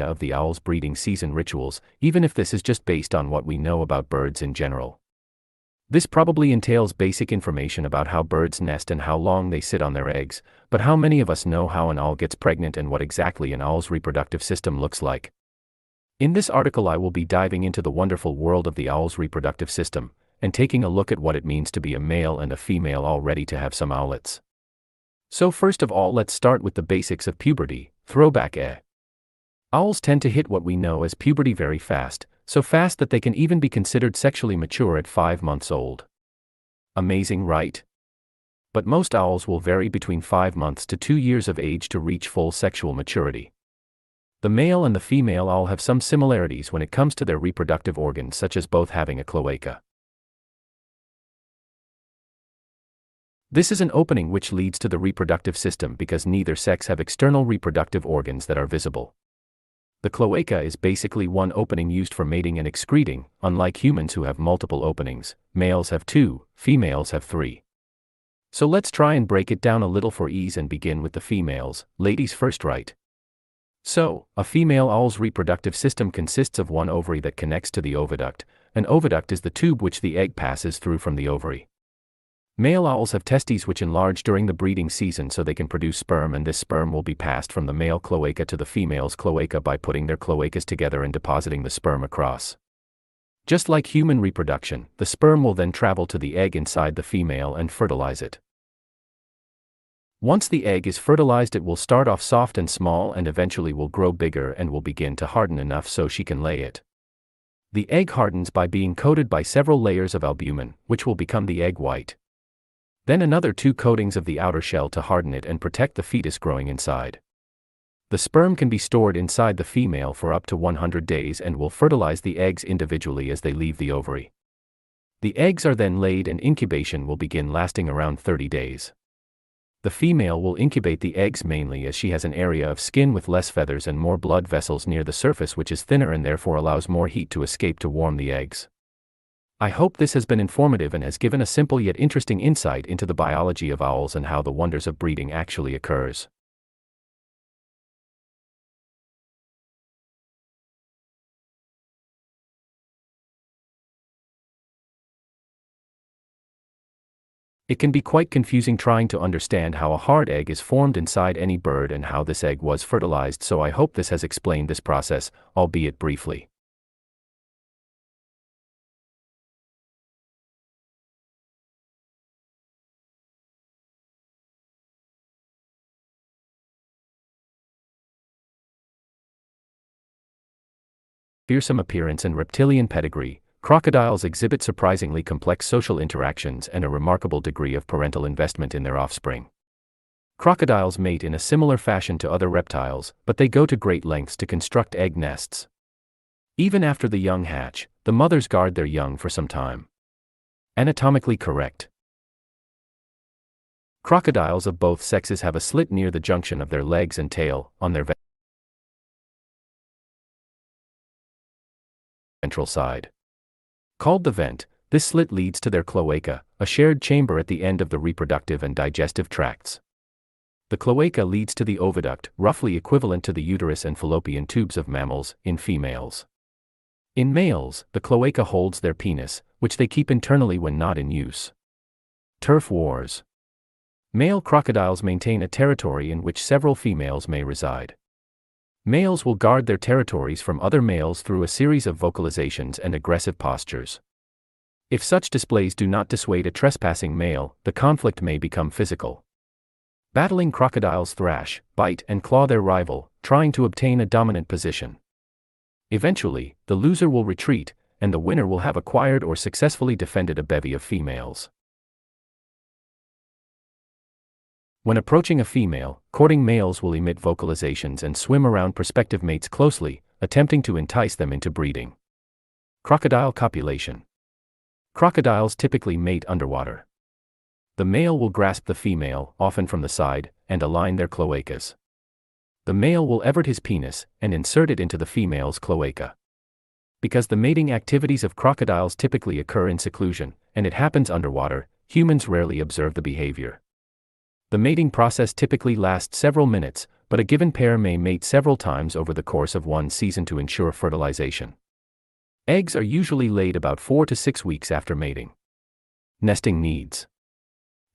of the owl's breeding season rituals, even if this is just based on what we know about birds in general. This probably entails basic information about how birds nest and how long they sit on their eggs, but how many of us know how an owl gets pregnant and what exactly an owl's reproductive system looks like? In this article I will be diving into the wonderful world of the owl's reproductive system, and taking a look at what it means to be a male and a female owl ready to have some owlets. So first of all, let's start with the basics of puberty. Throwback. Owls tend to hit what we know as puberty very fast, so fast that they can even be considered sexually mature at 5 months old. Amazing, right? But most owls will vary between 5 months to 2 years of age to reach full sexual maturity. The male and the female owl have some similarities when it comes to their reproductive organs, such as both having a cloaca. This is an opening which leads to the reproductive system because neither sex have external reproductive organs that are visible. The cloaca is basically one opening used for mating and excreting. Unlike humans who have multiple openings, males have 2, females have 3. So let's try and break it down a little for ease and begin with the females. Ladies first, right? So, a female owl's reproductive system consists of one ovary that connects to the oviduct. An oviduct is the tube which the egg passes through from the ovary. Male owls have testes which enlarge during the breeding season so they can produce sperm, and this sperm will be passed from the male cloaca to the female's cloaca by putting their cloacas together and depositing the sperm across. Just like human reproduction, the sperm will then travel to the egg inside the female and fertilize it. Once the egg is fertilized, it will start off soft and small and eventually will grow bigger and will begin to harden enough so she can lay it. The egg hardens by being coated by several layers of albumin, which will become the egg white. Then another 2 coatings of the outer shell to harden it and protect the fetus growing inside. The sperm can be stored inside the female for up to 100 days and will fertilize the eggs individually as they leave the ovary. The eggs are then laid and incubation will begin, lasting around 30 days. The female will incubate the eggs mainly as she has an area of skin with less feathers and more blood vessels near the surface, which is thinner and therefore allows more heat to escape to warm the eggs. I hope this has been informative and has given a simple yet interesting insight into the biology of owls and how the wonders of breeding actually occurs. It can be quite confusing trying to understand how a hard egg is formed inside any bird and how this egg was fertilized, so I hope this has explained this process, albeit briefly. Fearsome appearance and reptilian pedigree, crocodiles exhibit surprisingly complex social interactions and a remarkable degree of parental investment in their offspring. Crocodiles mate in a similar fashion to other reptiles, but they go to great lengths to construct egg nests. Even after the young hatch, the mothers guard their young for some time. Anatomically correct. Crocodiles of both sexes have a slit near the junction of their legs and tail, on their ventral side. Called the vent, this slit leads to their cloaca, a shared chamber at the end of the reproductive and digestive tracts. The cloaca leads to the oviduct, roughly equivalent to the uterus and fallopian tubes of mammals, in females. In males, the cloaca holds their penis, which they keep internally when not in use. Turf wars. Male crocodiles maintain a territory in which several females may reside. Males will guard their territories from other males through a series of vocalizations and aggressive postures. If such displays do not dissuade a trespassing male, the conflict may become physical. Battling crocodiles thrash, bite, and claw their rival, trying to obtain a dominant position. Eventually, the loser will retreat, and the winner will have acquired or successfully defended a bevy of females. When approaching a female, courting males will emit vocalizations and swim around prospective mates closely, attempting to entice them into breeding. Crocodile copulation. Crocodiles typically mate underwater. The male will grasp the female, often from the side, and align their cloacas. The male will evert his penis and insert it into the female's cloaca. Because the mating activities of crocodiles typically occur in seclusion, and it happens underwater, humans rarely observe the behavior. The mating process typically lasts several minutes, but a given pair may mate several times over the course of one season to ensure fertilization. Eggs are usually laid about 4 to 6 weeks after mating. Nesting needs.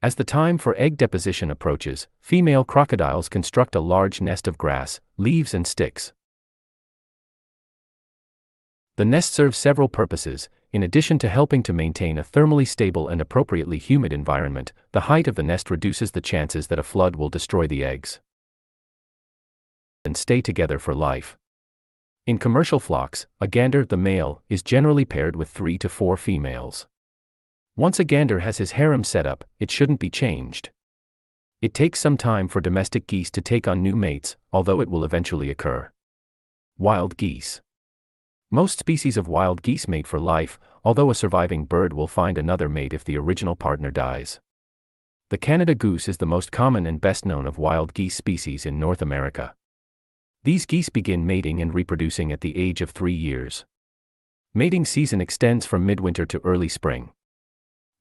As the time for egg deposition approaches, female crocodiles construct a large nest of grass, leaves and sticks. The nest serves several purposes. In addition to helping to maintain a thermally stable and appropriately humid environment, the height of the nest reduces the chances that a flood will destroy the eggs and stay together for life. In commercial flocks, a gander, the male, is generally paired with 3 to 4 females. Once a gander has his harem set up, it shouldn't be changed. It takes some time for domestic geese to take on new mates, although it will eventually occur. Wild geese. Most species of wild geese mate for life, although a surviving bird will find another mate if the original partner dies. The Canada goose is the most common and best known of wild geese species in North America. These geese begin mating and reproducing at the age of 3 years. Mating season extends from midwinter to early spring.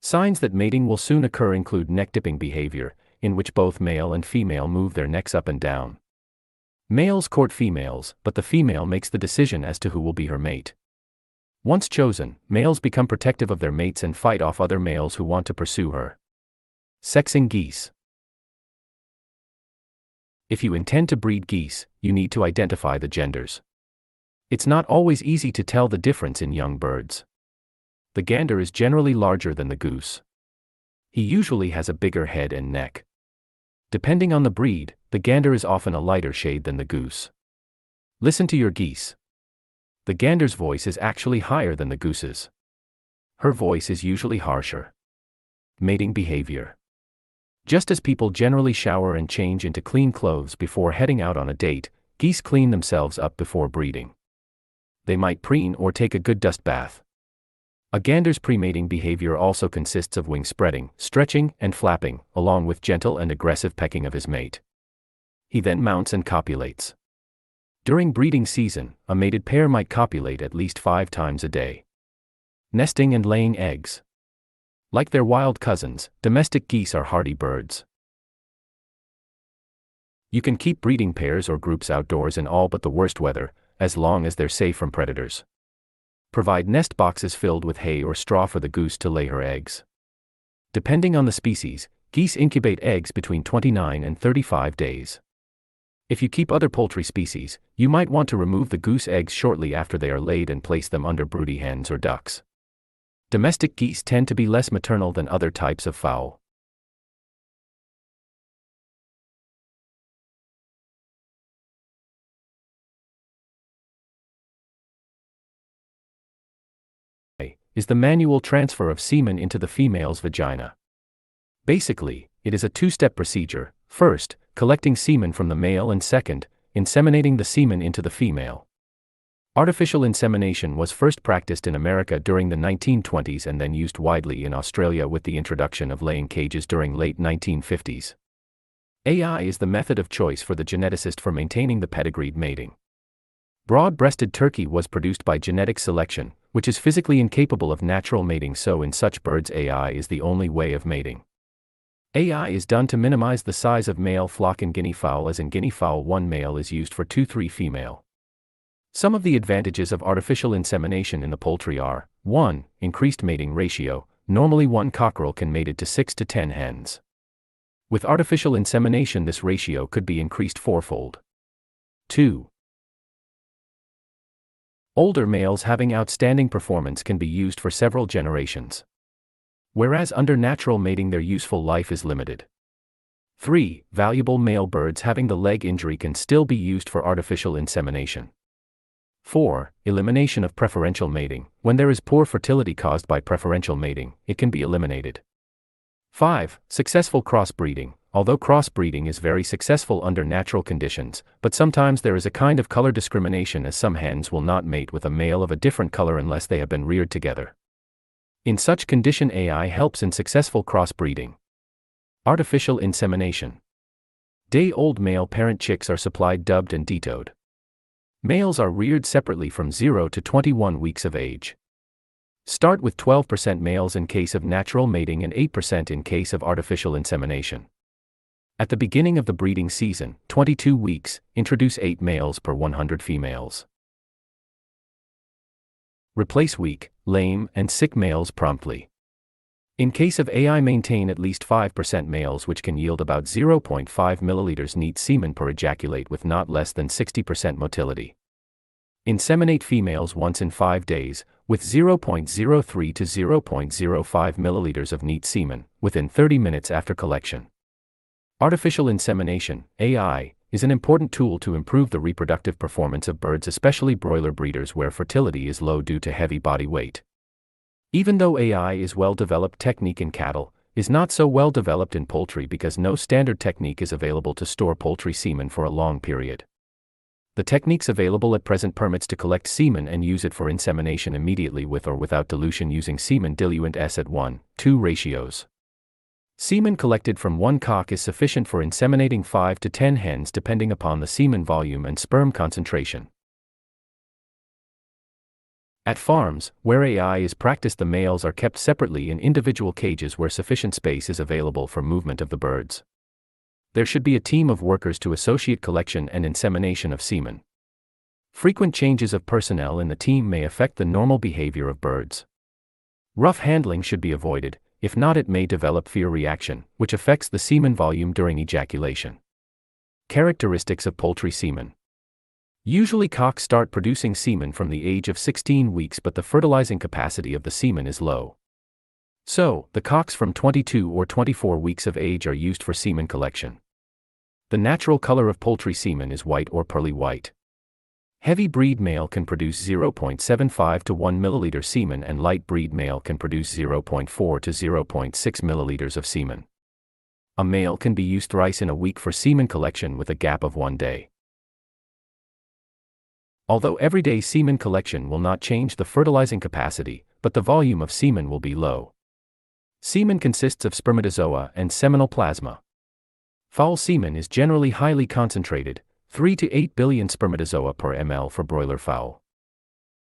Signs that mating will soon occur include neck-dipping behavior, in which both male and female move their necks up and down. Males court females, but the female makes the decision as to who will be her mate. Once chosen, males become protective of their mates and fight off other males who want to pursue her. Sexing geese. If you intend to breed geese, you need to identify the genders. It's not always easy to tell the difference in young birds. The gander is generally larger than the goose. He usually has a bigger head and neck. Depending on the breed, the gander is often a lighter shade than the goose. Listen to your geese. The gander's voice is actually higher than the goose's. Her voice is usually harsher. Mating behavior. Just as people generally shower and change into clean clothes before heading out on a date, geese clean themselves up before breeding. They might preen or take a good dust bath. A gander's pre-mating behavior also consists of wing spreading, stretching, and flapping, along with gentle and aggressive pecking of his mate. He then mounts and copulates. During breeding season, a mated pair might copulate at least 5 times a day. Nesting and laying eggs. Like their wild cousins, domestic geese are hardy birds. You can keep breeding pairs or groups outdoors in all but the worst weather, as long as they're safe from predators. Provide nest boxes filled with hay or straw for the goose to lay her eggs. Depending on the species, geese incubate eggs between 29 and 35 days. If you keep other poultry species, you might want to remove the goose eggs shortly after they are laid and place them under broody hens or ducks. Domestic geese tend to be less maternal than other types of fowl. Is the manual transfer of semen into the female's vagina. Basically, it is a 2-step procedure. First, collecting semen from the male, and second, inseminating the semen into the female. Artificial insemination was first practiced in America during the 1920s and then used widely in Australia with the introduction of laying cages during late 1950s. AI is the method of choice for the geneticist for maintaining the pedigreed mating. Broad-breasted turkey was produced by genetic selection, which is physically incapable of natural mating, so in such birds AI is the only way of mating. AI is done to minimize the size of male flock in guinea fowl, as in guinea fowl 1 male is used for 2-3 female. Some of the advantages of artificial insemination in the poultry are: 1. Increased mating ratio. Normally 1 cockerel can mate to 6 to 10 hens. With artificial insemination this ratio could be increased 4-fold. 2. Older males having outstanding performance can be used for several generations. Whereas under natural mating their useful life is limited. 3. Valuable male birds having the leg injury can still be used for artificial insemination. 4. Elimination of preferential mating. When there is poor fertility caused by preferential mating, it can be eliminated. 5. Successful crossbreeding. Although crossbreeding is very successful under natural conditions, but sometimes there is a kind of color discrimination, as some hens will not mate with a male of a different color unless they have been reared together. In such condition AI helps in successful crossbreeding. Artificial insemination. Day-old male parent chicks are supplied dubbed and detoed. Males are reared separately from 0 to 21 weeks of age. Start with 12% males in case of natural mating and 8% in case of artificial insemination. At the beginning of the breeding season, 22 weeks, introduce 8 males per 100 females. Replace weak, lame, and sick males promptly. In case of AI, maintain at least 5% males, which can yield about 0.5 milliliters neat semen per ejaculate with not less than 60% motility. Inseminate females once in 5 days, with 0.03 to 0.05 milliliters of neat semen, within 30 minutes after collection. Artificial insemination, AI, is an important tool to improve the reproductive performance of birds, especially broiler breeders where fertility is low due to heavy body weight. Even though AI is well-developed technique in cattle, is not so well developed in poultry because no standard technique is available to store poultry semen for a long period. The techniques available at present permits to collect semen and use it for insemination immediately with or without dilution using semen diluent S at 1:2 ratios. Semen collected from one cock is sufficient for inseminating 5 to 10 hens depending upon the semen volume and sperm concentration. At farms, where AI is practiced, the males are kept separately in individual cages where sufficient space is available for movement of the birds. There should be a team of workers to associate collection and insemination of semen. Frequent changes of personnel in the team may affect the normal behavior of birds. Rough handling should be avoided. If not, it may develop fear reaction, which affects the semen volume during ejaculation. Characteristics of poultry semen. Usually cocks start producing semen from the age of 16 weeks, but the fertilizing capacity of the semen is low. So, the cocks from 22 or 24 weeks of age are used for semen collection. The natural color of poultry semen is white or pearly white. Heavy breed male can produce 0.75 to 1 milliliter semen, and light breed male can produce 0.4 to 0.6 milliliters of semen. A male can be used thrice in a week for semen collection with a gap of 1 day. Although everyday semen collection will not change the fertilizing capacity, but the volume of semen will be low. Semen consists of spermatozoa and seminal plasma. Fowl semen is generally highly concentrated, 3 to 8 billion spermatozoa per ml for broiler fowl.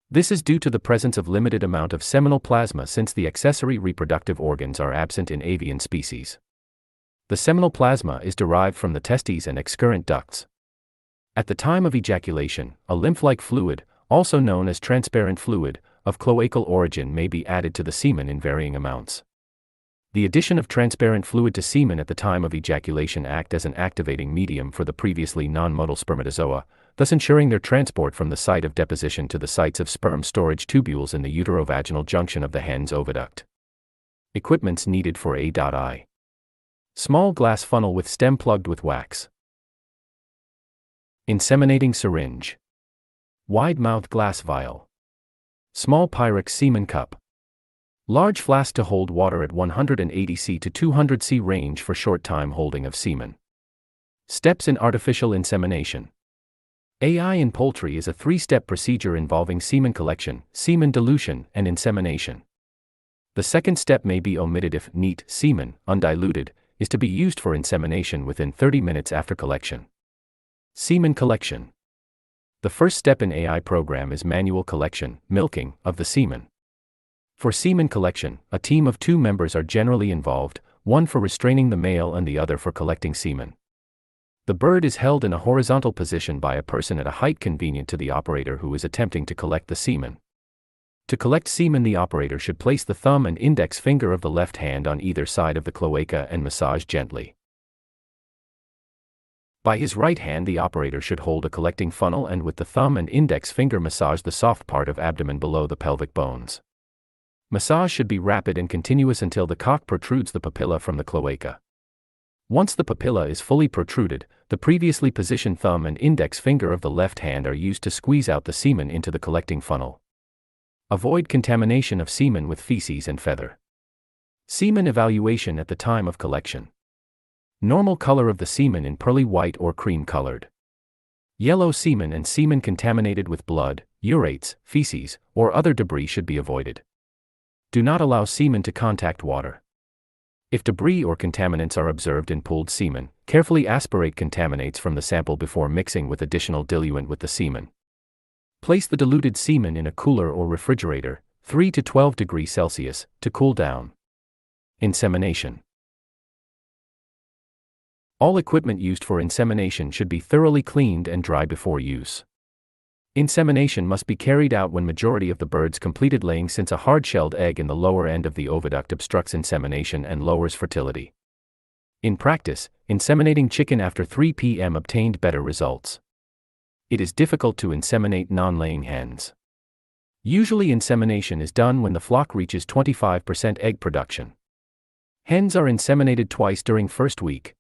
This is due to the presence of limited amount of seminal plasma since the accessory reproductive organs are absent in avian species. The seminal plasma is derived from the testes and excurrent ducts. At the time of ejaculation, a lymph-like fluid, also known as transparent fluid, of cloacal origin may be added to the semen in varying amounts. The addition of transparent fluid to semen at the time of ejaculation acts as an activating medium for the previously non-motile spermatozoa, thus ensuring their transport from the site of deposition to the sites of sperm storage tubules in the uterovaginal junction of the hen's oviduct. Equipments needed for A.I. Small glass funnel with stem plugged with wax. Inseminating syringe. Wide-mouthed glass vial. Small Pyrex semen cup. Large flask to hold water at 180 C to 200 C range for short time holding of semen. Steps in artificial insemination. AI in poultry is a 3-step procedure involving semen collection, semen dilution, and insemination. The second step may be omitted if neat semen, undiluted, is to be used for insemination within 30 minutes after collection. Semen collection. The first step in AI program is manual collection, milking, of the semen. For semen collection, a team of 2 members are generally involved, one for restraining the male and the other for collecting semen. The bird is held in a horizontal position by a person at a height convenient to the operator who is attempting to collect the semen. To collect semen, the operator should place the thumb and index finger of the left hand on either side of the cloaca and massage gently. By his right hand, the operator should hold a collecting funnel and with the thumb and index finger massage the soft part of abdomen below the pelvic bones. Massage should be rapid and continuous until the cock protrudes the papilla from the cloaca. Once the papilla is fully protruded, the previously positioned thumb and index finger of the left hand are used to squeeze out the semen into the collecting funnel. Avoid contamination of semen with feces and feather. Semen evaluation at the time of collection. Normal color of the semen in pearly white or cream colored. Yellow semen and semen contaminated with blood, urates, feces, or other debris should be avoided. Do not allow semen to contact water. If debris or contaminants are observed in pooled semen, carefully aspirate contaminants from the sample before mixing with additional diluent with the semen. Place the diluted semen in a cooler or refrigerator, 3 to 12 degrees Celsius, to cool down. Insemination. All equipment used for insemination should be thoroughly cleaned and dry before use. Insemination must be carried out when majority of the birds completed laying, since a hard-shelled egg in the lower end of the oviduct obstructs insemination and lowers fertility. In practice, inseminating chicken after 3 p.m. obtained better results. It is difficult to inseminate non-laying hens. Usually insemination is done when the flock reaches 25% egg production. Hens are inseminated twice during first week,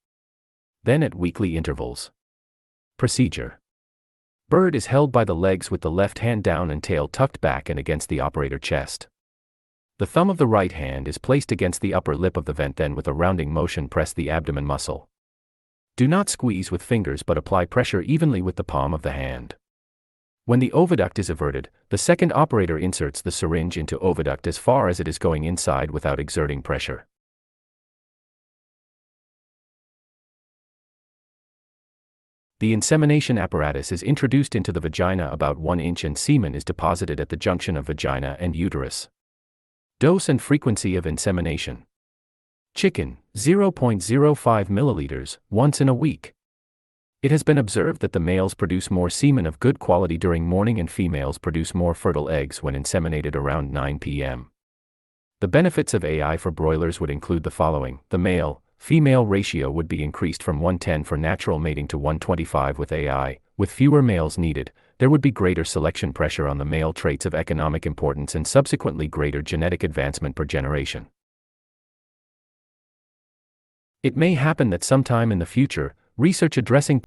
then at weekly intervals. Procedure. Bird is held by the legs with the left hand down and tail tucked back and against the operator chest. The thumb of the right hand is placed against the upper lip of the vent, then with a rounding motion press the abdomen muscle. Do not squeeze with fingers but apply pressure evenly with the palm of the hand. When the oviduct is everted, the second operator inserts the syringe into oviduct as far as it is going inside without exerting pressure. The insemination apparatus is introduced into the vagina about 1 inch and semen is deposited at the junction of vagina and uterus. Dose and frequency of insemination. Chicken, 0.05 milliliters, once in a week. It has been observed that the males produce more semen of good quality during morning and females produce more fertile eggs when inseminated around 9 p.m. The benefits of AI for broilers would include the following. The male-female ratio would be increased from 1:10 for natural mating to 1:25 with AI. With fewer males needed, there would be greater selection pressure on the male traits of economic importance and subsequently greater genetic advancement per generation. It may happen that sometime in the future, research addressing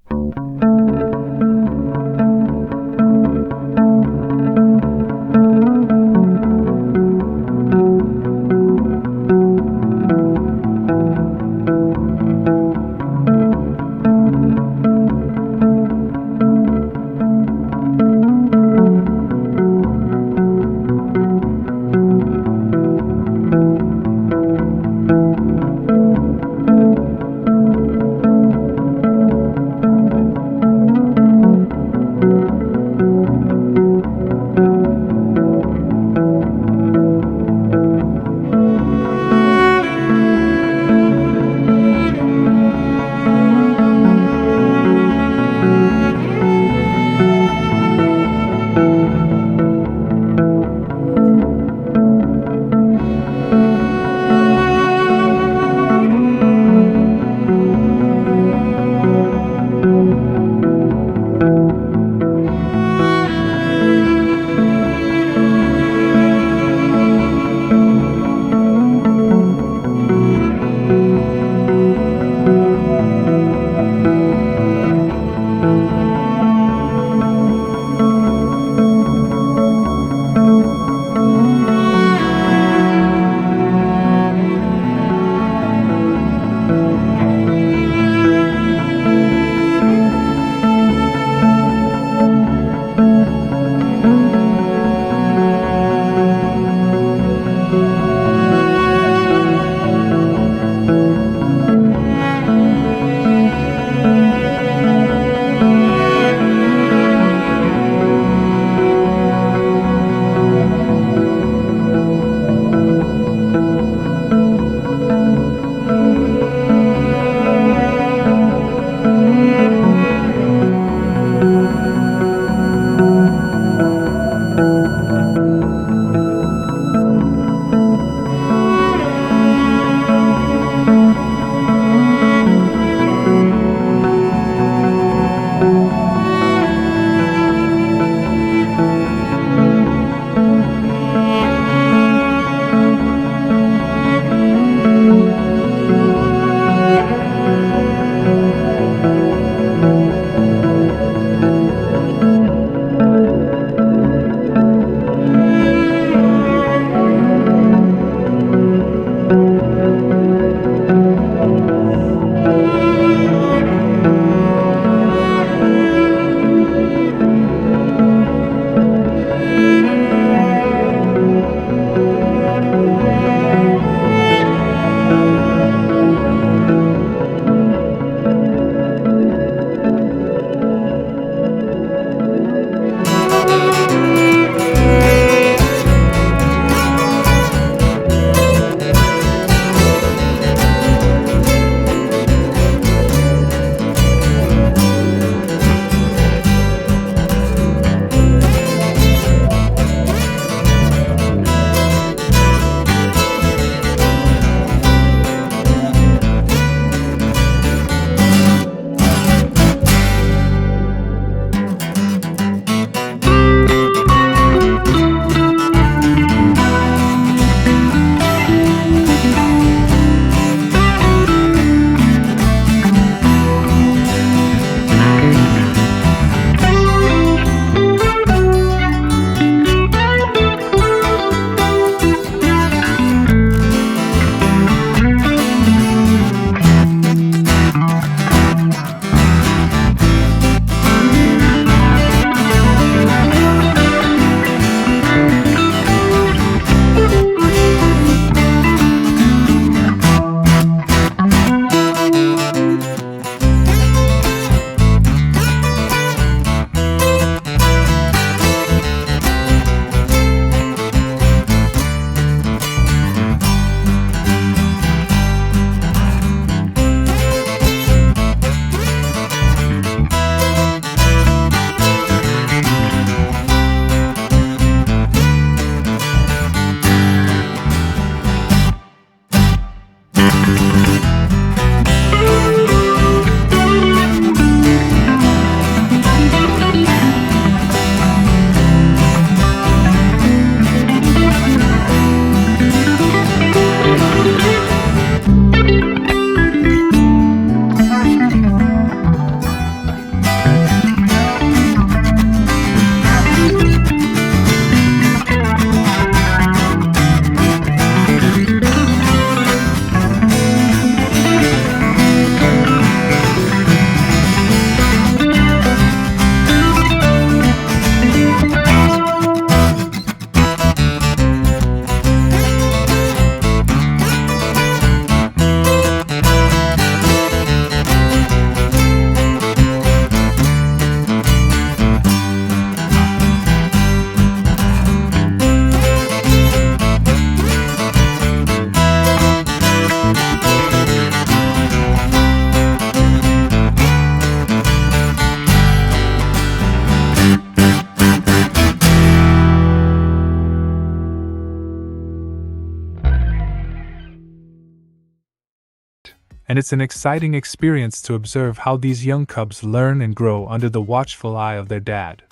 and it's an exciting experience to observe how these young cubs learn and grow under the watchful eye of their dad.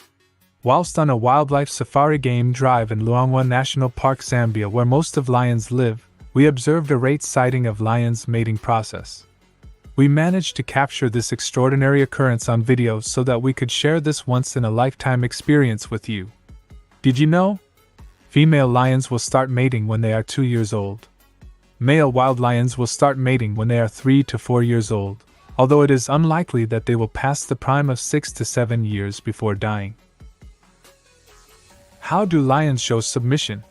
Whilst on a wildlife safari game drive in Luangwa National Park, Zambia, where most of lions live, we observed a rare sighting of lions' mating process. We managed to capture this extraordinary occurrence on video so that we could share this once-in-a-lifetime experience with you. Did you know? Female lions will start mating when they are 2 years old. Male wild lions will start mating when they are 3 to 4 years old, although it is unlikely that they will pass the prime of 6 to 7 years before dying. How do lions show submission?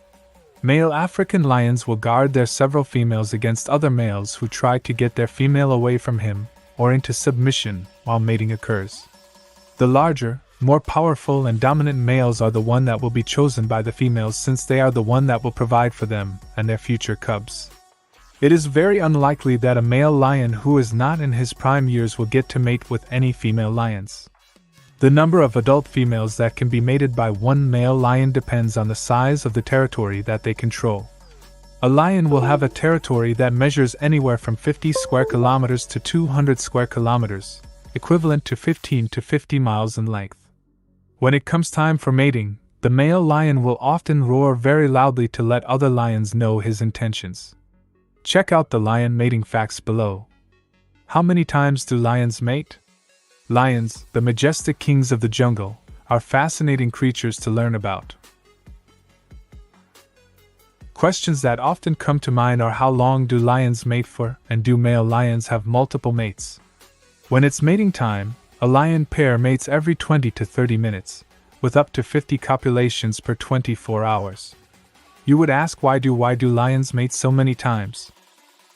Male African lions will guard their several females against other males who try to get their female away from him or into submission while mating occurs. The larger, more powerful and dominant males are the one that will be chosen by the females, since they are the one that will provide for them and their future cubs. It is very unlikely that a male lion who is not in his prime years will get to mate with any female lions. The number of adult females that can be mated by one male lion depends on the size of the territory that they control. A lion will have a territory that measures anywhere from 50 square kilometers to 200 square kilometers, equivalent to 15 to 50 miles in length. When it comes time for mating, the male lion will often roar very loudly to let other lions know his intentions. Check out the lion mating facts below. How many times do lions mate? Lions, the majestic kings of the jungle, are fascinating creatures to learn about. Questions that often come to mind are: how long do lions mate for, and do male lions have multiple mates? When it's mating time, a lion pair mates every 20 to 30 minutes, with up to 50 copulations per 24 hours. You would ask, why do lions mate so many times?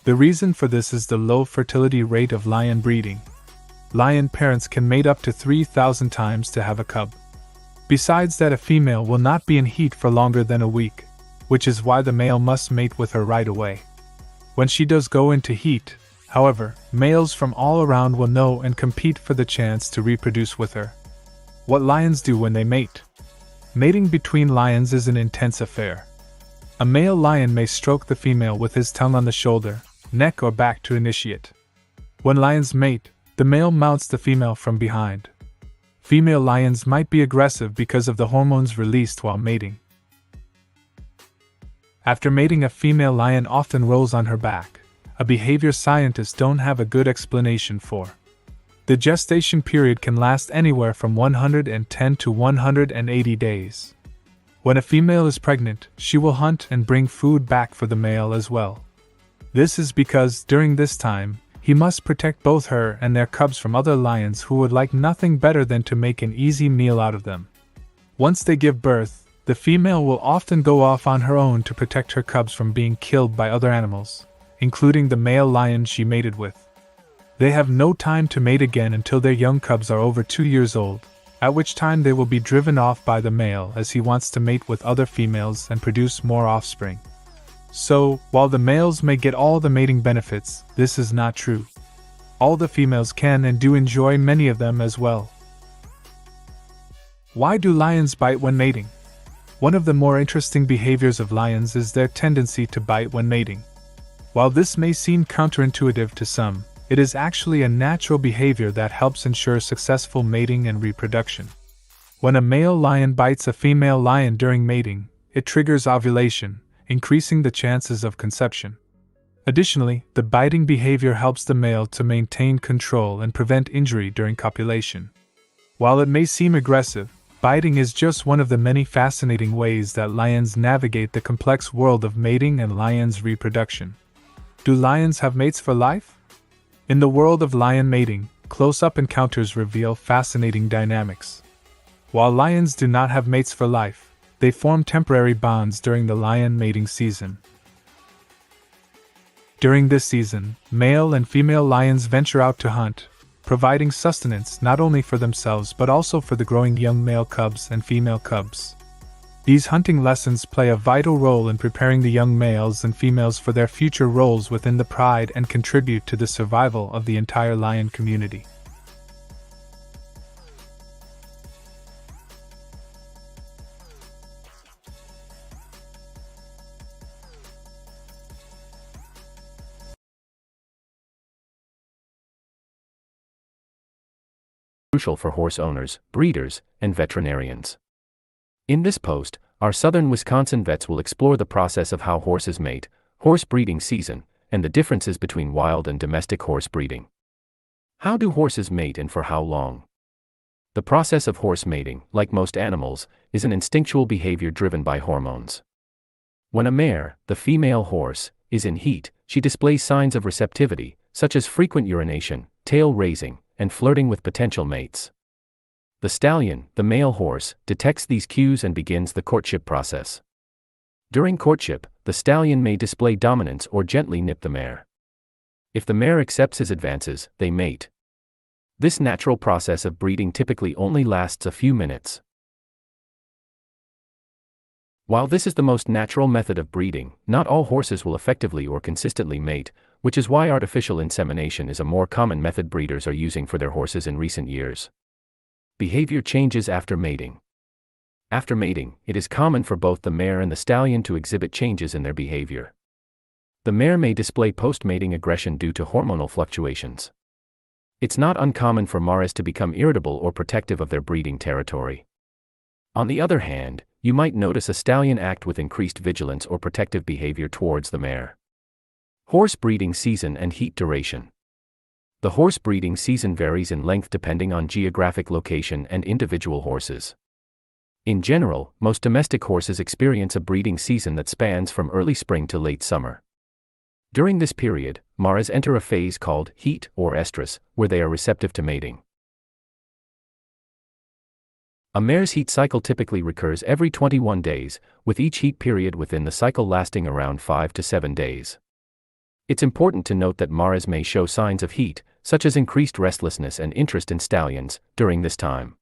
The reason for this is the low fertility rate of lion breeding. Lion parents can mate up to 3,000 times to have a cub. Besides that, a female will not be in heat for longer than a week, which is why the male must mate with her right away. When she does go into heat, however, males from all around will know and compete for the chance to reproduce with her. What lions do when they mate? Mating between lions is an intense affair. A male lion may stroke the female with his tongue on the shoulder, neck or back to initiate. When lions mate, the male mounts the female from behind. Female lions might be aggressive because of the hormones released while mating. After mating, a female lion often rolls on her back, a behavior scientists don't have a good explanation for. The gestation period can last anywhere from 110 to 180 days. When a female is pregnant, she will hunt and bring food back for the male as well. This is because, during this time, he must protect both her and their cubs from other lions who would like nothing better than to make an easy meal out of them. Once they give birth, the female will often go off on her own to protect her cubs from being killed by other animals, including the male lion she mated with. They have no time to mate again until their young cubs are over 2 years old, at which time they will be driven off by the male as he wants to mate with other females and produce more offspring. So, while the males may get all the mating benefits, this is not true. All the females can and do enjoy many of them as well. Why do lions bite when mating? One of the more interesting behaviors of lions is their tendency to bite when mating. While this may seem counterintuitive to some, it is actually a natural behavior that helps ensure successful mating and reproduction. When a male lion bites a female lion during mating, it triggers ovulation, increasing the chances of conception. Additionally, the biting behavior helps the male to maintain control and prevent injury during copulation. While it may seem aggressive, biting is just one of the many fascinating ways that lions navigate the complex world of mating and lions' reproduction. Do lions have mates for life? In the world of lion mating, close-up encounters reveal fascinating dynamics. While lions do not have mates for life, they form temporary bonds during the lion mating season. During this season, male and female lions venture out to hunt, providing sustenance not only for themselves but also for the growing young male cubs and female cubs. These hunting lessons play a vital role in preparing the young males and females for their future roles within the pride and contribute to the survival of the entire lion community. crucial for horse owners, breeders, and veterinarians. In this post, our southern Wisconsin vets will explore the process of how horses mate, horse breeding season, and the differences between wild and domestic horse breeding. How do horses mate and for how long? The process of horse mating, like most animals, is an instinctual behavior driven by hormones. When a mare, the female horse, is in heat, she displays signs of receptivity, such as frequent urination, tail raising, and flirting with potential mates. The stallion, the male horse, detects these cues and begins the courtship process. During courtship, the stallion may display dominance or gently nip the mare. If the mare accepts his advances, they mate. This natural process of breeding typically only lasts a few minutes. While this is the most natural method of breeding, not all horses will effectively or consistently mate, which is why artificial insemination is a more common method breeders are using for their horses in recent years. Behavior changes after mating. After mating, it is common for both the mare and the stallion to exhibit changes in their behavior. The mare may display post-mating aggression due to hormonal fluctuations. It's not uncommon for mares to become irritable or protective of their breeding territory. On the other hand, you might notice a stallion act with increased vigilance or protective behavior towards the mare. Horse breeding season and heat duration. The horse breeding season varies in length depending on geographic location and individual horses. In general, most domestic horses experience a breeding season that spans from early spring to late summer. During this period, mares enter a phase called heat or estrus, where they are receptive to mating. A mare's heat cycle typically recurs every 21 days, with each heat period within the cycle lasting around 5 to 7 days. It's important to note that mares may show signs of heat, such as increased restlessness and interest in stallions, during this time.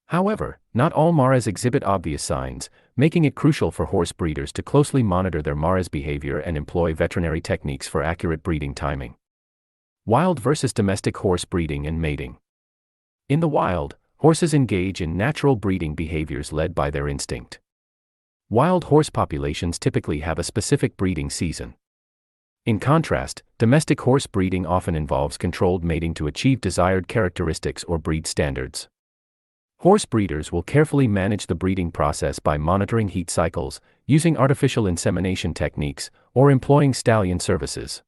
However, not all mares exhibit obvious signs, making it crucial for horse breeders to closely monitor their mares' behavior and employ veterinary techniques for accurate breeding timing. Wild versus domestic horse breeding and mating. In the wild, horses engage in natural breeding behaviors led by their instinct. Wild horse populations typically have a specific breeding season. In contrast, domestic horse breeding often involves controlled mating to achieve desired characteristics or breed standards. Horse breeders will carefully manage the breeding process by monitoring heat cycles, using artificial insemination techniques, or employing stallion services.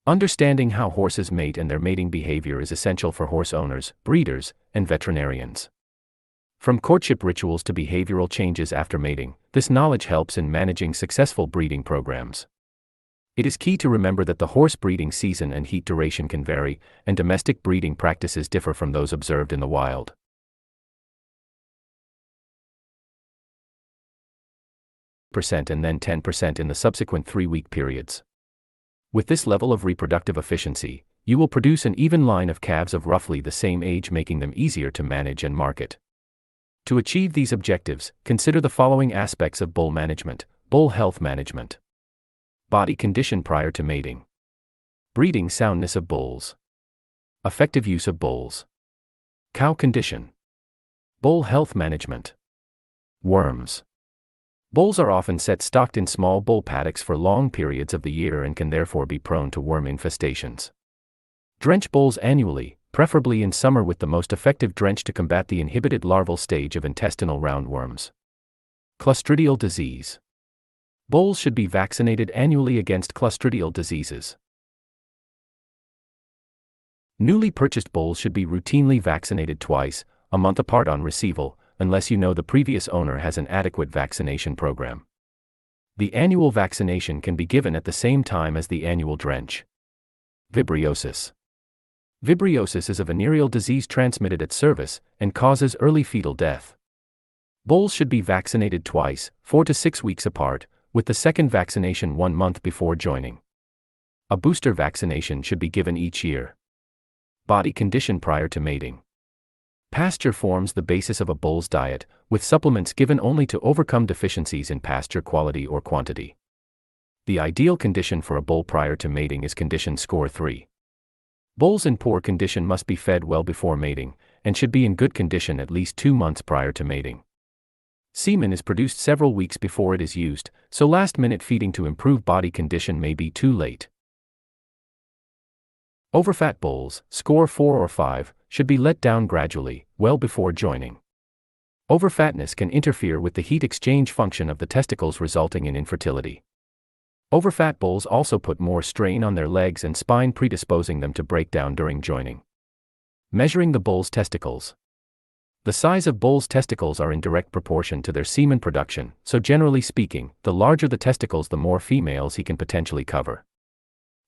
Understanding how horses mate and their mating behavior is essential for horse owners, breeders, and veterinarians. From courtship rituals to behavioral changes after mating, this knowledge helps in managing successful breeding programs. It is key to remember that the horse breeding season and heat duration can vary, and domestic breeding practices differ from those observed in the wild. And then 10% in the subsequent 3-week periods. With this level of reproductive efficiency, you will produce an even line of calves of roughly the same age, making them easier to manage and market. To achieve these objectives, consider the following aspects of bull management: bull health management, body condition prior to mating, breeding soundness of bulls, effective use of bulls, cow condition, bull health management, worms. Bulls are often stocked in small bull paddocks for long periods of the year and can therefore be prone to worm infestations. Drench bulls annually, preferably in summer, with the most effective drench to combat the inhibited larval stage of intestinal roundworms. Clostridial disease. Bulls should be vaccinated annually against clostridial diseases. Newly purchased bulls should be routinely vaccinated twice a month apart on receival, unless you know the previous owner has an adequate vaccination program. The annual vaccination can be given at the same time as the annual drench. Vibriosis. Vibriosis is a venereal disease transmitted at service and causes early fetal death. Bulls should be vaccinated twice, 4 to 6 weeks apart, with the second vaccination 1 month before joining. A booster vaccination should be given each year. Body condition prior to mating. Pasture forms the basis of a bull's diet, with supplements given only to overcome deficiencies in pasture quality or quantity. The ideal condition for a bull prior to mating is condition score 3. Bulls in poor condition must be fed well before mating, and should be in good condition at least 2 months prior to mating. Semen is produced several weeks before it is used, so last-minute feeding to improve body condition may be too late. Overfat bulls, score 4 or 5, should be let down gradually, well before joining. Overfatness can interfere with the heat exchange function of the testicles, resulting in infertility. Overfat bulls also put more strain on their legs and spine, predisposing them to break down during joining. Measuring the bull's testicles. The size of bulls' testicles are in direct proportion to their semen production, so generally speaking, the larger the testicles, the more females he can potentially cover.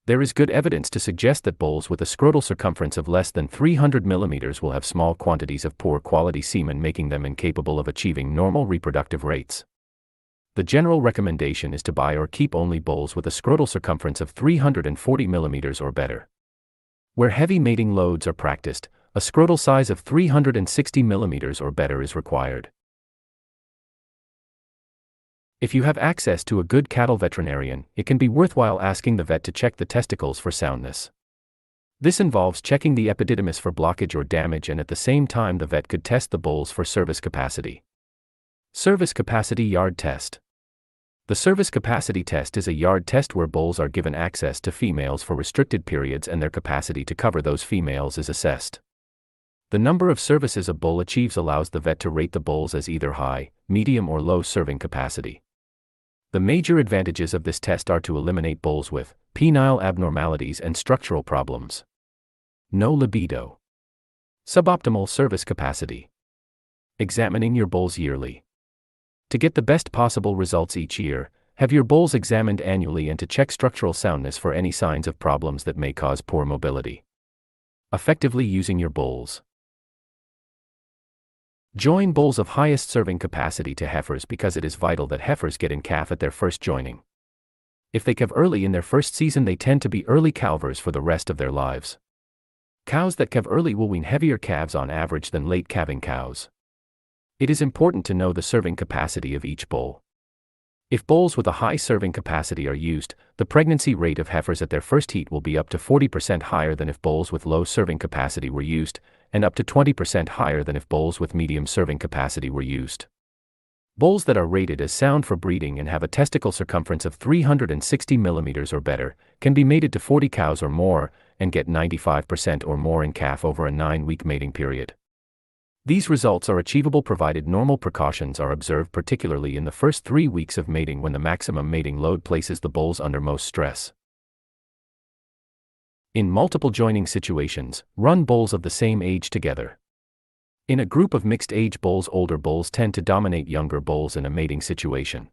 There is good evidence to suggest that bulls with a scrotal circumference of less than 300 mm will have small quantities of poor quality semen, making them incapable of achieving normal reproductive rates. The general recommendation is to buy or keep only bulls with a scrotal circumference of 340 mm or better. Where heavy mating loads are practiced, a scrotal size of 360 mm or better is required. If you have access to a good cattle veterinarian, it can be worthwhile asking the vet to check the testicles for soundness. This involves checking the epididymis for blockage or damage, and at the same time the vet could test the bulls for service capacity. Service capacity yard test. The service capacity test is a yard test where bulls are given access to females for restricted periods and their capacity to cover those females is assessed. The number of services a bull achieves allows the vet to rate the bulls as either high, medium or low serving capacity. The major advantages of this test are to eliminate bulls with penile abnormalities and structural problems. No libido. Suboptimal service capacity. Examining your bulls yearly. To get the best possible results each year, have your bulls examined annually and to check structural soundness for any signs of problems that may cause poor mobility. Effectively using your bulls. Join bulls of highest serving capacity to heifers because it is vital that heifers get in calf at their first joining. If they calve early in their first season, they tend to be early calvers for the rest of their lives. Cows that calve early will wean heavier calves on average than late calving cows. It is important to know the serving capacity of each bull. If bulls with a high serving capacity are used, the pregnancy rate of heifers at their first heat will be up to 40% higher than if bulls with low serving capacity were used, and up to 20% higher than if bulls with medium serving capacity were used. Bulls that are rated as sound for breeding and have a testicle circumference of 360 mm or better can be mated to 40 cows or more and get 95% or more in calf over a 9-week mating period. These results are achievable provided normal precautions are observed, particularly in the first 3 weeks of mating when the maximum mating load places the bulls under most stress. In multiple joining situations, run bulls of the same age together. In a group of mixed-age bulls, older bulls tend to dominate younger bulls in a mating situation.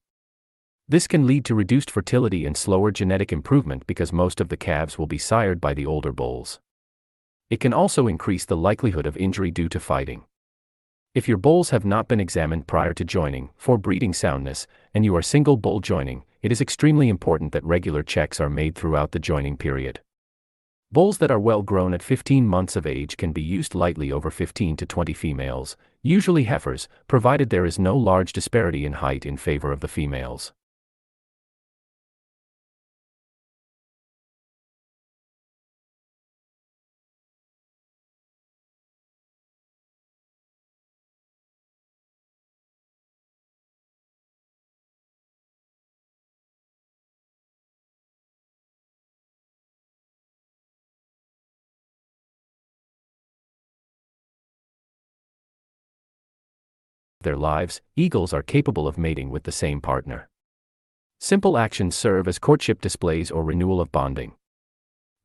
This can lead to reduced fertility and slower genetic improvement because most of the calves will be sired by the older bulls. It can also increase the likelihood of injury due to fighting. If your bulls have not been examined prior to joining for breeding soundness, and you are single bull joining, it is extremely important that regular checks are made throughout the joining period. Bulls that are well grown at 15 months of age can be used lightly over 15 to 20 females, usually heifers, provided there is no large disparity in height in favor of the females. Their lives, eagles are capable of mating with the same partner. Simple actions serve as courtship displays or renewal of bonding.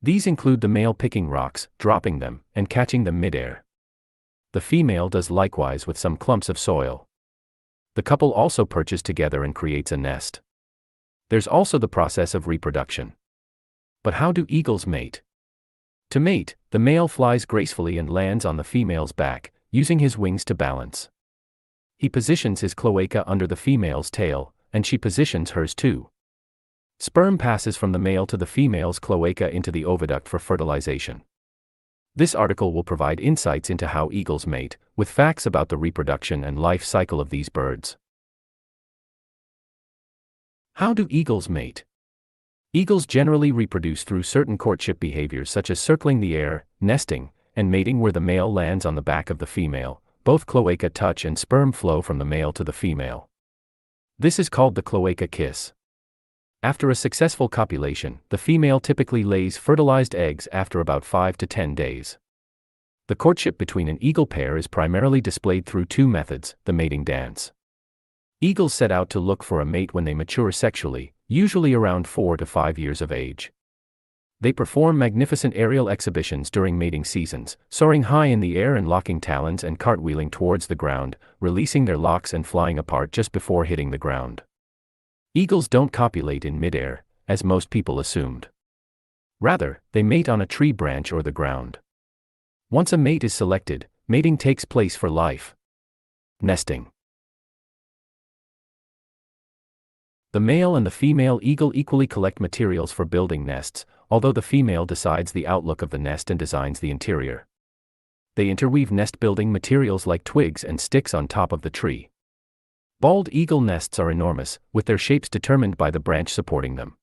These include the male picking rocks, dropping them, and catching them mid-air. The female does likewise with some clumps of soil. The couple also perches together and creates a nest. There's also the process of reproduction. But how do eagles mate? To mate, the male flies gracefully and lands on the female's back, using his wings to balance. He positions his cloaca under the female's tail, and she positions hers too. Sperm passes from the male to the female's cloaca into the oviduct for fertilization. This article will provide insights into how eagles mate, with facts about the reproduction and life cycle of these birds. How do eagles mate? Eagles generally reproduce through certain courtship behaviors such as circling the air, nesting, and mating where the male lands on the back of the female. Both cloaca touch and sperm flow from the male to the female. This is called the cloaca kiss. After a successful copulation, the female typically lays fertilized eggs after about 5 to 10 days. The courtship between an eagle pair is primarily displayed through two methods: the mating dance. Eagles set out to look for a mate when they mature sexually, usually around 4 to 5 years of age. They perform magnificent aerial exhibitions during mating seasons, soaring high in the air and locking talons and cartwheeling towards the ground, releasing their locks and flying apart just before hitting the ground. Eagles don't copulate in midair, as most people assumed. Rather, they mate on a tree branch or the ground. Once a mate is selected, mating takes place for life. Nesting. The male and the female eagle equally collect materials for building nests, although the female decides the outlook of the nest and designs the interior. They interweave nest-building materials like twigs and sticks on top of the tree. Bald eagle nests are enormous, with their shapes determined by the branch supporting them.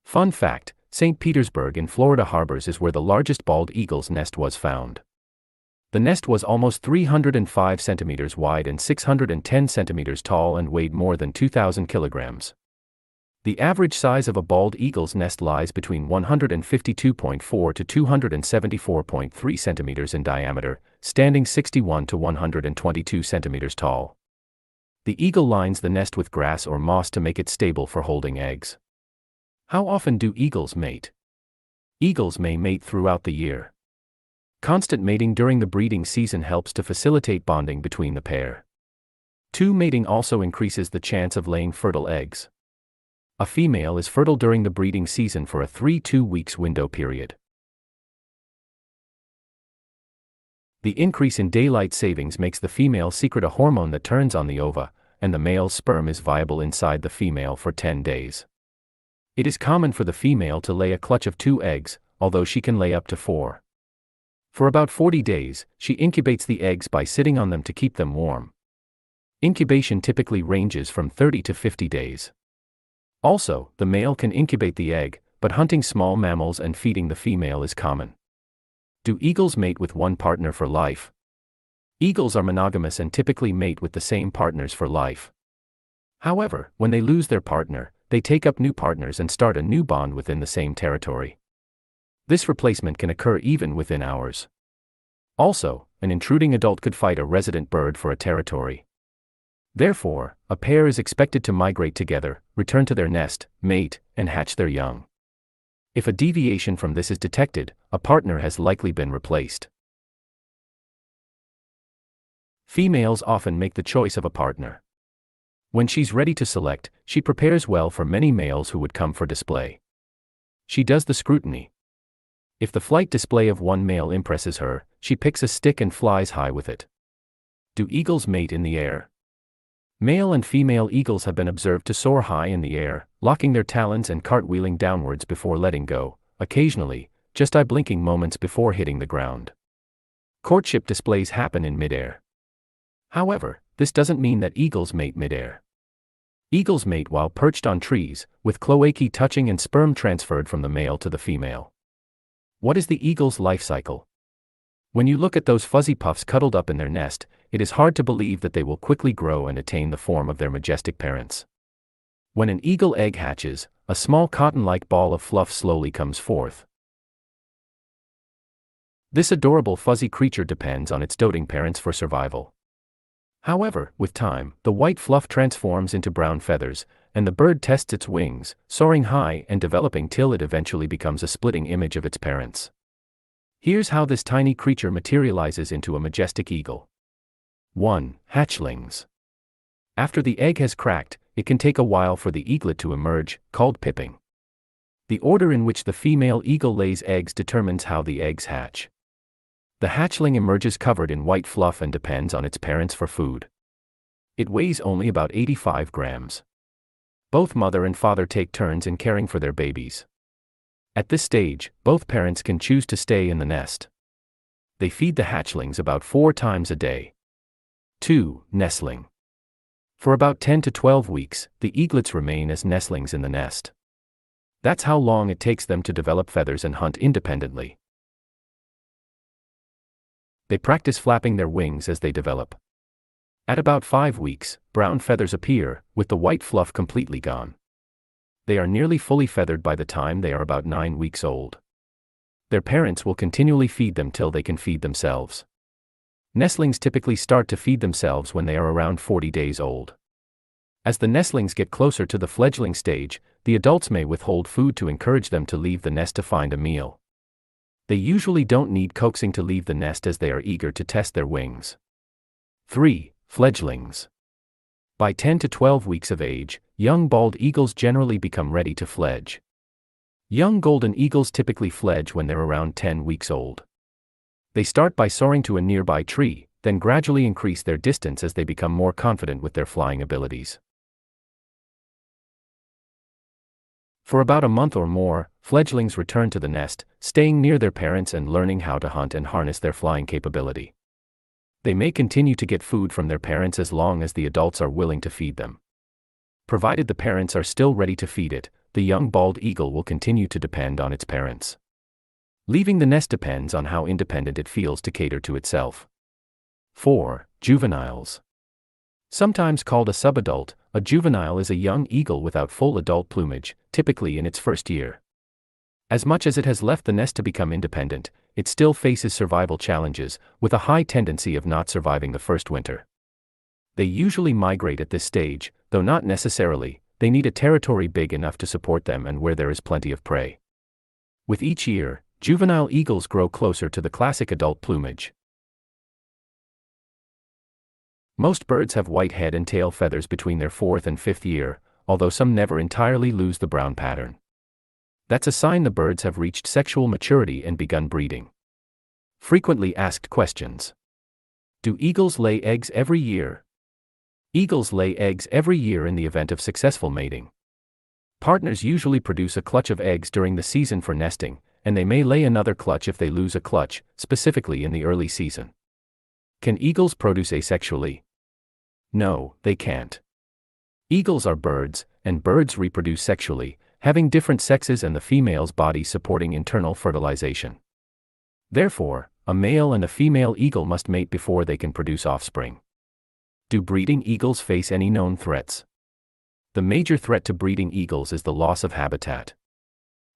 Fun fact: St. Petersburg in Florida harbors is where the largest bald eagle's nest was found. The nest was almost 305 centimeters wide and 610 centimeters tall and weighed more than 2,000 kilograms. The average size of a bald eagle's nest lies between 152.4 to 274.3 centimeters in diameter, standing 61 to 122 centimeters tall. The eagle lines the nest with grass or moss to make it stable for holding eggs. How often do eagles mate? Eagles may mate throughout the year. Constant mating during the breeding season helps to facilitate bonding between the pair. Mating also increases the chance of laying fertile eggs. A female is fertile during the breeding season for a 3-2 weeks window period. The increase in daylight savings makes the female secrete a hormone that turns on the ova, and the male's sperm is viable inside the female for 10 days. It is common for the female to lay a clutch of 2 eggs, although she can lay up to 4. For about 40 days, she incubates the eggs by sitting on them to keep them warm. Incubation typically ranges from 30 to 50 days. Also, the male can incubate the egg, but hunting small mammals and feeding the female is common. Do eagles mate with one partner for life? Eagles are monogamous and typically mate with the same partners for life. However, when they lose their partner, they take up new partners and start a new bond within the same territory. This replacement can occur even within hours. Also, an intruding adult could fight a resident bird for a territory. Therefore, a pair is expected to migrate together, return to their nest, mate, and hatch their young. If a deviation from this is detected, a partner has likely been replaced. Females often make the choice of a partner. When she's ready to select, she prepares well for many males who would come for display. She does the scrutiny. If the flight display of one male impresses her, she picks a stick and flies high with it. Do eagles mate in the air? Male and female eagles have been observed to soar high in the air, locking their talons and cartwheeling downwards before letting go, occasionally, just eye-blinking moments before hitting the ground. Courtship displays happen in midair. However, this doesn't mean that eagles mate midair. Eagles mate while perched on trees, with cloacae touching and sperm transferred from the male to the female. What is the eagle's life cycle? When you look at those fuzzy puffs cuddled up in their nest, it is hard to believe that they will quickly grow and attain the form of their majestic parents. When an eagle egg hatches, a small cotton-like ball of fluff slowly comes forth. This adorable fuzzy creature depends on its doting parents for survival. However, with time, the white fluff transforms into brown feathers, and the bird tests its wings, soaring high and developing till it eventually becomes a splitting image of its parents. Here's how this tiny creature materializes into a majestic eagle. 1. Hatchlings. After the egg has cracked, it can take a while for the eaglet to emerge, called pipping. The order in which the female eagle lays eggs determines how the eggs hatch. The hatchling emerges covered in white fluff and depends on its parents for food. It weighs only about 85 grams. Both mother and father take turns in caring for their babies. At this stage, both parents can choose to stay in the nest. They feed the hatchlings about 4 times a day. 2. Nestling. For about 10 to 12 weeks, the eaglets remain as nestlings in the nest. That's how long it takes them to develop feathers and hunt independently. They practice flapping their wings as they develop. At about 5 weeks, brown feathers appear, with the white fluff completely gone. They are nearly fully feathered by the time they are about 9 weeks old. Their parents will continually feed them till they can feed themselves. Nestlings typically start to feed themselves when they are around 40 days old. As the nestlings get closer to the fledgling stage, the adults may withhold food to encourage them to leave the nest to find a meal. They usually don't need coaxing to leave the nest as they are eager to test their wings. 3. Fledglings. By 10 to 12 weeks of age, young bald eagles generally become ready to fledge. Young golden eagles typically fledge when they're around 10 weeks old. They start by soaring to a nearby tree, then gradually increase their distance as they become more confident with their flying abilities. For about a month or more, fledglings return to the nest, staying near their parents and learning how to hunt and harness their flying capability. They may continue to get food from their parents as long as the adults are willing to feed them. Provided the parents are still ready to feed it, the young bald eagle will continue to depend on its parents. Leaving the nest depends on how independent it feels to cater to itself. 4. Juveniles. Sometimes called a subadult, a juvenile is a young eagle without full adult plumage, typically in its first year. As much as it has left the nest to become independent, it still faces survival challenges, with a high tendency of not surviving the first winter. They usually migrate at this stage, though not necessarily. They need a territory big enough to support them and where there is plenty of prey. With each year, juvenile eagles grow closer to the classic adult plumage. Most birds have white head and tail feathers between their 4th and 5th year, although some never entirely lose the brown pattern. That's a sign the birds have reached sexual maturity and begun breeding. Frequently asked questions. Do eagles lay eggs every year? Eagles lay eggs every year in the event of successful mating. Partners usually produce a clutch of eggs during the season for nesting, and they may lay another clutch if they lose a clutch, specifically in the early season. Can eagles produce asexually? No, they can't. Eagles are birds, and birds reproduce sexually, having different sexes and the female's body supporting internal fertilization. Therefore, a male and a female eagle must mate before they can produce offspring. Do breeding eagles face any known threats? The major threat to breeding eagles is the loss of habitat.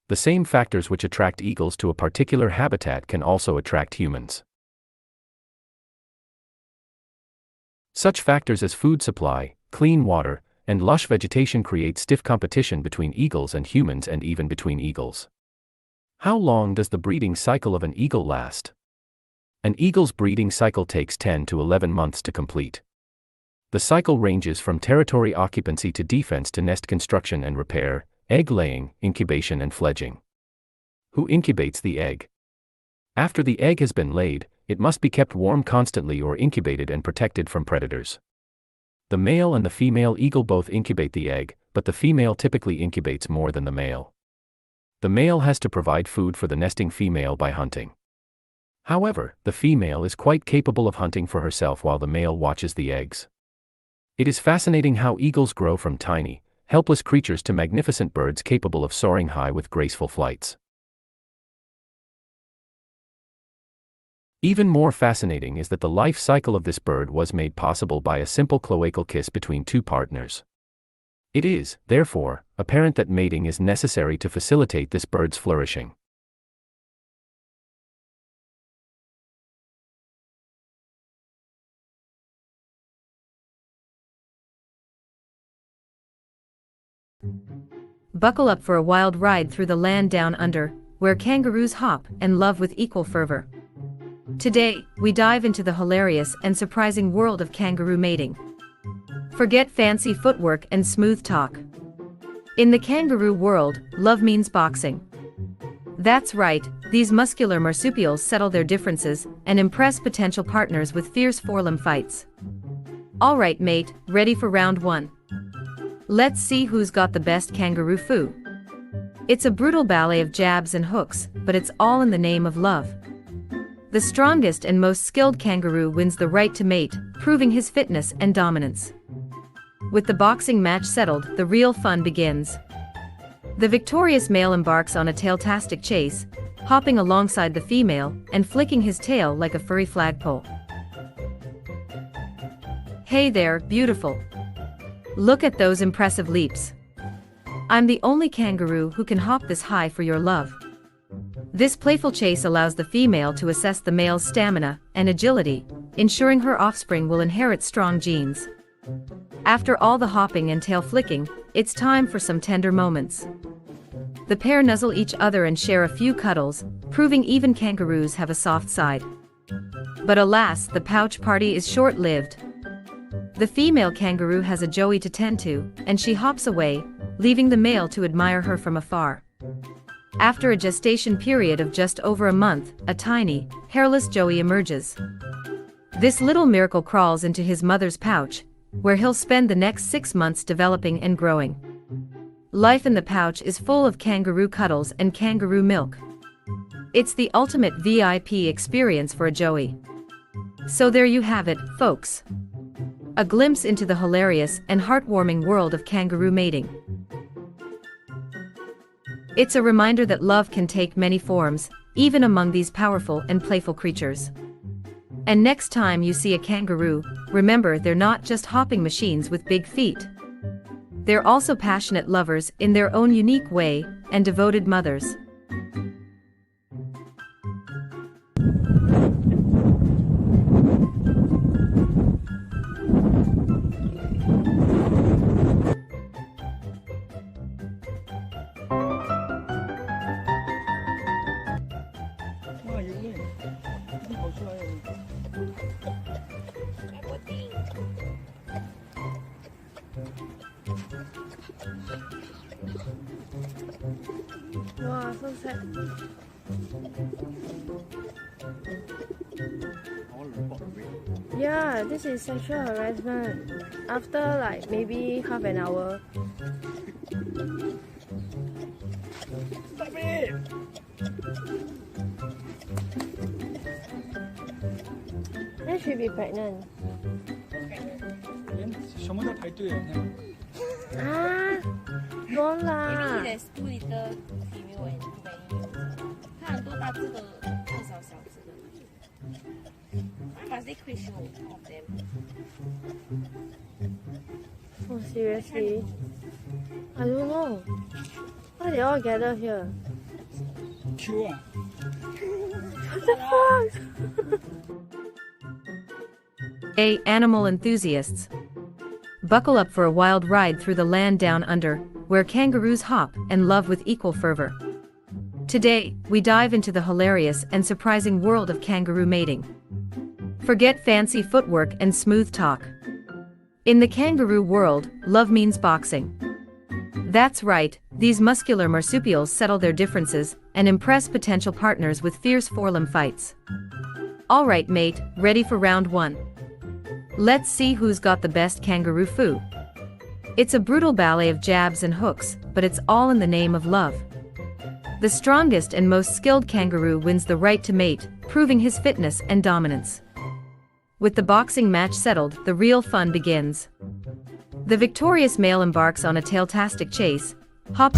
The same factors which attract eagles to a particular habitat can also attract humans. Such factors as food supply, clean water, and lush vegetation create stiff competition between eagles and humans and even between eagles. How long does the breeding cycle of an eagle last? An eagle's breeding cycle takes 10 to 11 months to complete. The cycle ranges from territory occupancy to defense to nest construction and repair, egg laying, incubation and fledging. Who incubates the egg? After the egg has been laid, it must be kept warm constantly or incubated and protected from predators. The male and the female eagle both incubate the egg, but the female typically incubates more than the male. The male has to provide food for the nesting female by hunting. However, the female is quite capable of hunting for herself while the male watches the eggs. It is fascinating how eagles grow from tiny, helpless creatures to magnificent birds capable of soaring high with graceful flights. Even more fascinating is that the life cycle of this bird was made possible by a simple cloacal kiss between two partners. It is, therefore, apparent that mating is necessary to facilitate this bird's flourishing. Buckle up for a wild ride through the land down under, where kangaroos hop and love with equal fervor. Today, we dive into the hilarious and surprising world of kangaroo mating. Forget fancy footwork and smooth talk. In the kangaroo world, love means boxing. That's right, these muscular marsupials settle their differences and impress potential partners with fierce forelimb fights. Alright mate, ready for round 1. Let's see who's got the best kangaroo foo. It's a brutal ballet of jabs and hooks, but it's all in the name of love. The strongest and most skilled kangaroo wins the right to mate, proving his fitness and dominance. With the boxing match settled, the real fun begins. The victorious male embarks on a tailtastic chase, hopping alongside the female and flicking his tail like a furry flagpole. Hey there, beautiful. Look at those impressive leaps. I'm the only kangaroo who can hop this high for your love. This playful chase allows the female to assess the male's stamina and agility, ensuring her offspring will inherit strong genes. After all the hopping and tail flicking, it's time for some tender moments. The pair nuzzle each other and share a few cuddles, proving even kangaroos have a soft side. But alas, the pouch party is short-lived. The female kangaroo has a joey to tend to, and she hops away, leaving the male to admire her from afar. After a gestation period of just over a month, a tiny, hairless joey emerges. This little miracle crawls into his mother's pouch, where he'll spend the next 6 months developing and growing. Life in the pouch is full of kangaroo cuddles and kangaroo milk. It's the ultimate VIP experience for a joey. So there you have it, folks. A glimpse into the hilarious and heartwarming world of kangaroo mating. It's a reminder that love can take many forms, even among these powerful and playful creatures. And next time you see a kangaroo, remember they're not just hopping machines with big feet. They're also passionate lovers in their own unique way, and devoted mothers. Wow, so sad. Yeah, this is sexual harassment. After like maybe half an hour. Stop it! Then she'll be pregnant. 什么都排队了，你看。 Ah, don't lah. Maybe there's too little female and too many males. 它很多大只的，很少小只的。Why must they create show of them? Oh, seriously? I don't know. Why they all gather here? Q 啊！ What the fuck? Hey, animal enthusiasts! Buckle up for a wild ride through the land down under, where kangaroos hop and love with equal fervor. Today, we dive into the hilarious and surprising world of kangaroo mating. Forget fancy footwork and smooth talk. In the kangaroo world, love means boxing. That's right, these muscular marsupials settle their differences and impress potential partners with fierce forelimb fights. Alright mate, ready for round 1. Let's see who's got the best kangaroo foo. It's a brutal ballet of jabs and hooks, but it's all in the name of love. The strongest and most skilled kangaroo wins the right to mate, proving his fitness and dominance. With the boxing match settled, the real fun begins. The victorious male embarks on a tailtastic chase, hop.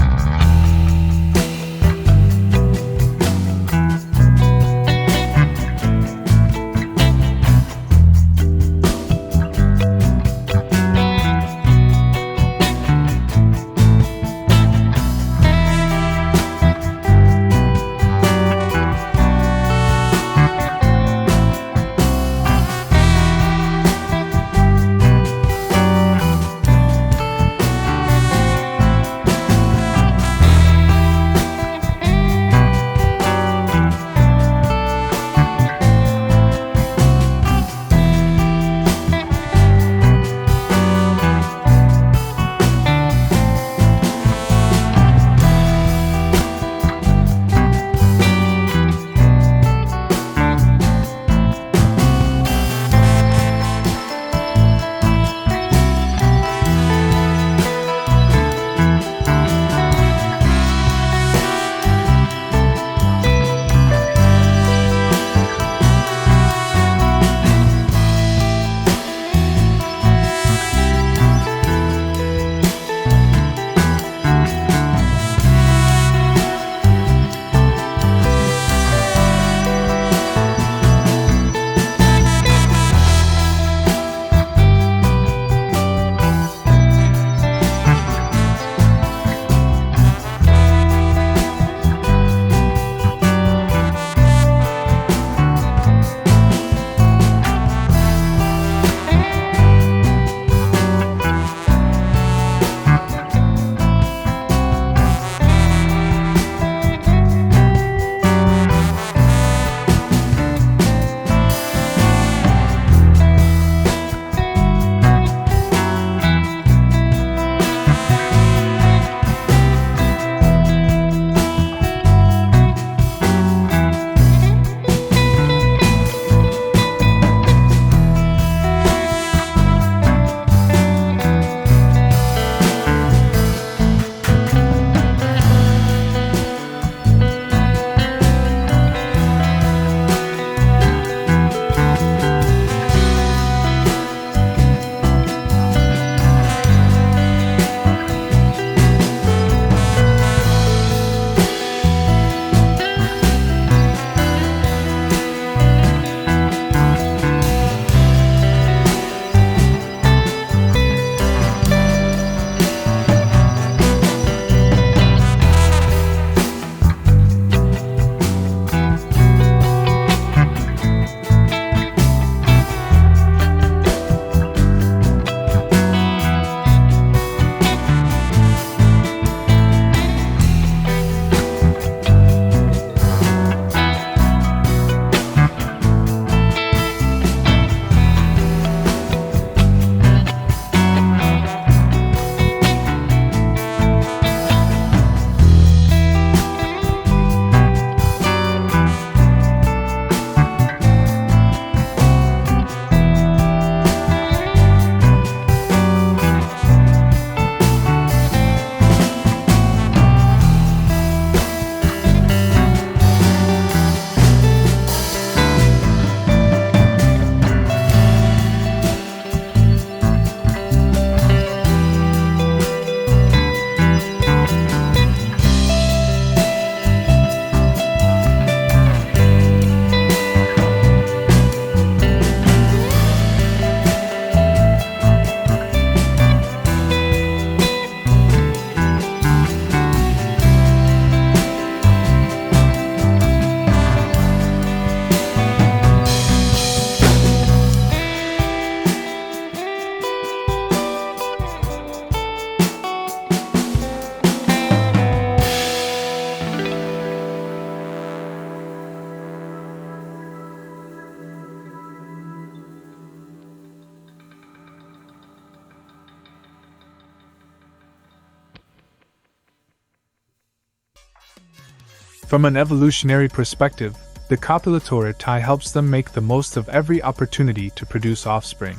From an evolutionary perspective, the copulatory tie helps them make the most of every opportunity to produce offspring.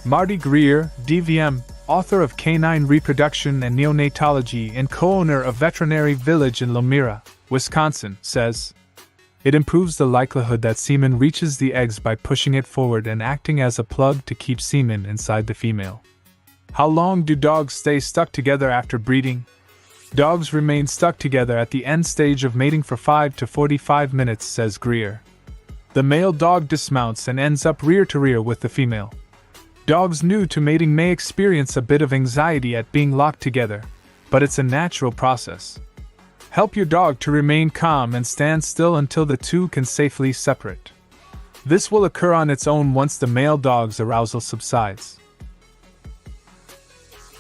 Marty Greer, DVM, author of Canine Reproduction and Neonatology and co-owner of Veterinary Village in Lomira, Wisconsin, says, "It improves the likelihood that semen reaches the eggs by pushing it forward and acting as a plug to keep semen inside the female." How long do dogs stay stuck together after breeding? Dogs remain stuck together at the end stage of mating for 5 to 45 minutes, says Greer. The male dog dismounts and ends up rear to rear with the female. Dogs new to mating may experience a bit of anxiety at being locked together, but it's a natural process. Help your dog to remain calm and stand still until the two can safely separate. This will occur on its own once the male dog's arousal subsides.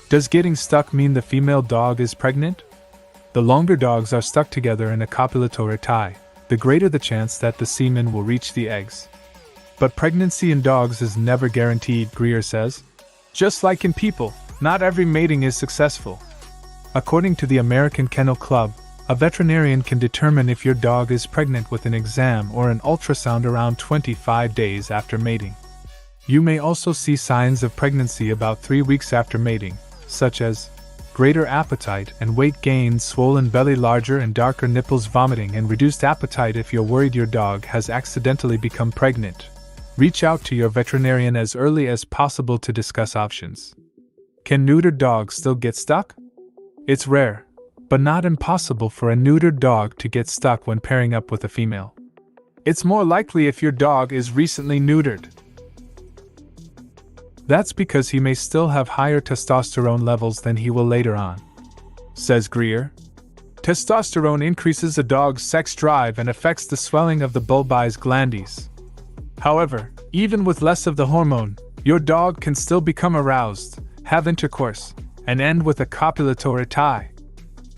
Does getting stuck mean the female dog is pregnant? The longer dogs are stuck together in a copulatory tie, the greater the chance that the semen will reach the eggs. But pregnancy in dogs is never guaranteed, Greer says. Just like in people, not every mating is successful. According to the American Kennel Club, a veterinarian can determine if your dog is pregnant with an exam or an ultrasound around 25 days after mating. You may also see signs of pregnancy about 3 weeks after mating, such as greater appetite and weight gain, swollen belly, larger and darker nipples, vomiting, and reduced appetite. If you're worried your dog has accidentally become pregnant, reach out to your veterinarian as early as possible to discuss options. Can neutered dogs still get stuck? It's rare, but not impossible for a neutered dog to get stuck when pairing up with a female. It's more likely if your dog is recently neutered. That's because he may still have higher testosterone levels than he will later on, says Greer. Testosterone increases a dog's sex drive and affects the swelling of the bulbous glandes. However, even with less of the hormone, your dog can still become aroused, have intercourse, and end with a copulatory tie.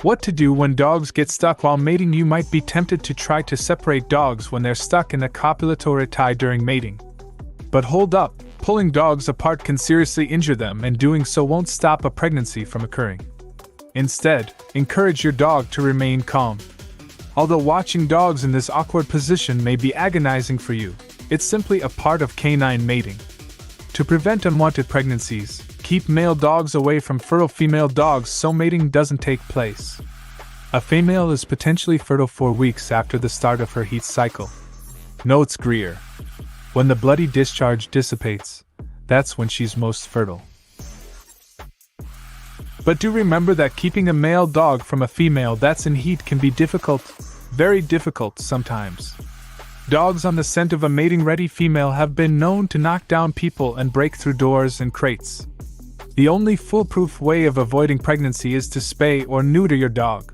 What to do when dogs get stuck while mating? You might be tempted to try to separate dogs when they're stuck in a copulatory tie during mating. But hold up, pulling dogs apart can seriously injure them, and doing so won't stop a pregnancy from occurring. Instead, encourage your dog to remain calm. Although watching dogs in this awkward position may be agonizing for you, it's simply a part of canine mating. To prevent unwanted pregnancies, keep male dogs away from fertile female dogs so mating doesn't take place. A female is potentially fertile 4 weeks after the start of her heat cycle. Notes Greer. When the bloody discharge dissipates, that's when she's most fertile. But do remember that keeping a male dog from a female that's in heat can be difficult, very difficult sometimes. Dogs on the scent of a mating-ready female have been known to knock down people and break through doors and crates. The only foolproof way of avoiding pregnancy is to spay or neuter your dog.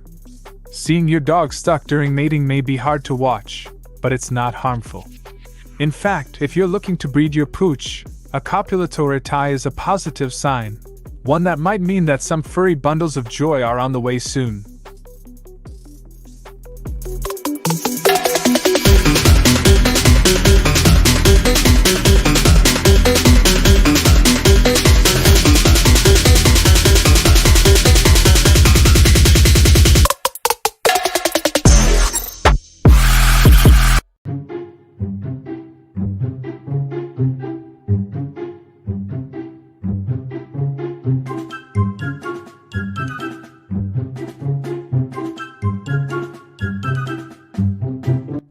Seeing your dog stuck during mating may be hard to watch, but it's not harmful. In fact, if you're looking to breed your pooch, a copulatory tie is a positive sign, one that might mean that some furry bundles of joy are on the way soon.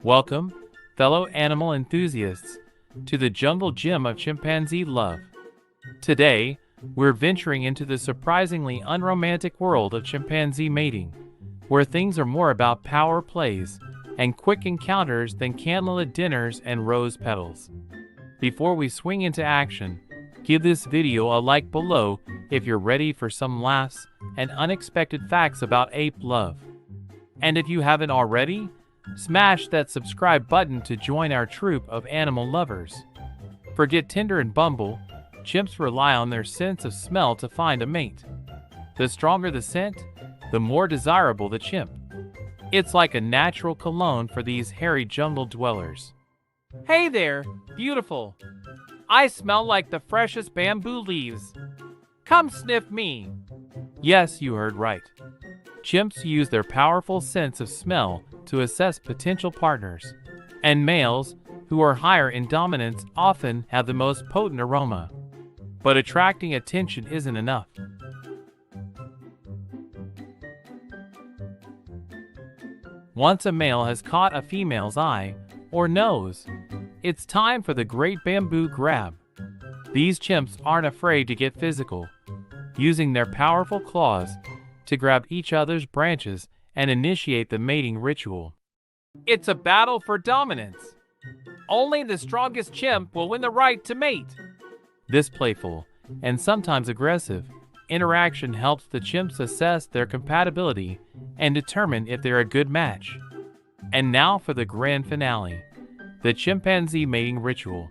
Welcome, fellow animal enthusiasts, to the jungle gym of chimpanzee love. Today, we're venturing into the surprisingly unromantic world of chimpanzee mating, where things are more about power plays and quick encounters than candlelit dinners and rose petals. Before we swing into action, give this video a like below if you're ready for some laughs and unexpected facts about ape love. And if you haven't already, smash that subscribe button to join our troop of animal lovers. Forget Tinder and Bumble, chimps rely on their sense of smell to find a mate. The stronger the scent, the more desirable the chimp. It's like a natural cologne for these hairy jungle dwellers. Hey there, beautiful. I smell like the freshest bamboo leaves. Come sniff me. Yes, you heard right. Chimps use their powerful sense of smell to assess potential partners. And males, who are higher in dominance, often have the most potent aroma. But attracting attention isn't enough. Once a male has caught a female's eye or nose, it's time for the great bamboo grab. These chimps aren't afraid to get physical, using their powerful claws to grab each other's branches and initiate the mating ritual. It's a battle for dominance. Only the strongest chimp will win the right to mate. This playful, and sometimes aggressive, interaction helps the chimps assess their compatibility and determine if they're a good match. And now for the grand finale, the chimpanzee mating ritual.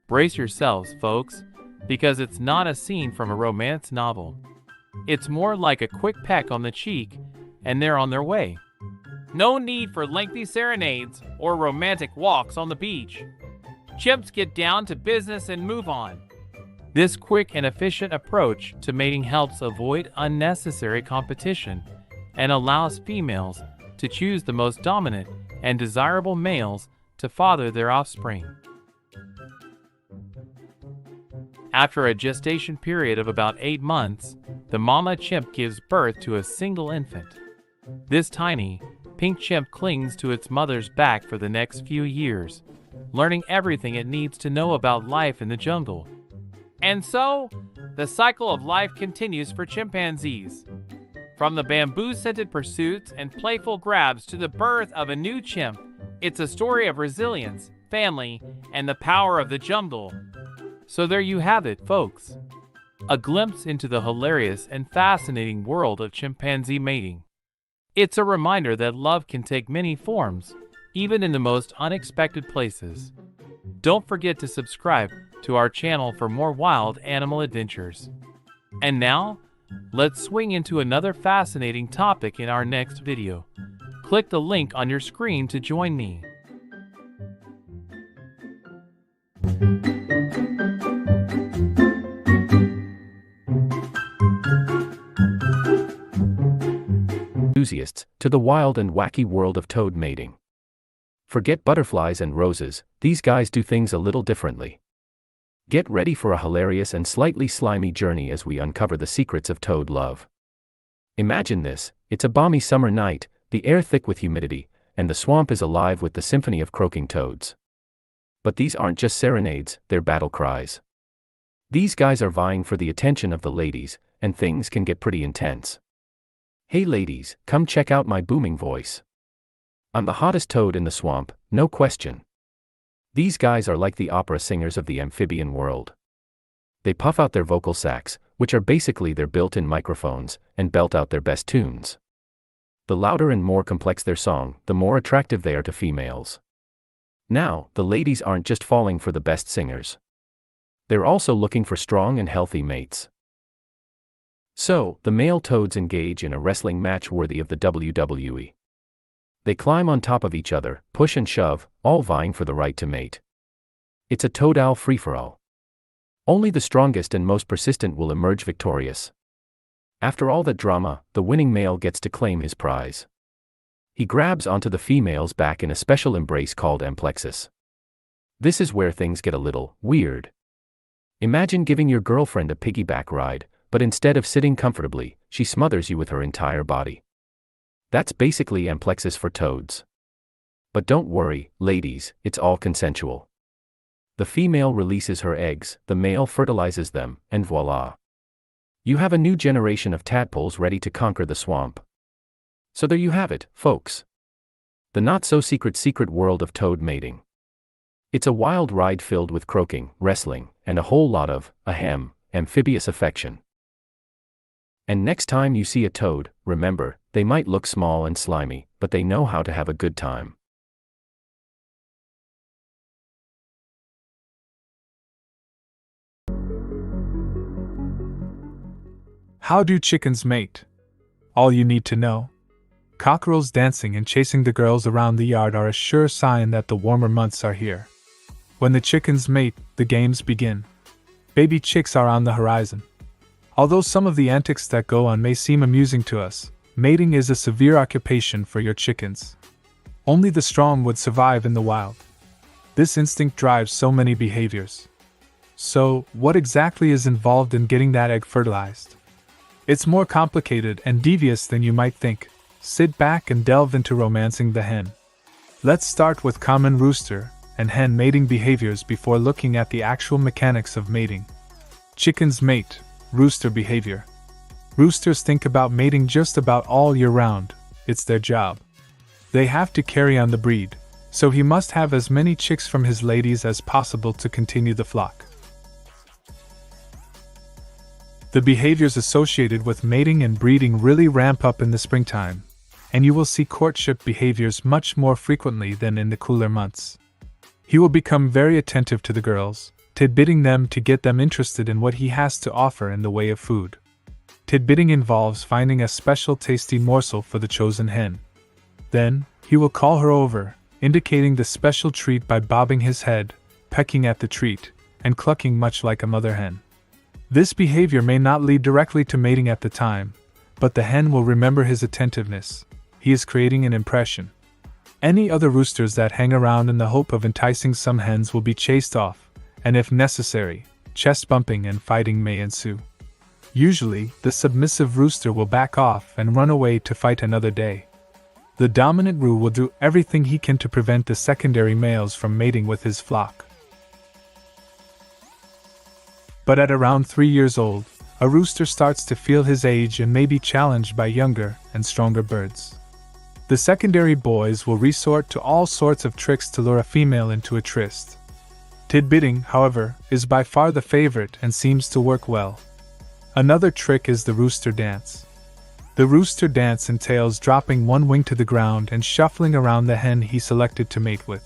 Brace yourselves, folks, because it's not a scene from a romance novel. It's more like a quick peck on the cheek, and they're on their way. No need for lengthy serenades or romantic walks on the beach. Chimps get down to business and move on. This quick and efficient approach to mating helps avoid unnecessary competition and allows females to choose the most dominant and desirable males to father their offspring. After a gestation period of about 8 months, the mama chimp gives birth to a single infant. This tiny, pink chimp clings to its mother's back for the next few years, learning everything it needs to know about life in the jungle. And so, the cycle of life continues for chimpanzees. From the bamboo-scented pursuits and playful grabs to the birth of a new chimp, it's a story of resilience, family, and the power of the jungle. So there you have it, folks. A glimpse into the hilarious and fascinating world of chimpanzee mating. It's a reminder that love can take many forms, even in the most unexpected places. Don't forget to subscribe to our channel for more wild animal adventures. And now, let's swing into another fascinating topic in our next video. Click the link on your screen to join me. Enthusiasts to the wild and wacky world of toad mating. Forget butterflies and roses, these guys do things a little differently. Get ready for a hilarious and slightly slimy journey as we uncover the secrets of toad love. Imagine this, it's a balmy summer night, the air thick with humidity, and the swamp is alive with the symphony of croaking toads. But these aren't just serenades, they're battle cries. These guys are vying for the attention of the ladies, and things can get pretty intense. Hey ladies, come check out my booming voice. I'm the hottest toad in the swamp, no question. These guys are like the opera singers of the amphibian world. They puff out their vocal sacs, which are basically their built-in microphones, and belt out their best tunes. The louder and more complex their song, the more attractive they are to females. Now, the ladies aren't just falling for the best singers. They're also looking for strong and healthy mates. So, the male toads engage in a wrestling match worthy of the WWE. They climb on top of each other, push and shove, all vying for the right to mate. It's a toad-owl free-for-all. Only the strongest and most persistent will emerge victorious. After all that drama, the winning male gets to claim his prize. He grabs onto the female's back in a special embrace called amplexus. This is where things get a little weird. Imagine giving your girlfriend a piggyback ride, but instead of sitting comfortably, she smothers you with her entire body. That's basically amplexus for toads. But don't worry, ladies, it's all consensual. The female releases her eggs, the male fertilizes them, and voila. You have a new generation of tadpoles ready to conquer the swamp. So there you have it, folks. The not-so-secret world of toad mating. It's a wild ride filled with croaking, wrestling, and a whole lot of, amphibious affection. And next time you see a toad, remember, they might look small and slimy, but they know how to have a good time. How do chickens mate? All you need to know. Cockerels dancing and chasing the girls around the yard are a sure sign that the warmer months are here. When the chickens mate, the games begin. Baby chicks are on the horizon. Although some of the antics that go on may seem amusing to us, mating is a severe occupation for your chickens. Only the strong would survive in the wild. This instinct drives so many behaviors. So, what exactly is involved in getting that egg fertilized? It's more complicated and devious than you might think. Sit back and delve into romancing the hen. Let's start with common rooster and hen mating behaviors before looking at the actual mechanics of mating. Chickens mate, rooster behavior. Roosters think about mating just about all year round. It's their job. They have to carry on the breed, so he must have as many chicks from his ladies as possible to continue the flock. The behaviors associated with mating and breeding really ramp up in the springtime, and you will see courtship behaviors much more frequently than in the cooler months. He will become very attentive to the girls, tidbitting them to get them interested in what he has to offer in the way of food. Tidbitting involves finding a special tasty morsel for the chosen hen. Then, he will call her over, indicating the special treat by bobbing his head, pecking at the treat, and clucking much like a mother hen. This behavior may not lead directly to mating at the time, but the hen will remember his attentiveness. He is creating an impression. Any other roosters that hang around in the hope of enticing some hens will be chased off, and if necessary, chest bumping and fighting may ensue. Usually, the submissive rooster will back off and run away to fight another day. The dominant roo will do everything he can to prevent the secondary males from mating with his flock. But at around 3 years old, a rooster starts to feel his age and may be challenged by younger and stronger birds. The secondary boys will resort to all sorts of tricks to lure a female into a tryst. Tidbitting, however, is by far the favorite and seems to work well. Another trick is the rooster dance. The rooster dance entails dropping one wing to the ground and shuffling around the hen he selected to mate with.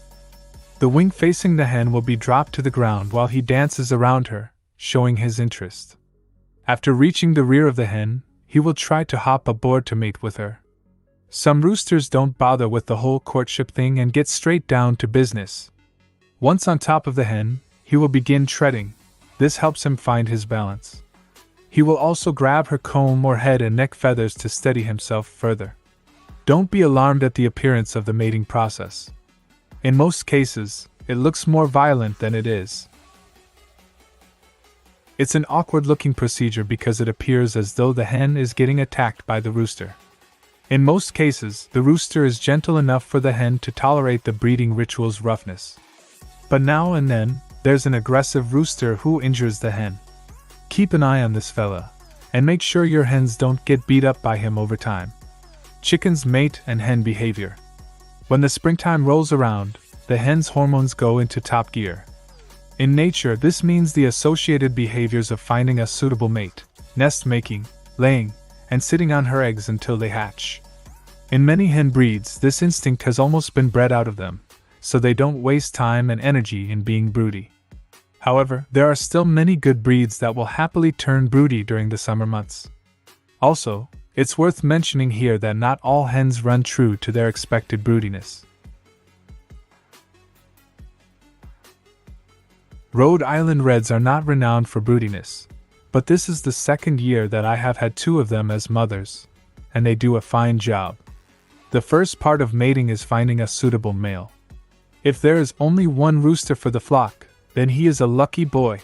The wing facing the hen will be dropped to the ground while he dances around her, showing his interest. After reaching the rear of the hen, he will try to hop aboard to mate with her. Some roosters don't bother with the whole courtship thing and get straight down to business. Once on top of the hen, he will begin treading. This helps him find his balance. He will also grab her comb or head and neck feathers to steady himself further. Don't be alarmed at the appearance of the mating process. In most cases, it looks more violent than it is. It's an awkward-looking procedure because it appears as though the hen is getting attacked by the rooster. In most cases, the rooster is gentle enough for the hen to tolerate the breeding ritual's roughness. But now and then, there's an aggressive rooster who injures the hen. Keep an eye on this fella, and make sure your hens don't get beat up by him over time. Chickens mate and hen behavior. When the springtime rolls around, the hen's hormones go into top gear. In nature, this means the associated behaviors of finding a suitable mate, nest making, laying, and sitting on her eggs until they hatch. In many hen breeds, this instinct has almost been bred out of them, so they don't waste time and energy in being broody. However, there are still many good breeds that will happily turn broody during the summer months. Also, it's worth mentioning here that not all hens run true to their expected broodiness. Rhode Island Reds are not renowned for broodiness, but this is the second year that I have had 2 of them as mothers, and they do a fine job. The first part of mating is finding a suitable male. If there is only one rooster for the flock, then he is a lucky boy.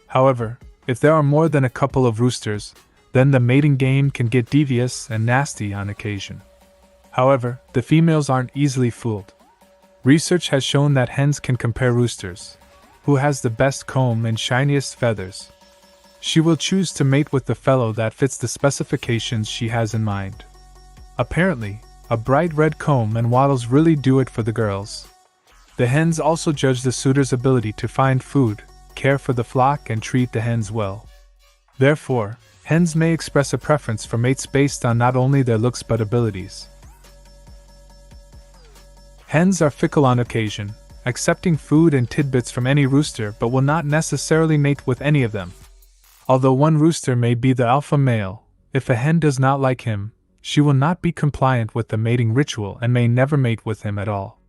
However, if there are more than a couple of roosters, then the mating game can get devious and nasty on occasion. However, the females aren't easily fooled. Research has shown that hens can compare roosters, who has the best comb and shiniest feathers. She will choose to mate with the fellow that fits the specifications she has in mind. Apparently, a bright red comb and wattles really do it for the girls. The hens also judge the suitor's ability to find food, care for the flock, and treat the hens well. Therefore, hens may express a preference for mates based on not only their looks but abilities. Hens are fickle on occasion, accepting food and tidbits from any rooster but will not necessarily mate with any of them. Although one rooster may be the alpha male, if a hen does not like him, she will not be compliant with the mating ritual and may never mate with him at all.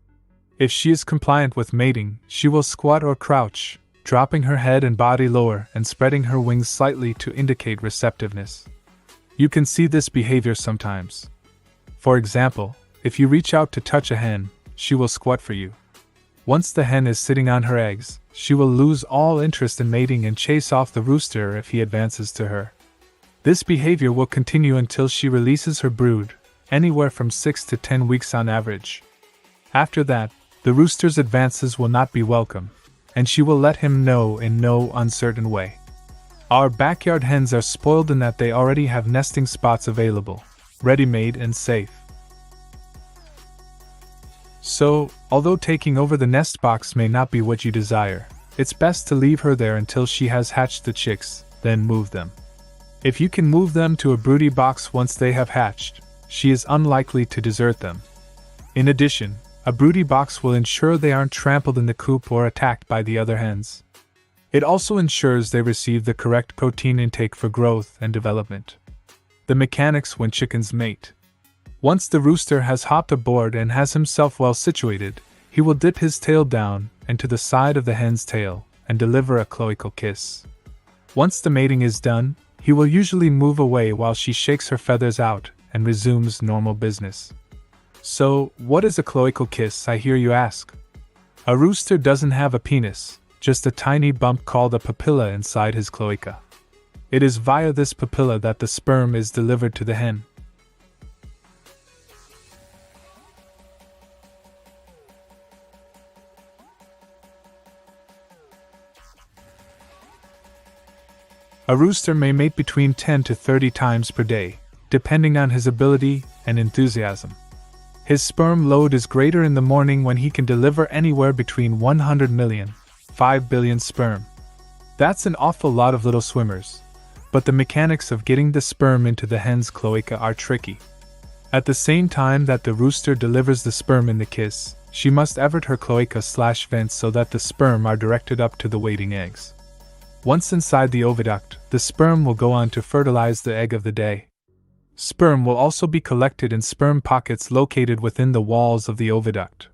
If she is compliant with mating, she will squat or crouch, dropping her head and body lower and spreading her wings slightly to indicate receptiveness. You can see this behavior sometimes. For example, if you reach out to touch a hen, she will squat for you. Once the hen is sitting on her eggs, she will lose all interest in mating and chase off the rooster if he advances to her. This behavior will continue until she releases her brood, anywhere from 6 to 10 weeks on average. After that, the rooster's advances will not be welcome, and she will let him know in no uncertain way. Our backyard hens are spoiled in that they already have nesting spots available, ready-made and safe. So, although taking over the nest box may not be what you desire, it's best to leave her there until she has hatched the chicks, then move them. If you can move them to a broody box once they have hatched, she is unlikely to desert them. In addition, a broody box will ensure they aren't trampled in the coop or attacked by the other hens. It also ensures they receive the correct protein intake for growth and development. The mechanics when chickens mate. Once the rooster has hopped aboard and has himself well situated, he will dip his tail down and to the side of the hen's tail and deliver a cloacal kiss. Once the mating is done, he will usually move away while she shakes her feathers out and resumes normal business. So, what is a cloacal kiss, I hear you ask? A rooster doesn't have a penis, just a tiny bump called a papilla inside his cloaca. It is via this papilla that the sperm is delivered to the hen. A rooster may mate between 10 to 30 times per day, depending on his ability and enthusiasm. His sperm load is greater in the morning when he can deliver anywhere between 100 million, 5 billion sperm. That's an awful lot of little swimmers, but the mechanics of getting the sperm into the hen's cloaca are tricky. At the same time that the rooster delivers the sperm in the kiss, she must evert her cloaca/vents so that the sperm are directed up to the waiting eggs. Once inside the oviduct, the sperm will go on to fertilize the egg of the day. Sperm will also be collected in sperm pockets located within the walls of the oviduct.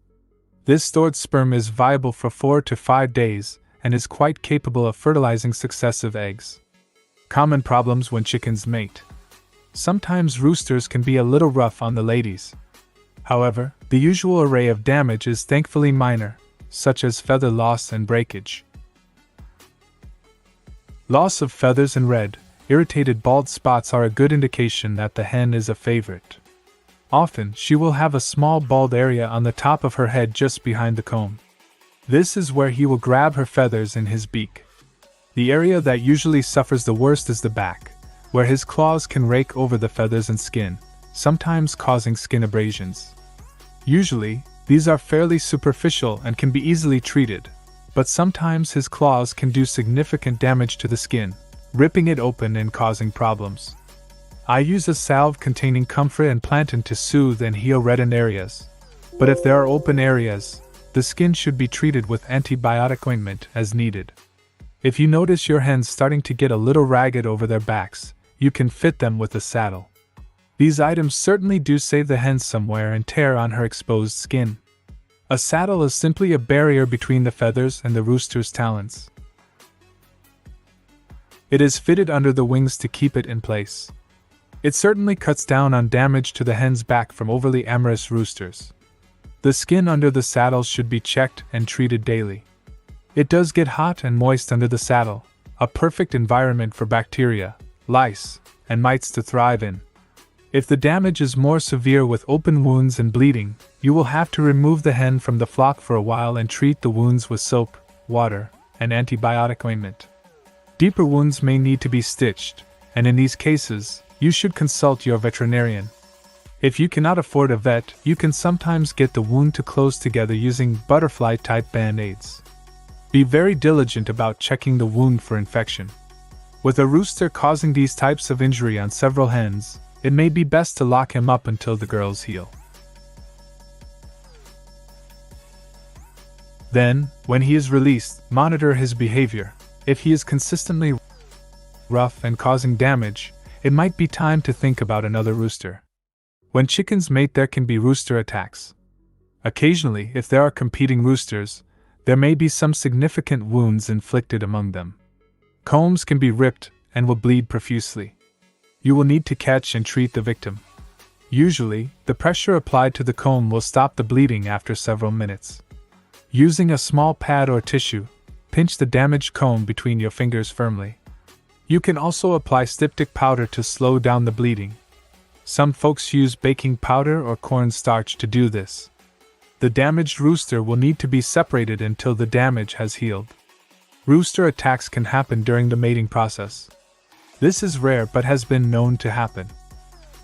This stored sperm is viable for 4 to 5 days and is quite capable of fertilizing successive eggs. Common problems when chickens mate. Sometimes roosters can be a little rough on the ladies. However, the usual array of damage is thankfully minor, such as feather loss and breakage. Loss of feathers and red, irritated bald spots are a good indication that the hen is a favorite. Often, she will have a small bald area on the top of her head just behind the comb. This is where he will grab her feathers in his beak. The area that usually suffers the worst is the back, where his claws can rake over the feathers and skin, sometimes causing skin abrasions. Usually, these are fairly superficial and can be easily treated, but sometimes his claws can do significant damage to the skin, ripping it open and causing problems. I use a salve containing comfrey and plantain to soothe and heal reddened areas, but if there are open areas, the skin should be treated with antibiotic ointment as needed. If you notice your hens starting to get a little ragged over their backs, you can fit them with a saddle. These items certainly do save the hen some wear and tear on her exposed skin. A saddle is simply a barrier between the feathers and the rooster's talons. It is fitted under the wings to keep it in place. It certainly cuts down on damage to the hen's back from overly amorous roosters. The skin under the saddle should be checked and treated daily. It does get hot and moist under the saddle, a perfect environment for bacteria, lice, and mites to thrive in. If the damage is more severe with open wounds and bleeding, you will have to remove the hen from the flock for a while and treat the wounds with soap, water, and antibiotic ointment. Deeper wounds may need to be stitched, and in these cases, you should consult your veterinarian. If you cannot afford a vet, you can sometimes get the wound to close together using butterfly-type band-aids. Be very diligent about checking the wound for infection. With a rooster causing these types of injury on several hens, it may be best to lock him up until the girls heal. Then, when he is released, monitor his behavior. If he is consistently rough and causing damage, it might be time to think about another rooster. When chickens mate, there can be rooster attacks. Occasionally, if there are competing roosters, there may be some significant wounds inflicted among them. Combs can be ripped and will bleed profusely. You will need to catch and treat the victim. Usually, the pressure applied to the comb will stop the bleeding after several minutes. Using a small pad or tissue, pinch the damaged comb between your fingers firmly. You can also apply styptic powder to slow down the bleeding. Some folks use baking powder or cornstarch to do this. The damaged rooster will need to be separated until the damage has healed. Rooster attacks can happen during the mating process. This is rare but has been known to happen.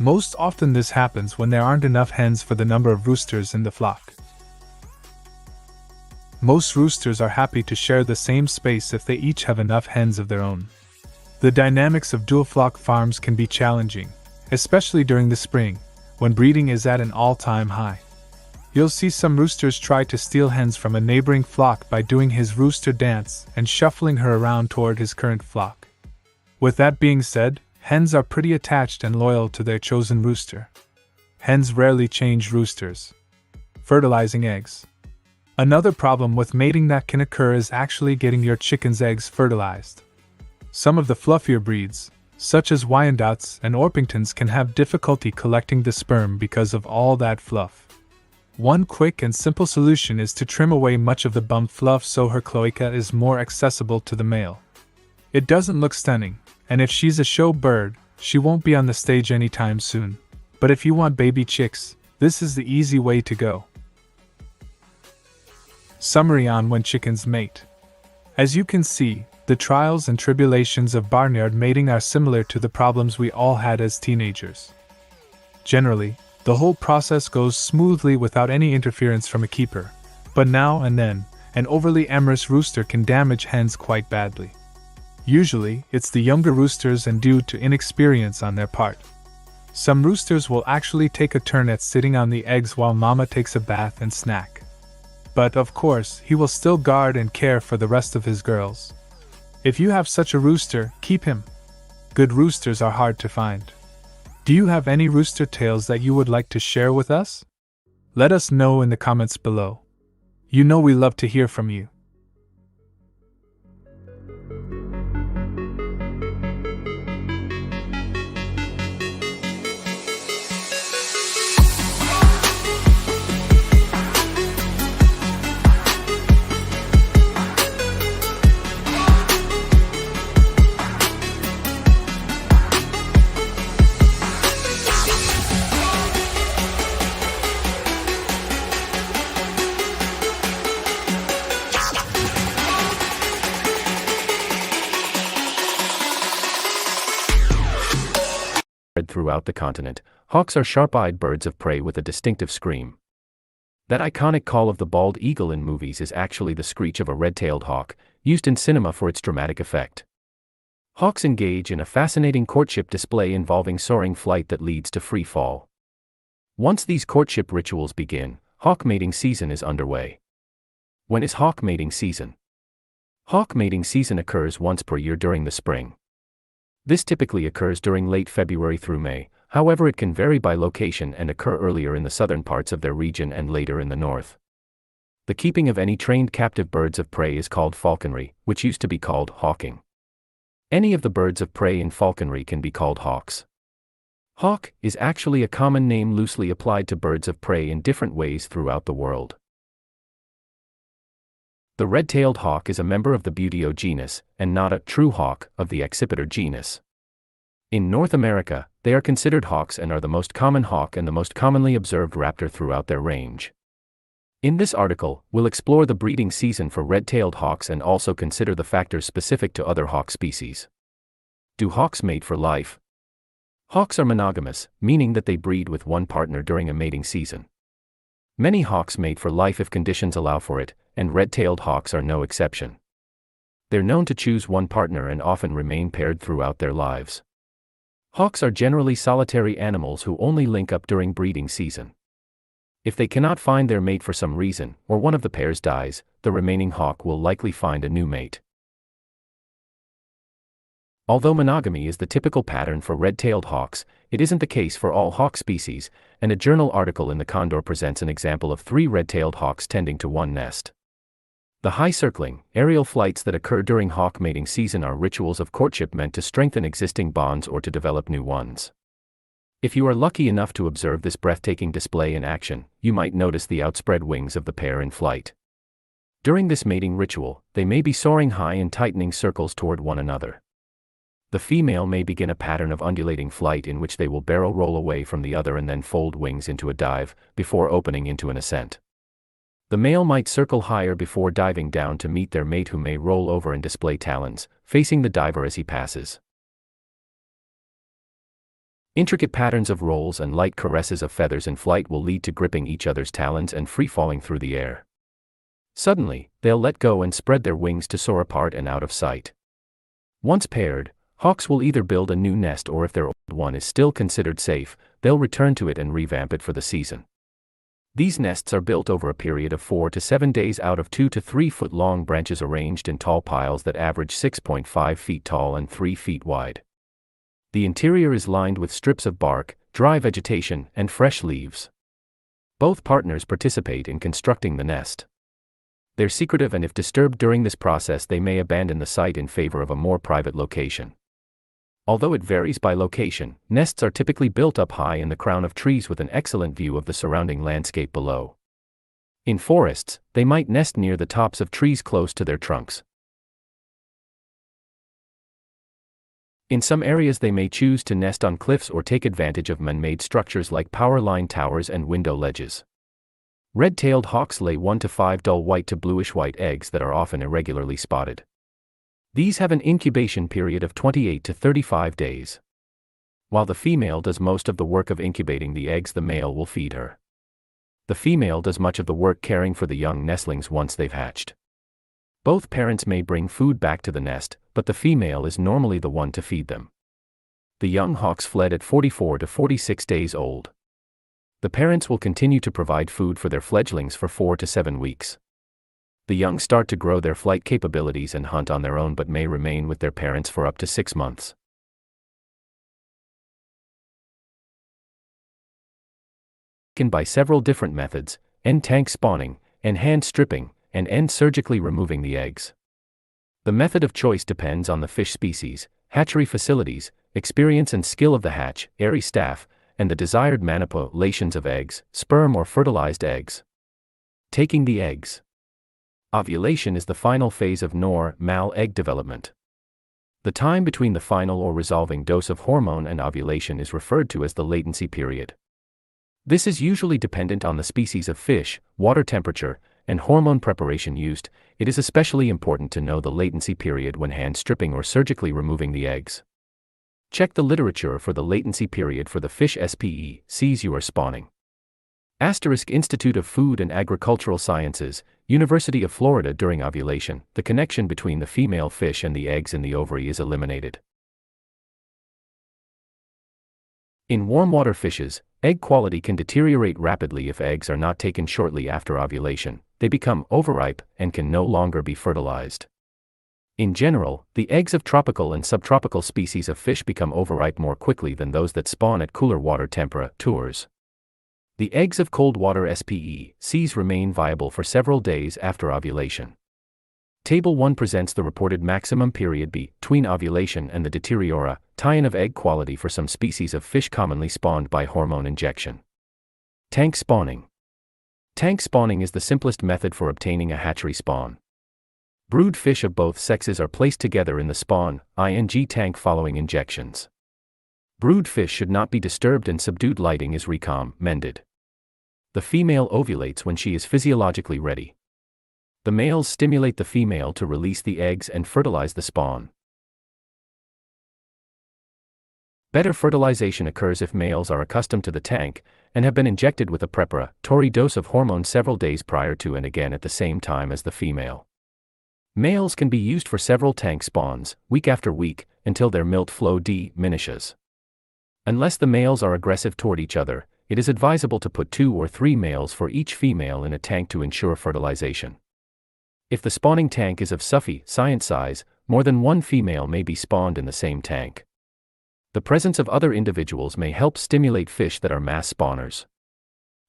Most often this happens when there aren't enough hens for the number of roosters in the flock. Most roosters are happy to share the same space if they each have enough hens of their own. The dynamics of dual flock farms can be challenging, especially during the spring, when breeding is at an all-time high. You'll see some roosters try to steal hens from a neighboring flock by doing his rooster dance and shuffling her around toward his current flock. With that being said, hens are pretty attached and loyal to their chosen rooster. Hens rarely change roosters. Fertilizing eggs. Another problem with mating that can occur is actually getting your chicken's eggs fertilized. Some of the fluffier breeds, such as Wyandottes and Orpingtons, can have difficulty collecting the sperm because of all that fluff. One quick and simple solution is to trim away much of the bum fluff so her cloaca is more accessible to the male. It doesn't look stunning, and if she's a show bird, she won't be on the stage anytime soon. But if you want baby chicks, this is the easy way to go. Summary on when chickens mate. As you can see, the trials and tribulations of barnyard mating are similar to the problems we all had as teenagers. Generally, the whole process goes smoothly without any interference from a keeper, but now and then, an overly amorous rooster can damage hens quite badly. Usually, it's the younger roosters and due to inexperience on their part. Some roosters will actually take a turn at sitting on the eggs while mama takes a bath and snack. But of course, he will still guard and care for the rest of his girls. If you have such a rooster, keep him. Good roosters are hard to find. Do you have any rooster tales that you would like to share with us? Let us know in the comments below. You know we love to hear from you. Throughout the continent, hawks are sharp-eyed birds of prey with a distinctive scream. That iconic call of the bald eagle in movies is actually the screech of a red-tailed hawk, used in cinema for its dramatic effect. Hawks engage in a fascinating courtship display involving soaring flight that leads to free fall. Once these courtship rituals begin, hawk mating season is underway. When is hawk mating season? Hawk mating season occurs once per year during the spring. This typically occurs during late February through May, however it can vary by location and occur earlier in the southern parts of their region and later in the north. The keeping of any trained captive birds of prey is called falconry, which used to be called hawking. Any of the birds of prey in falconry can be called hawks. Hawk is actually a common name loosely applied to birds of prey in different ways throughout the world. The red-tailed hawk is a member of the Buteo genus, and not a true hawk of the Accipitor genus. In North America, they are considered hawks and are the most common hawk and the most commonly observed raptor throughout their range. In this article, we'll explore the breeding season for red-tailed hawks and also consider the factors specific to other hawk species. Do hawks mate for life? Hawks are monogamous, meaning that they breed with one partner during a mating season. Many hawks mate for life if conditions allow for it, and red-tailed hawks are no exception. They're known to choose one partner and often remain paired throughout their lives. Hawks are generally solitary animals who only link up during breeding season. If they cannot find their mate for some reason, or one of the pairs dies, the remaining hawk will likely find a new mate. Although monogamy is the typical pattern for red-tailed hawks, it isn't the case for all hawk species, and a journal article in the Condor presents an example of 3 red-tailed hawks tending to one nest. The high-circling, aerial flights that occur during hawk mating season are rituals of courtship meant to strengthen existing bonds or to develop new ones. If you are lucky enough to observe this breathtaking display in action, you might notice the outspread wings of the pair in flight. During this mating ritual, they may be soaring high in tightening circles toward one another. The female may begin a pattern of undulating flight in which they will barrel roll away from the other and then fold wings into a dive, before opening into an ascent. The male might circle higher before diving down to meet their mate, who may roll over and display talons, facing the diver as he passes. Intricate patterns of rolls and light caresses of feathers in flight will lead to gripping each other's talons and free-falling through the air. Suddenly, they'll let go and spread their wings to soar apart and out of sight. Once paired, hawks will either build a new nest, or if their old one is still considered safe, they'll return to it and revamp it for the season. These nests are built over a period of 4 to 7 days out of 2 to 3 foot long branches arranged in tall piles that average 6.5 feet tall and 3 feet wide. The interior is lined with strips of bark, dry vegetation, and fresh leaves. Both partners participate in constructing the nest. They're secretive, and if disturbed during this process, they may abandon the site in favor of a more private location. Although it varies by location, nests are typically built up high in the crown of trees with an excellent view of the surrounding landscape below. In forests, they might nest near the tops of trees close to their trunks. In some areas, they may choose to nest on cliffs or take advantage of man-made structures like power line towers and window ledges. Red-tailed hawks lay 1 to 5 dull white to bluish-white eggs that are often irregularly spotted. These have an incubation period of 28 to 35 days. While the female does most of the work of incubating the eggs, the male will feed her. The female does much of the work caring for the young nestlings once they've hatched. Both parents may bring food back to the nest, but the female is normally the one to feed them. The young hawks fled at 44 to 46 days old. The parents will continue to provide food for their fledglings for 4 to 7 weeks. The young start to grow their flight capabilities and hunt on their own, but may remain with their parents for up to 6 months. By several different methods: end tank spawning, and hand stripping, and end surgically removing the eggs. The method of choice depends on the fish species, hatchery facilities, experience and skill of the hatch, airy staff, and the desired manipulations of eggs, sperm or fertilized eggs. Taking the eggs. Ovulation is the final phase of nor-mal egg development. The time between the final or resolving dose of hormone and ovulation is referred to as the latency period. This is usually dependent on the species of fish, water temperature, and hormone preparation used. It is especially important to know the latency period when hand stripping or surgically removing the eggs. Check the literature for the latency period for the fish species you are spawning. Institute of Food and Agricultural Sciences, University of Florida. During ovulation, the connection between the female fish and the eggs in the ovary is eliminated. In warm-water fishes, egg quality can deteriorate rapidly if eggs are not taken shortly after ovulation. They become overripe and can no longer be fertilized. In general, the eggs of tropical and subtropical species of fish become overripe more quickly than those that spawn at cooler water temperatures. The eggs of cold water species remain viable for several days after ovulation. Table 1 presents the reported maximum period between ovulation and the deterioration of egg quality for some species of fish commonly spawned by hormone injection. Tank spawning. Tank spawning is the simplest method for obtaining a hatchery spawn. Brood fish of both sexes are placed together in the spawn tank following injections. Brood fish should not be disturbed and subdued lighting is recommended. The female ovulates when she is physiologically ready. The males stimulate the female to release the eggs and fertilize the spawn. Better fertilization occurs if males are accustomed to the tank and have been injected with a preparatory dose of hormone several days prior to and again at the same time as the female. Males can be used for several tank spawns, week after week, until their milk flow diminishes. Unless the males are aggressive toward each other, it is advisable to put 2 or 3 males for each female in a tank to ensure fertilization. If the spawning tank is of sufficient size, more than one female may be spawned in the same tank. The presence of other individuals may help stimulate fish that are mass spawners.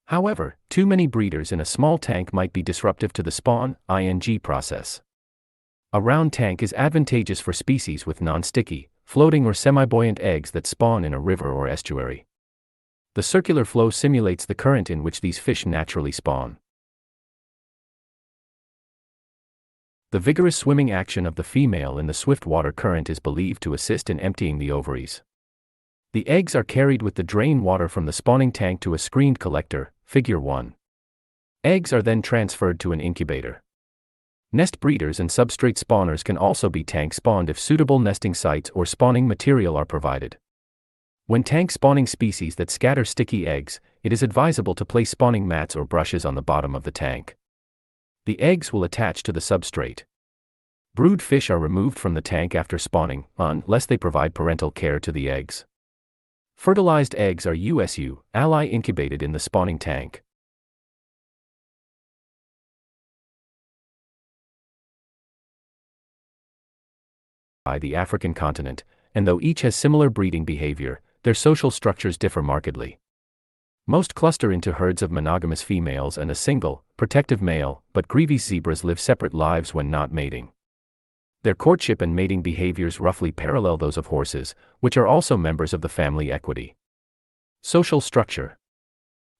However, too many breeders in a small tank might be disruptive to the spawn process. A round tank is advantageous for species with non-sticky, floating or semi-buoyant eggs that spawn in a river or estuary. The circular flow simulates the current in which these fish naturally spawn. The vigorous swimming action of the female in the swift water current is believed to assist in emptying the ovaries. The eggs are carried with the drain water from the spawning tank to a screened collector, Figure 1. Eggs are then transferred to an incubator. Nest breeders and substrate spawners can also be tank spawned if suitable nesting sites or spawning material are provided. When tank spawning species that scatter sticky eggs, it is advisable to place spawning mats or brushes on the bottom of the tank. The eggs will attach to the substrate. Brood fish are removed from the tank after spawning, unless they provide parental care to the eggs. Fertilized eggs are USU, ally incubated in the spawning tank. By the African continent, and though each has similar breeding behavior, their social structures differ markedly. Most cluster into herds of monogamous females and a single, protective male, but Grevy's zebras live separate lives when not mating. Their courtship and mating behaviors roughly parallel those of horses, which are also members of the family equity. Social structure.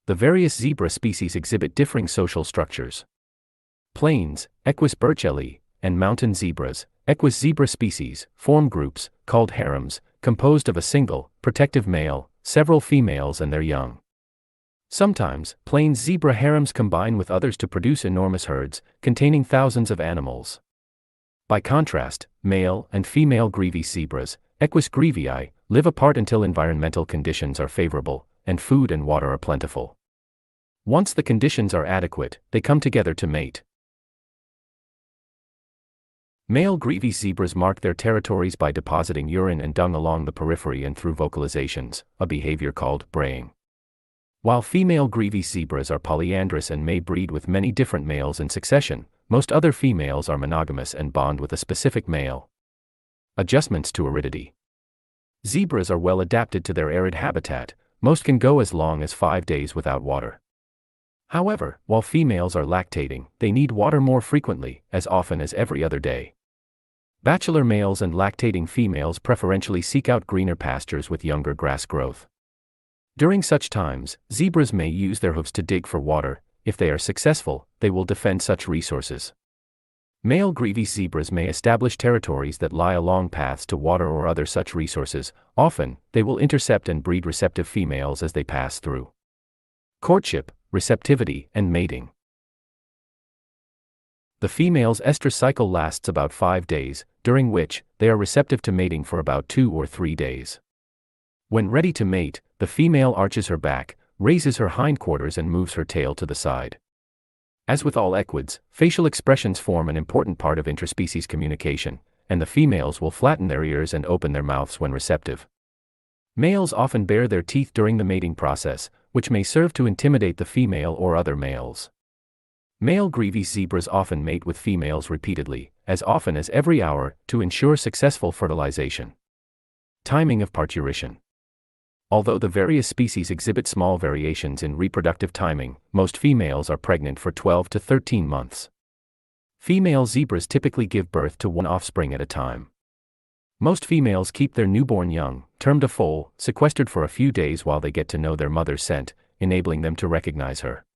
The various zebra species exhibit differing social structures. Plains, Equus burchelli, and mountain zebras, Equus zebra species, form groups, called harems, composed of a single, protective male, several females and their young. Sometimes, plains zebra harems combine with others to produce enormous herds, containing thousands of animals. By contrast, male and female Grevy's zebras, Equus grevii, live apart until environmental conditions are favorable, and food and water are plentiful. Once the conditions are adequate, they come together to mate. Male Grevy's zebras mark their territories by depositing urine and dung along the periphery and through vocalizations, a behavior called braying. While female Grevy's zebras are polyandrous and may breed with many different males in succession, most other females are monogamous and bond with a specific male. Adjustments to aridity. Zebras are well adapted to their arid habitat, most can go as long as 5 days without water. However, while females are lactating, they need water more frequently, as often as every other day. Bachelor males and lactating females preferentially seek out greener pastures with younger grass growth. During such times, zebras may use their hooves to dig for water. If they are successful, they will defend such resources. Male Grevy's zebras may establish territories that lie along paths to water or other such resources. Often, they will intercept and breed receptive females as they pass through. Courtship, receptivity, and mating. The female's estrous cycle lasts about 5 days, during which they are receptive to mating for about 2 or 3 days. When ready to mate, the female arches her back, raises her hindquarters and moves her tail to the side. As with all equids, facial expressions form an important part of interspecies communication, and the females will flatten their ears and open their mouths when receptive. Males often bare their teeth during the mating process, which may serve to intimidate the female or other males. Male Grevy's zebras often mate with females repeatedly, as often as every hour, to ensure successful fertilization. Timing of parturition. Although the various species exhibit small variations in reproductive timing, most females are pregnant for 12 to 13 months. Female zebras typically give birth to one offspring at a time. Most females keep their newborn young, termed a foal, sequestered for a few days while they get to know their mother's scent, enabling them to recognize her.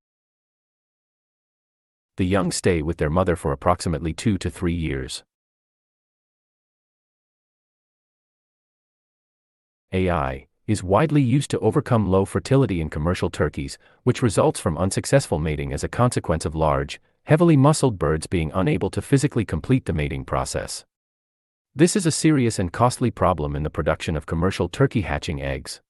The young stay with their mother for approximately 2 to 3 years. AI is widely used to overcome low fertility in commercial turkeys, which results from unsuccessful mating as a consequence of large, heavily muscled birds being unable to physically complete the mating process. This is a serious and costly problem in the production of commercial turkey hatching eggs.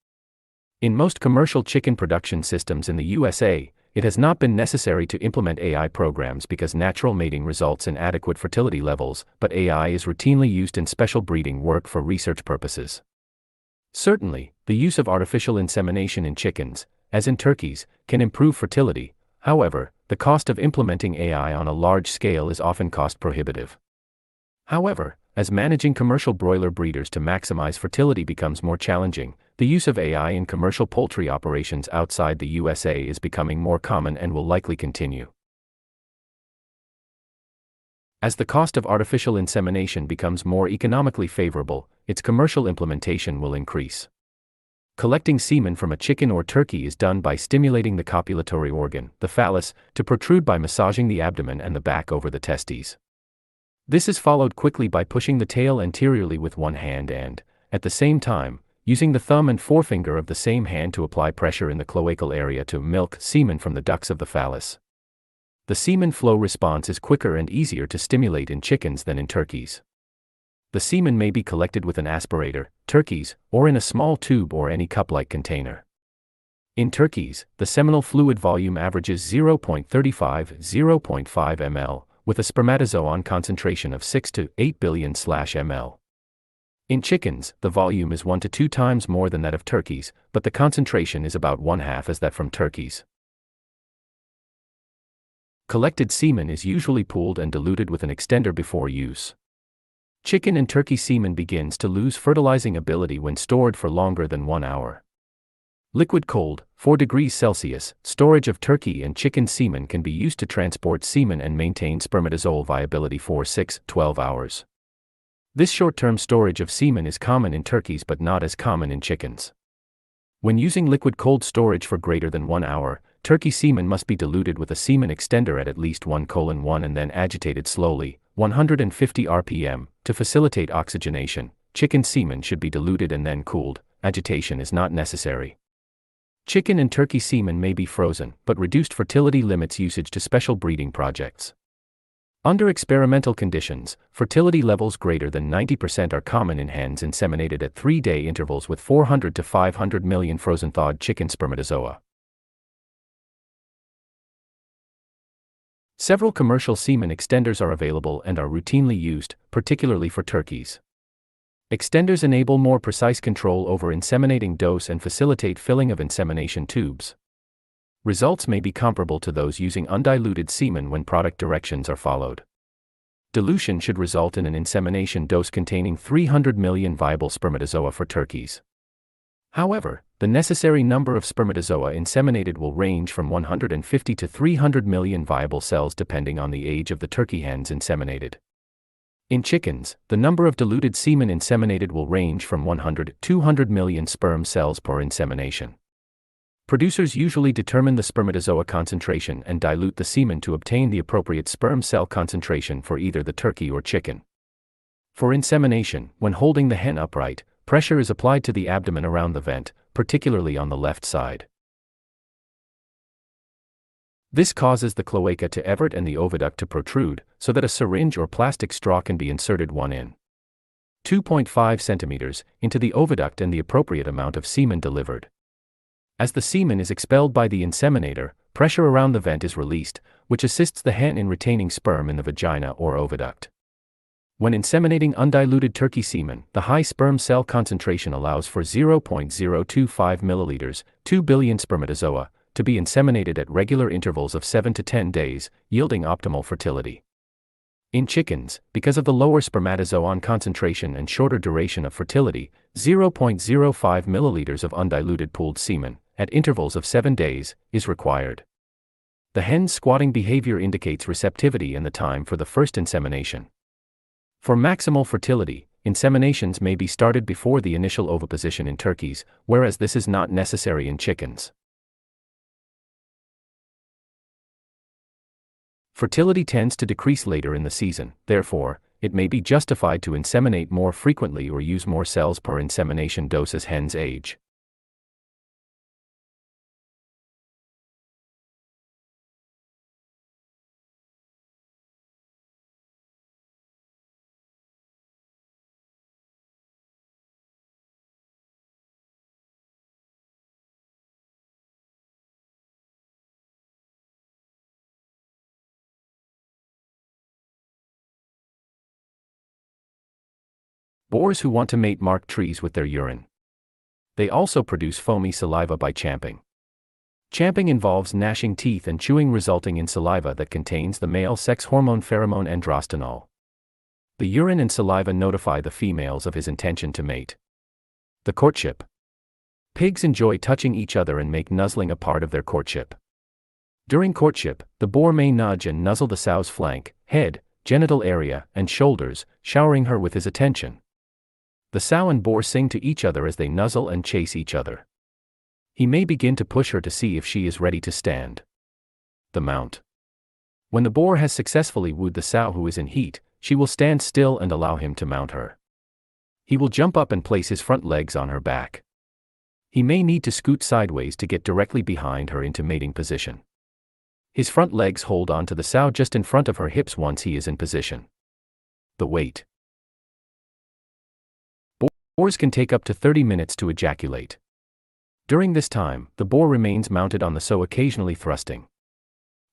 In most commercial chicken production systems in the USA, it has not been necessary to implement AI programs because natural mating results in adequate fertility levels, but AI is routinely used in special breeding work for research purposes. Certainly, the use of artificial insemination in chickens, as in turkeys, can improve fertility. However, the cost of implementing AI on a large scale is often cost prohibitive. However, as managing commercial broiler breeders to maximize fertility becomes more challenging, the use of AI in commercial poultry operations outside the USA is becoming more common and will likely continue. As the cost of artificial insemination becomes more economically favorable, its commercial implementation will increase. Collecting semen from a chicken or turkey is done by stimulating the copulatory organ, the phallus, to protrude by massaging the abdomen and the back over the testes. This is followed quickly by pushing the tail anteriorly with one hand and, at the same time, using the thumb and forefinger of the same hand to apply pressure in the cloacal area to milk semen from the ducts of the phallus. The semen flow response is quicker and easier to stimulate in chickens than in turkeys. The semen may be collected with an aspirator, turkeys, or in a small tube or any cup-like container. In turkeys, the seminal fluid volume averages 0.35–0.5 ml, with a spermatozoon concentration of 6 to 8 billion/ml. In chickens, the volume is 1 to 2 times more than that of turkeys, but the concentration is about 1/2 as that from turkeys. Collected semen is usually pooled and diluted with an extender before use. Chicken and turkey semen begins to lose fertilizing ability when stored for longer than 1 hour. Liquid cold, 4 degrees Celsius, storage of turkey and chicken semen can be used to transport semen and maintain spermatozoal viability for 6–12 hours. This short-term storage of semen is common in turkeys but not as common in chickens. When using liquid cold storage for greater than 1 hour, turkey semen must be diluted with a semen extender at least 1:1 and then agitated slowly, 150 rpm, to facilitate oxygenation. Chicken semen should be diluted and then cooled. Agitation is not necessary. Chicken and turkey semen may be frozen, but reduced fertility limits usage to special breeding projects. Under experimental conditions, fertility levels greater than 90% are common in hens inseminated at 3-day intervals with 400 to 500 million frozen thawed chicken spermatozoa. Several commercial semen extenders are available and are routinely used, particularly for turkeys. Extenders enable more precise control over inseminating dose and facilitate filling of insemination tubes. Results may be comparable to those using undiluted semen when product directions are followed. Dilution should result in an insemination dose containing 300 million viable spermatozoa for turkeys. However, the necessary number of spermatozoa inseminated will range from 150 to 300 million viable cells depending on the age of the turkey hens inseminated. In chickens, the number of diluted semen inseminated will range from 100 to 200 million sperm cells per insemination. Producers usually determine the spermatozoa concentration and dilute the semen to obtain the appropriate sperm cell concentration for either the turkey or chicken. For insemination, when holding the hen upright, pressure is applied to the abdomen around the vent, particularly on the left side. This causes the cloaca to evert and the oviduct to protrude, so that a syringe or plastic straw can be inserted 2.5 centimeters into the oviduct and the appropriate amount of semen delivered. As the semen is expelled by the inseminator, pressure around the vent is released, which assists the hen in retaining sperm in the vagina or oviduct. When inseminating undiluted turkey semen, the high sperm cell concentration allows for 0.025 milliliters, 2 billion spermatozoa, to be inseminated at regular intervals of 7 to 10 days, yielding optimal fertility. In chickens, because of the lower spermatozoon concentration and shorter duration of fertility, 0.05 milliliters of undiluted pooled semen, at intervals of 7 days, is required. The hen's squatting behavior indicates receptivity and the time for the first insemination. For maximal fertility, inseminations may be started before the initial oviposition in turkeys, whereas this is not necessary in chickens. Fertility tends to decrease later in the season, therefore, it may be justified to inseminate more frequently or use more cells per insemination dose as hens age. Boars who want to mate mark trees with their urine. They also produce foamy saliva by champing. Champing involves gnashing teeth and chewing, resulting in saliva that contains the male sex hormone pheromone androstenol. The urine and saliva notify the females of his intention to mate. The courtship. Pigs enjoy touching each other and make nuzzling a part of their courtship. During courtship, the boar may nudge and nuzzle the sow's flank, head, genital area, and shoulders, showering her with his attention. The sow and boar sing to each other as they nuzzle and chase each other. He may begin to push her to see if she is ready to stand. The mount. When the boar has successfully wooed the sow who is in heat, she will stand still and allow him to mount her. He will jump up and place his front legs on her back. He may need to scoot sideways to get directly behind her into mating position. His front legs hold on to the sow just in front of her hips once he is in position. The wait. Boars can take up to 30 minutes to ejaculate. During this time, the boar remains mounted on the sow, occasionally thrusting.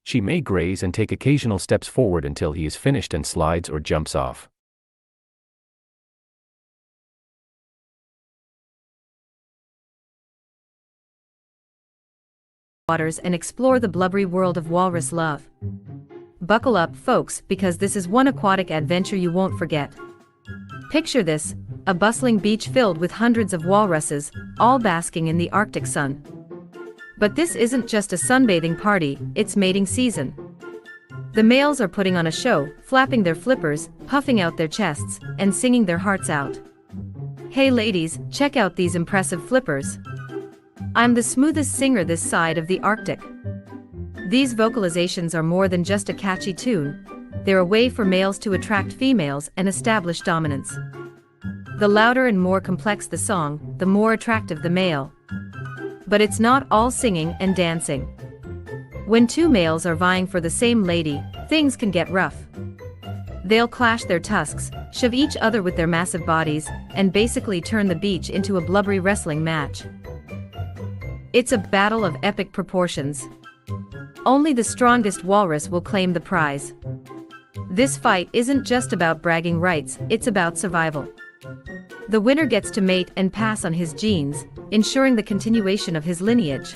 She may graze and take occasional steps forward until he is finished and slides or jumps off. Waters and explore the blubbery world of walrus love. Buckle up, folks, because this is one aquatic adventure you won't forget. Picture this, a bustling beach filled with hundreds of walruses, all basking in the Arctic sun. But this isn't just a sunbathing party, it's mating season. The males are putting on a show, flapping their flippers, puffing out their chests, and singing their hearts out. Hey ladies, check out these impressive flippers. I'm the smoothest singer this side of the Arctic. These vocalizations are more than just a catchy tune. They're a way for males to attract females and establish dominance. The louder and more complex the song, the more attractive the male. But it's not all singing and dancing. When two males are vying for the same lady, things can get rough. They'll clash their tusks, shove each other with their massive bodies, and basically turn the beach into a blubbery wrestling match. It's a battle of epic proportions. Only the strongest walrus will claim the prize. This fight isn't just about bragging rights, it's about survival. The winner gets to mate and pass on his genes, ensuring the continuation of his lineage.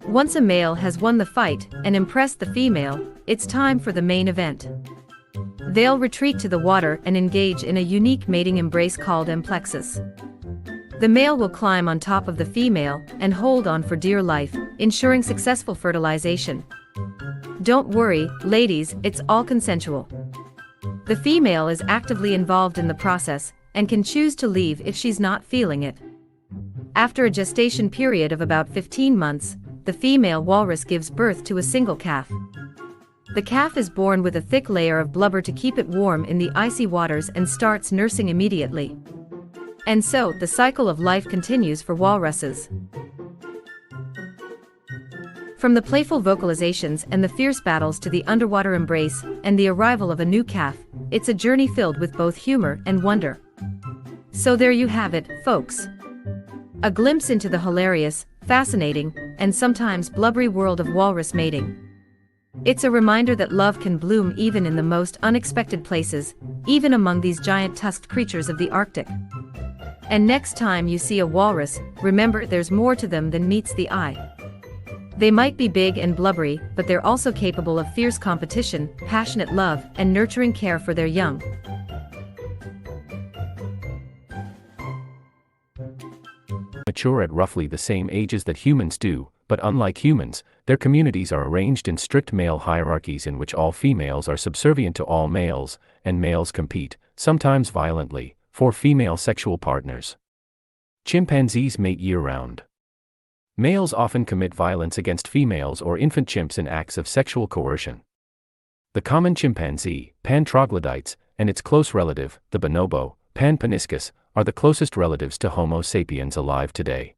Once a male has won the fight and impressed the female, it's time for the main event. They'll retreat to the water and engage in a unique mating embrace called emplexus. The male will climb on top of the female and hold on for dear life, ensuring successful fertilization. Don't worry, ladies, it's all consensual. The female is actively involved in the process and can choose to leave if she's not feeling it. After a gestation period of about 15 months, the female walrus gives birth to a single calf. The calf is born with a thick layer of blubber to keep it warm in the icy waters and starts nursing immediately. And so, the cycle of life continues for walruses. From the playful vocalizations and the fierce battles to the underwater embrace and the arrival of a new calf, it's a journey filled with both humor and wonder. So there you have it, folks. A glimpse into the hilarious, fascinating, and sometimes blubbery world of walrus mating. It's a reminder that love can bloom even in the most unexpected places, even among these giant tusked creatures of the Arctic. And next time you see a walrus, remember there's more to them than meets the eye. They might be big and blubbery, but they're also capable of fierce competition, passionate love, and nurturing care for their young. Mature at roughly the same ages that humans do, but unlike humans, their communities are arranged in strict male hierarchies in which all females are subservient to all males, and males compete, sometimes violently, for female sexual partners. Chimpanzees mate year-round. Males often commit violence against females or infant chimps in acts of sexual coercion. The common chimpanzee, Pan troglodytes, and its close relative, the bonobo, Pan paniscus, are the closest relatives to Homo sapiens alive today.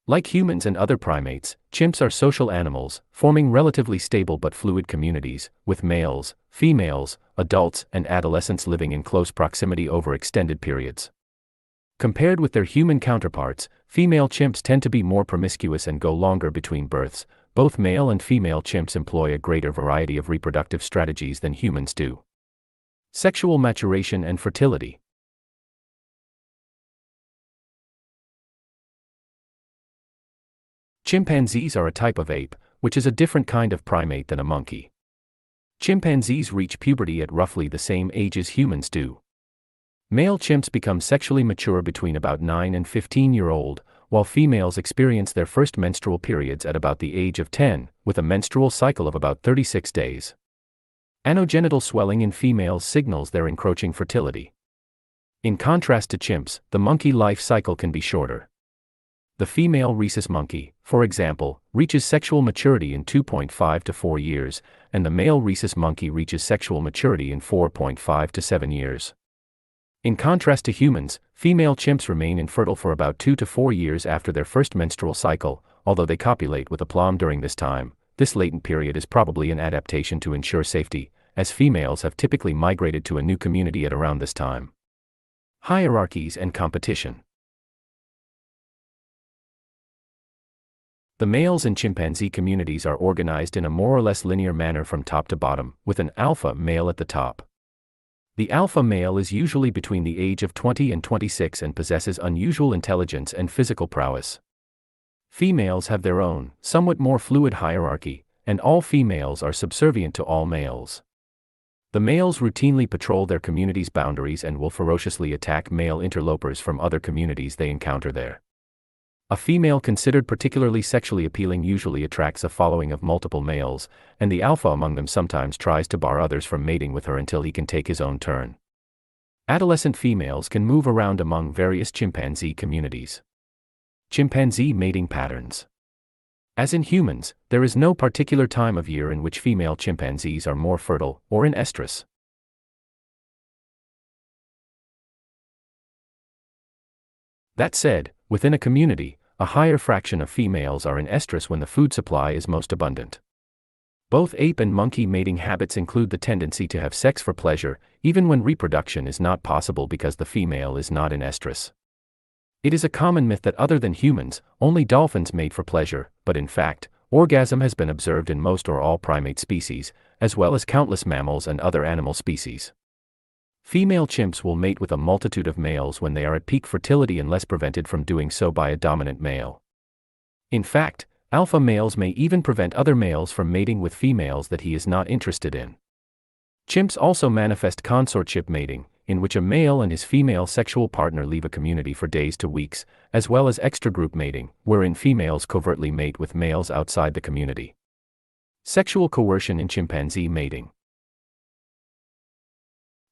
Like humans and other primates, chimps are social animals, forming relatively stable but fluid communities, with males, females, adults, and adolescents living in close proximity over extended periods. Compared with their human counterparts, female chimps tend to be more promiscuous and go longer between births. Both male and female chimps employ a greater variety of reproductive strategies than humans do. Sexual maturation and fertility. Chimpanzees are a type of ape, which is a different kind of primate than a monkey. Chimpanzees reach puberty at roughly the same age as humans do. Male chimps become sexually mature between about 9 and 15-year-old, while females experience their first menstrual periods at about the age of 10, with a menstrual cycle of about 36 days. Anogenital swelling in females signals their encroaching fertility. In contrast to chimps, the monkey life cycle can be shorter. The female rhesus monkey, for example, reaches sexual maturity in 2.5 to 4 years, and the male rhesus monkey reaches sexual maturity in 4.5 to 7 years. In contrast to humans, female chimps remain infertile for about 2 to 4 years after their first menstrual cycle, although they copulate with aplomb during this time. This latent period is probably an adaptation to ensure safety, as females have typically migrated to a new community at around this time. Hierarchies and competition. The males in chimpanzee communities are organized in a more or less linear manner from top to bottom, with an alpha male at the top. The alpha male is usually between the age of 20 and 26 and possesses unusual intelligence and physical prowess. Females have their own, somewhat more fluid hierarchy, and all females are subservient to all males. The males routinely patrol their community's boundaries and will ferociously attack male interlopers from other communities they encounter there. A female considered particularly sexually appealing usually attracts a following of multiple males, and the alpha among them sometimes tries to bar others from mating with her until he can take his own turn. Adolescent females can move around among various chimpanzee communities. Chimpanzee mating patterns. As in humans, there is no particular time of year in which female chimpanzees are more fertile or in estrus. That said, within a community, a higher fraction of females are in estrus when the food supply is most abundant. Both ape and monkey mating habits include the tendency to have sex for pleasure, even when reproduction is not possible because the female is not in estrus. It is a common myth that other than humans, only dolphins mate for pleasure, but in fact, orgasm has been observed in most or all primate species, as well as countless mammals and other animal species. Female chimps will mate with a multitude of males when they are at peak fertility unless prevented from doing so by a dominant male. In fact, alpha males may even prevent other males from mating with females that he is not interested in. Chimps also manifest consortship mating, in which a male and his female sexual partner leave a community for days to weeks, as well as extragroup mating, wherein females covertly mate with males outside the community. Sexual coercion in chimpanzee mating.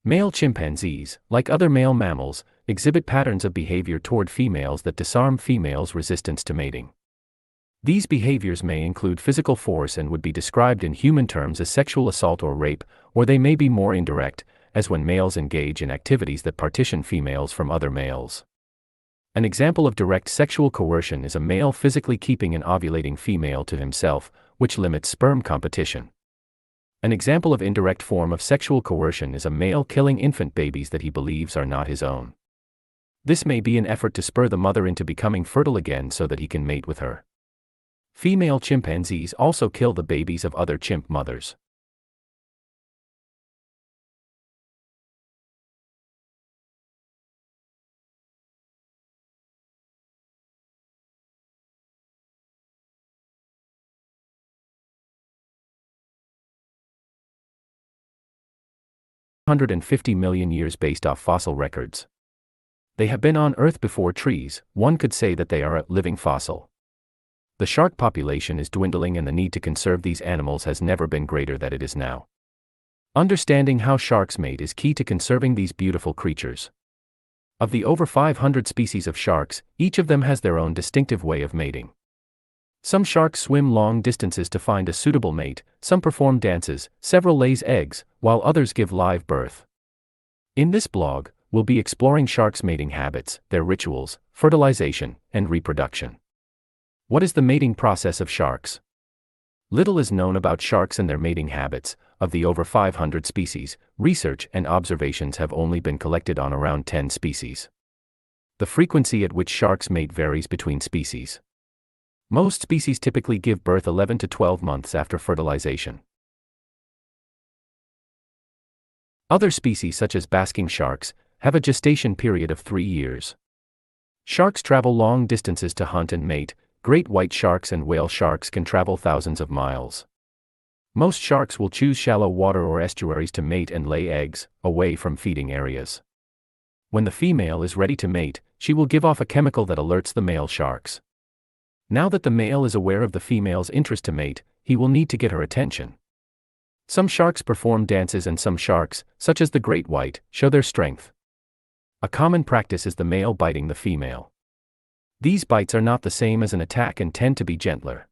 Male chimpanzees, like other male mammals, exhibit patterns of behavior toward females that disarm females' resistance to mating. These behaviors may include physical force and would be described in human terms as sexual assault or rape, or they may be more indirect, as when males engage in activities that partition females from other males. An example of direct sexual coercion is a male physically keeping an ovulating female to himself, which limits sperm competition. An example of indirect form of sexual coercion is a male killing infant babies that he believes are not his own. This may be an effort to spur the mother into becoming fertile again so that he can mate with her. Female chimpanzees also kill the babies of other chimp mothers. $150 million years based off fossil records. They have been on Earth before trees. One could say that they are a living fossil. The shark population is dwindling and the need to conserve these animals has never been greater than it is now. Understanding how sharks mate is key to conserving these beautiful creatures. Of the over 500 species of sharks, each of them has their own distinctive way of mating. Some sharks swim long distances to find a suitable mate, some perform dances, several lays eggs, while others give live birth. In this blog, we'll be exploring sharks' mating habits, their rituals, fertilization, and reproduction. What is the mating process of sharks? Little is known about sharks and their mating habits. Of the over 500 species, research and observations have only been collected on around 10 species. The frequency at which sharks mate varies between species. Most species typically give birth 11 to 12 months after fertilization. Other species such as basking sharks have a gestation period of 3 years. Sharks travel long distances to hunt and mate. Great white sharks and whale sharks can travel thousands of miles. Most sharks will choose shallow water or estuaries to mate and lay eggs, away from feeding areas. When the female is ready to mate, she will give off a chemical that alerts the male sharks. Now that the male is aware of the female's interest to mate, he will need to get her attention. Some sharks perform dances and some sharks, such as the great white, show their strength. A common practice is the male biting the female. These bites are not the same as an attack and tend to be gentler.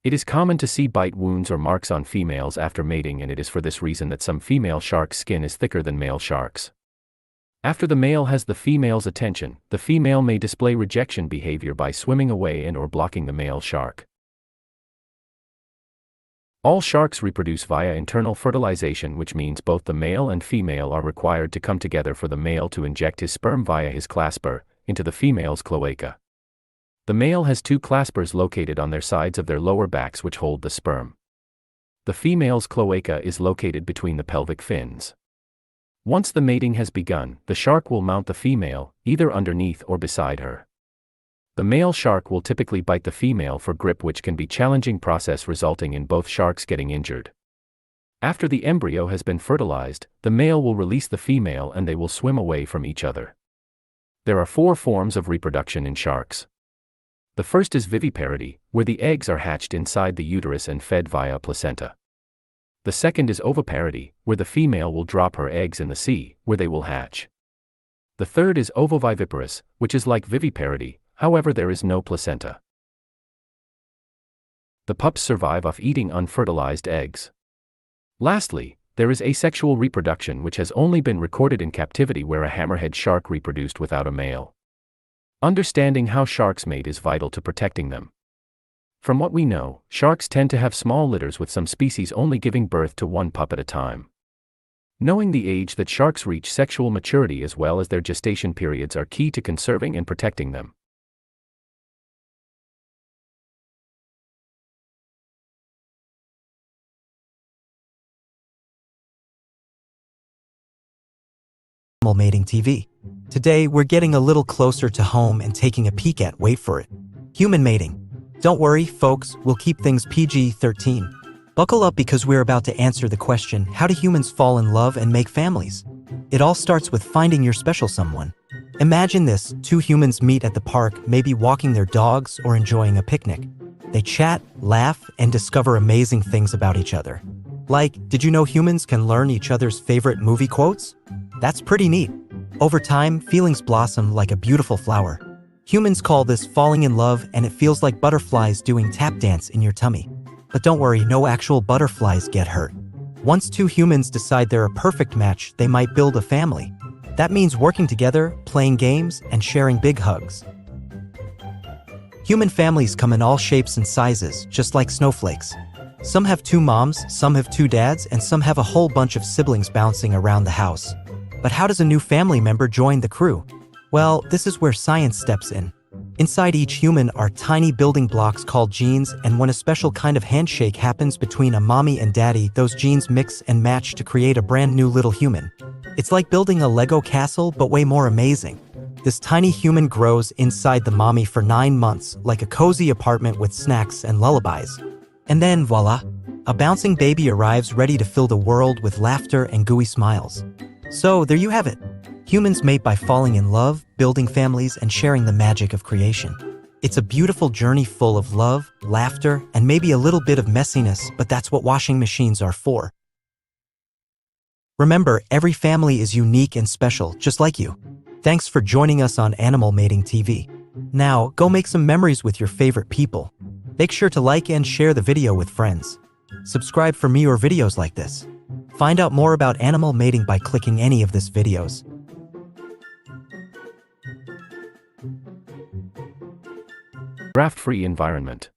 It is common to see bite wounds or marks on females after mating, and it is for this reason that some female sharks' skin is thicker than male sharks. After the male has the female's attention, the female may display rejection behavior by swimming away and/or blocking the male shark. All sharks reproduce via internal fertilization, which means both the male and female are required to come together for the male to inject his sperm via his clasper into the female's cloaca. The male has two claspers located on their sides of their lower backs which hold the sperm. The female's cloaca is located between the pelvic fins. Once the mating has begun, the shark will mount the female, either underneath or beside her. The male shark will typically bite the female for grip, which can be a challenging process resulting in both sharks getting injured. After the embryo has been fertilized, the male will release the female and they will swim away from each other. There are 4 forms of reproduction in sharks. The first is viviparity, where the eggs are hatched inside the uterus and fed via placenta. The second is oviparity, where the female will drop her eggs in the sea, where they will hatch. The third is ovoviviparous, which is like viviparity, however there is no placenta. The pups survive off eating unfertilized eggs. Lastly, there is asexual reproduction, which has only been recorded in captivity, where a hammerhead shark reproduced without a male. Understanding how sharks mate is vital to protecting them. From what we know, sharks tend to have small litters, with some species only giving birth to one pup at a time. Knowing the age that sharks reach sexual maturity as well as their gestation periods are key to conserving and protecting them. Animal Mating TV. Today, we're getting a little closer to home and taking a peek at, wait for it, human mating. Don't worry, folks, we'll keep things PG-13. Buckle up because we're about to answer the question, how do humans fall in love and make families? It all starts with finding your special someone. Imagine this, 2 humans meet at the park, maybe walking their dogs or enjoying a picnic. They chat, laugh, and discover amazing things about each other. Like, did you know humans can learn each other's favorite movie quotes? That's pretty neat. Over time, feelings blossom like a beautiful flower. Humans call this falling in love, and it feels like butterflies doing tap dance in your tummy. But don't worry, no actual butterflies get hurt. Once 2 humans decide they're a perfect match, they might build a family. That means working together, playing games, and sharing big hugs. Human families come in all shapes and sizes, just like snowflakes. Some have 2 moms, some have 2 dads, and some have a whole bunch of siblings bouncing around the house. But how does a new family member join the crew? Well, this is where science steps in. Inside each human are tiny building blocks called genes, and when a special kind of handshake happens between a mommy and daddy, those genes mix and match to create a brand new little human. It's like building a Lego castle, but way more amazing. This tiny human grows inside the mommy for 9 months, like a cozy apartment with snacks and lullabies. And then, voila, a bouncing baby arrives ready to fill the world with laughter and gooey smiles. So, there you have it. Humans mate by falling in love, building families, and sharing the magic of creation. It's a beautiful journey full of love, laughter, and maybe a little bit of messiness, but that's what washing machines are for. Remember, every family is unique and special, just like you. Thanks for joining us on Animal Mating TV. Now, go make some memories with your favorite people. Make sure to like and share the video with friends. Subscribe for more videos like this. Find out more about animal mating by clicking any of these videos. Draft-free environment.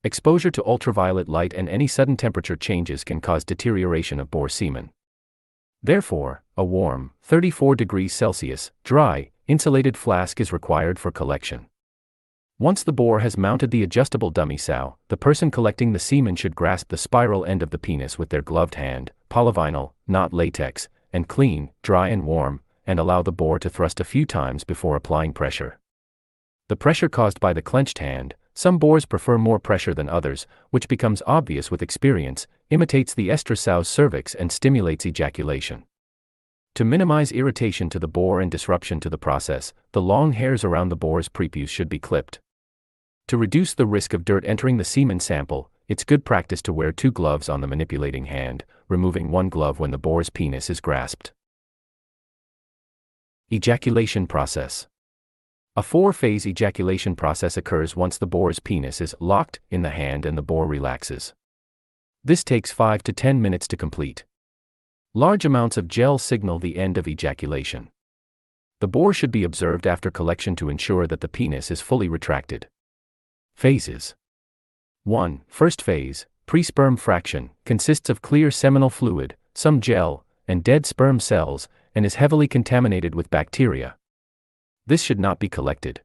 Exposure to ultraviolet light and any sudden temperature changes can cause deterioration of boar semen. Therefore, a warm, 34 degrees Celsius, dry, insulated flask is required for collection. Once the boar has mounted the adjustable dummy sow, the person collecting the semen should grasp the spiral end of the penis with their gloved hand, polyvinyl, not latex, and clean, dry and warm, and allow the boar to thrust a few times before applying pressure. The pressure caused by the clenched hand, some boars prefer more pressure than others, which becomes obvious with experience, imitates the estrus sow's cervix and stimulates ejaculation. To minimize irritation to the boar and disruption to the process, the long hairs around the boar's prepuce should be clipped. To reduce the risk of dirt entering the semen sample, it's good practice to wear 2 gloves on the manipulating hand, removing one glove when the boar's penis is grasped. Ejaculation process. A 4-phase ejaculation process occurs once the boar's penis is locked in the hand and the bore relaxes. This takes 5 to 10 minutes to complete. Large amounts of gel signal the end of ejaculation. The bore should be observed after collection to ensure that the penis is fully retracted. Phases. 1. First phase, pre-sperm fraction, consists of clear seminal fluid, some gel, and dead sperm cells, and is heavily contaminated with bacteria. This should not be collected.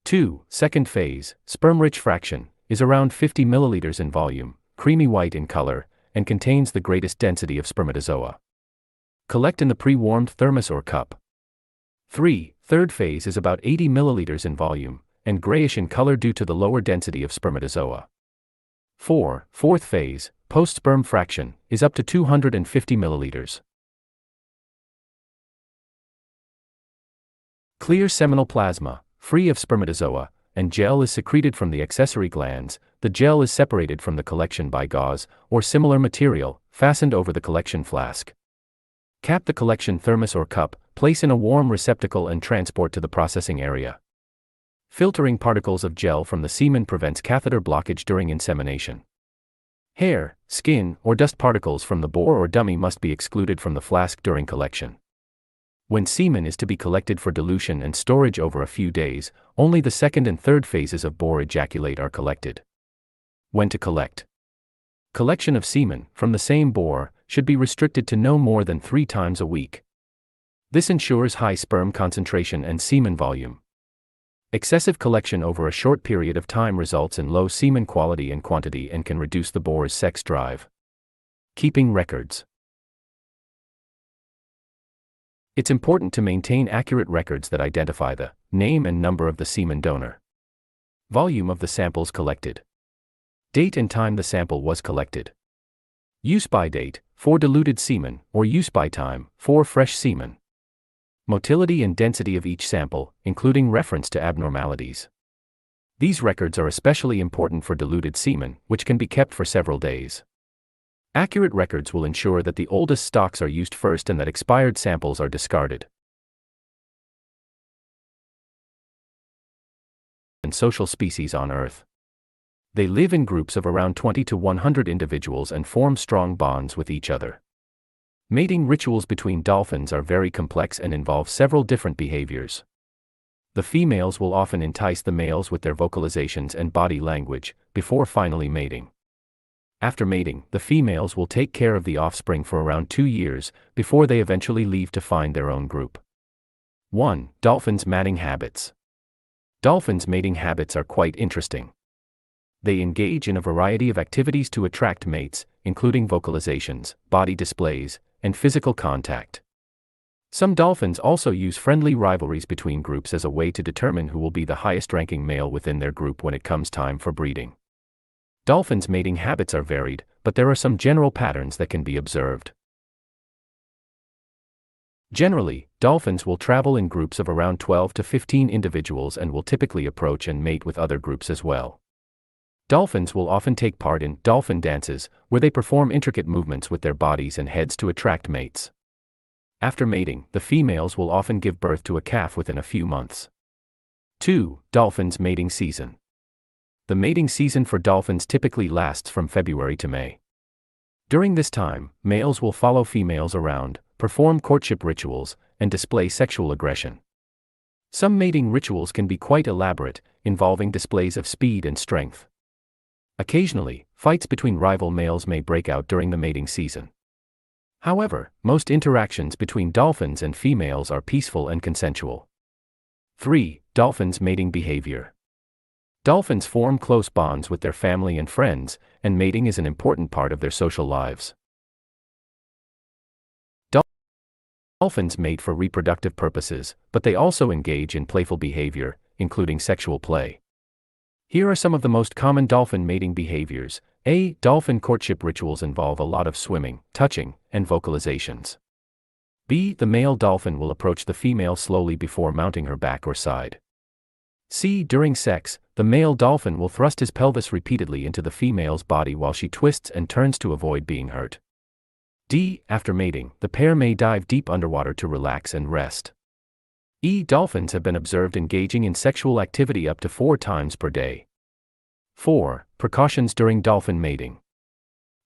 2. Second phase, sperm-rich fraction, is around 50 milliliters in volume, creamy white in color, and contains the greatest density of spermatozoa. Collect in the pre-warmed thermos or cup. 3. Third phase is about 80 milliliters in volume, and grayish in color due to the lower density of spermatozoa. 4. Fourth phase, post-sperm fraction, is up to 250 milliliters. Clear seminal plasma, free of spermatozoa, and gel is secreted from the accessory glands. The gel is separated from the collection by gauze, or similar material, fastened over the collection flask. Cap the collection thermos or cup, place in a warm receptacle and transport to the processing area. Filtering particles of gel from the semen prevents catheter blockage during insemination. Hair, skin, or dust particles from the bore or dummy must be excluded from the flask during collection. When semen is to be collected for dilution and storage over a few days, only the second and third phases of bore ejaculate are collected. When to collect. Collection of semen, from the same bore, should be restricted to no more than 3 times a week. This ensures high sperm concentration and semen volume. Excessive collection over a short period of time results in low semen quality and quantity and can reduce the bore's sex drive. Keeping records. It's important to maintain accurate records that identify the name and number of the semen donor, volume of the samples collected, date and time the sample was collected, use by date, for diluted semen, or use by time, for fresh semen, motility and density of each sample, including reference to abnormalities. These records are especially important for diluted semen, which can be kept for several days. Accurate records will ensure that the oldest stocks are used first and that expired samples are discarded. And social species on Earth. They live in groups of around 20 to 100 individuals and form strong bonds with each other. Mating rituals between dolphins are very complex and involve several different behaviors. The females will often entice the males with their vocalizations and body language, before finally mating. After mating, the females will take care of the offspring for around 2 years, before they eventually leave to find their own group. 1. Dolphins' mating habits. Dolphins' mating habits are quite interesting. They engage in a variety of activities to attract mates, including vocalizations, body displays, and physical contact. Some dolphins also use friendly rivalries between groups as a way to determine who will be the highest-ranking male within their group when it comes time for breeding. Dolphins' mating habits are varied, but there are some general patterns that can be observed. Generally, dolphins will travel in groups of around 12 to 15 individuals and will typically approach and mate with other groups as well. Dolphins will often take part in dolphin dances, where they perform intricate movements with their bodies and heads to attract mates. After mating, the females will often give birth to a calf within a few months. 2. Dolphins' mating season. The mating season for dolphins typically lasts from February to May. During this time, males will follow females around, perform courtship rituals, and display sexual aggression. Some mating rituals can be quite elaborate, involving displays of speed and strength. Occasionally, fights between rival males may break out during the mating season. However, most interactions between dolphins and females are peaceful and consensual. 3. Dolphins' mating behavior. Dolphins form close bonds with their family and friends, and mating is an important part of their social lives. Dolphins mate for reproductive purposes, but they also engage in playful behavior, including sexual play. Here are some of the most common dolphin mating behaviors. A. Dolphin courtship rituals involve a lot of swimming, touching, and vocalizations. B. The male dolphin will approach the female slowly before mounting her back or side. C. During sex, the male dolphin will thrust his pelvis repeatedly into the female's body while she twists and turns to avoid being hurt. D. After mating, the pair may dive deep underwater to relax and rest. Dolphins have been observed engaging in sexual activity up to 4 times per day. 4. Precautions during dolphin mating.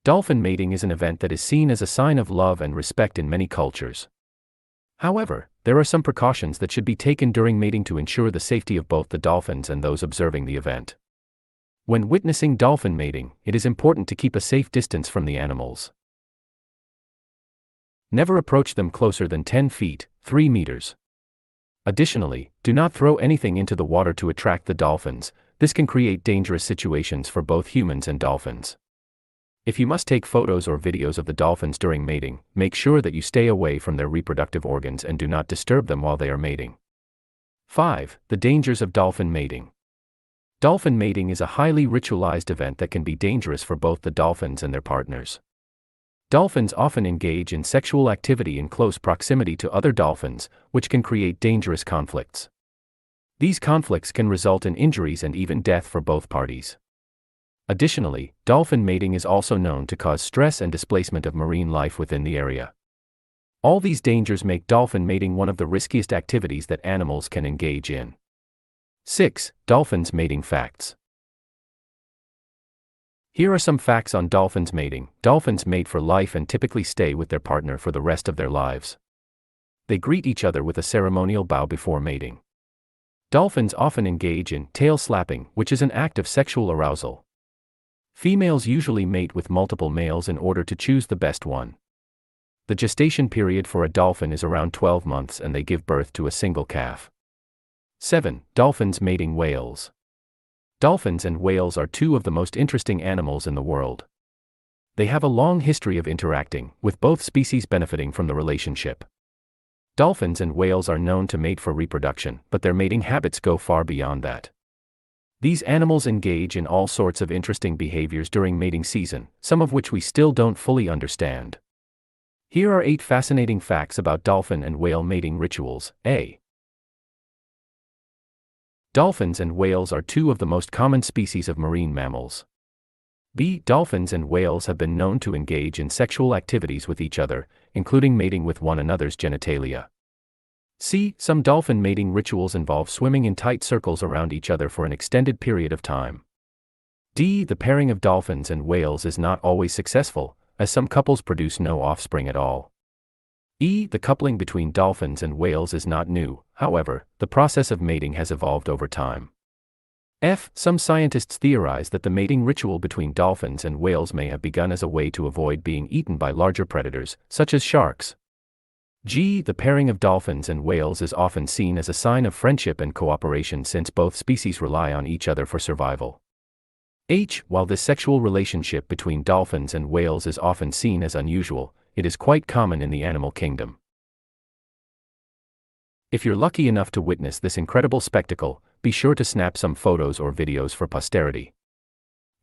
Dolphin mating is an event that is seen as a sign of love and respect in many cultures. However, there are some precautions that should be taken during mating to ensure the safety of both the dolphins and those observing the event. When witnessing dolphin mating, it is important to keep a safe distance from the animals. Never approach them closer than 10 feet, 3 meters. Additionally, do not throw anything into the water to attract the dolphins. This can create dangerous situations for both humans and dolphins. If you must take photos or videos of the dolphins during mating, make sure that you stay away from their reproductive organs and do not disturb them while they are mating. 5. The dangers of dolphin mating. Dolphin mating is a highly ritualized event that can be dangerous for both the dolphins and their partners. Dolphins often engage in sexual activity in close proximity to other dolphins, which can create dangerous conflicts. These conflicts can result in injuries and even death for both parties. Additionally, dolphin mating is also known to cause stress and displacement of marine life within the area. All these dangers make dolphin mating one of the riskiest activities that animals can engage in. 6. Dolphins mating facts. Here are some facts on dolphins mating. Dolphins mate for life and typically stay with their partner for the rest of their lives. They greet each other with a ceremonial bow before mating. Dolphins often engage in tail slapping, which is an act of sexual arousal. Females usually mate with multiple males in order to choose the best one. The gestation period for a dolphin is around 12 months and they give birth to a single calf. 7. Dolphins mating whales. Dolphins and whales are two of the most interesting animals in the world. They have a long history of interacting, with both species benefiting from the relationship. Dolphins and whales are known to mate for reproduction, but their mating habits go far beyond that. These animals engage in all sorts of interesting behaviors during mating season, some of which we still don't fully understand. Here are 8 fascinating facts about dolphin and whale mating rituals. A. Dolphins and whales are two of the most common species of marine mammals. B. Dolphins and whales have been known to engage in sexual activities with each other, including mating with one another's genitalia. C. Some dolphin mating rituals involve swimming in tight circles around each other for an extended period of time. D. The pairing of dolphins and whales is not always successful, as some couples produce no offspring at all. E. The coupling between dolphins and whales is not new, however, the process of mating has evolved over time. F. Some scientists theorize that the mating ritual between dolphins and whales may have begun as a way to avoid being eaten by larger predators, such as sharks. G. The pairing of dolphins and whales is often seen as a sign of friendship and cooperation since both species rely on each other for survival. H. While this sexual relationship between dolphins and whales is often seen as unusual, it is quite common in the animal kingdom. If you're lucky enough to witness this incredible spectacle, be sure to snap some photos or videos for posterity.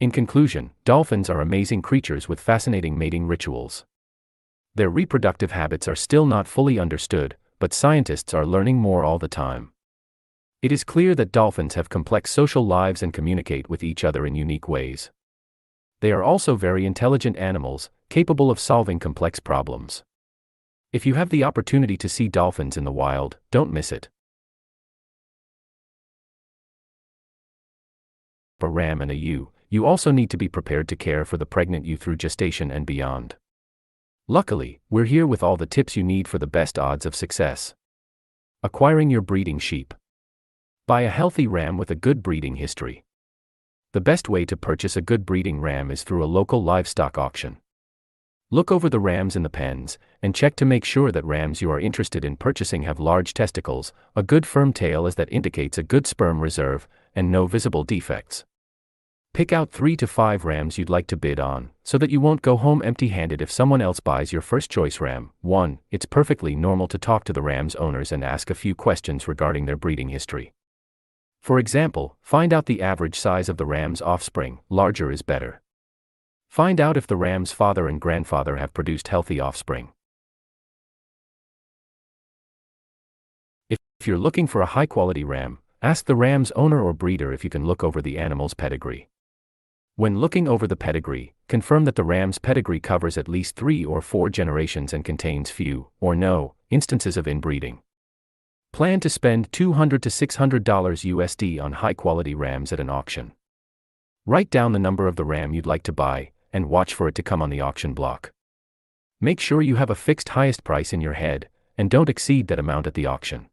In conclusion, dolphins are amazing creatures with fascinating mating rituals. Their reproductive habits are still not fully understood, but scientists are learning more all the time. It is clear that dolphins have complex social lives and communicate with each other in unique ways. They are also very intelligent animals, capable of solving complex problems. If you have the opportunity to see dolphins in the wild, don't miss it. For a ram and a ewe, you also need to be prepared to care for the pregnant ewe through gestation and beyond. Luckily, we're here with all the tips you need for the best odds of success. Acquiring your breeding sheep. Buy a healthy ram with a good breeding history. The best way to purchase a good breeding ram is through a local livestock auction. Look over the rams in the pens, and check to make sure that rams you are interested in purchasing have large testicles, a good firm tail as that indicates a good sperm reserve, and no visible defects. Pick out 3 to 5 rams you'd like to bid on, so that you won't go home empty-handed if someone else buys your first choice ram. 1. It's perfectly normal to talk to the ram's owners and ask a few questions regarding their breeding history. For example, find out the average size of the ram's offspring, larger is better. Find out if the ram's father and grandfather have produced healthy offspring. If you're looking for a high-quality ram, ask the ram's owner or breeder if you can look over the animal's pedigree. When looking over the pedigree, confirm that the ram's pedigree covers at least 3 or 4 generations and contains few, or no, instances of inbreeding. Plan to spend $200 to $600 USD on high-quality rams at an auction. Write down the number of the ram you'd like to buy, and watch for it to come on the auction block. Make sure you have a fixed highest price in your head, and don't exceed that amount at the auction.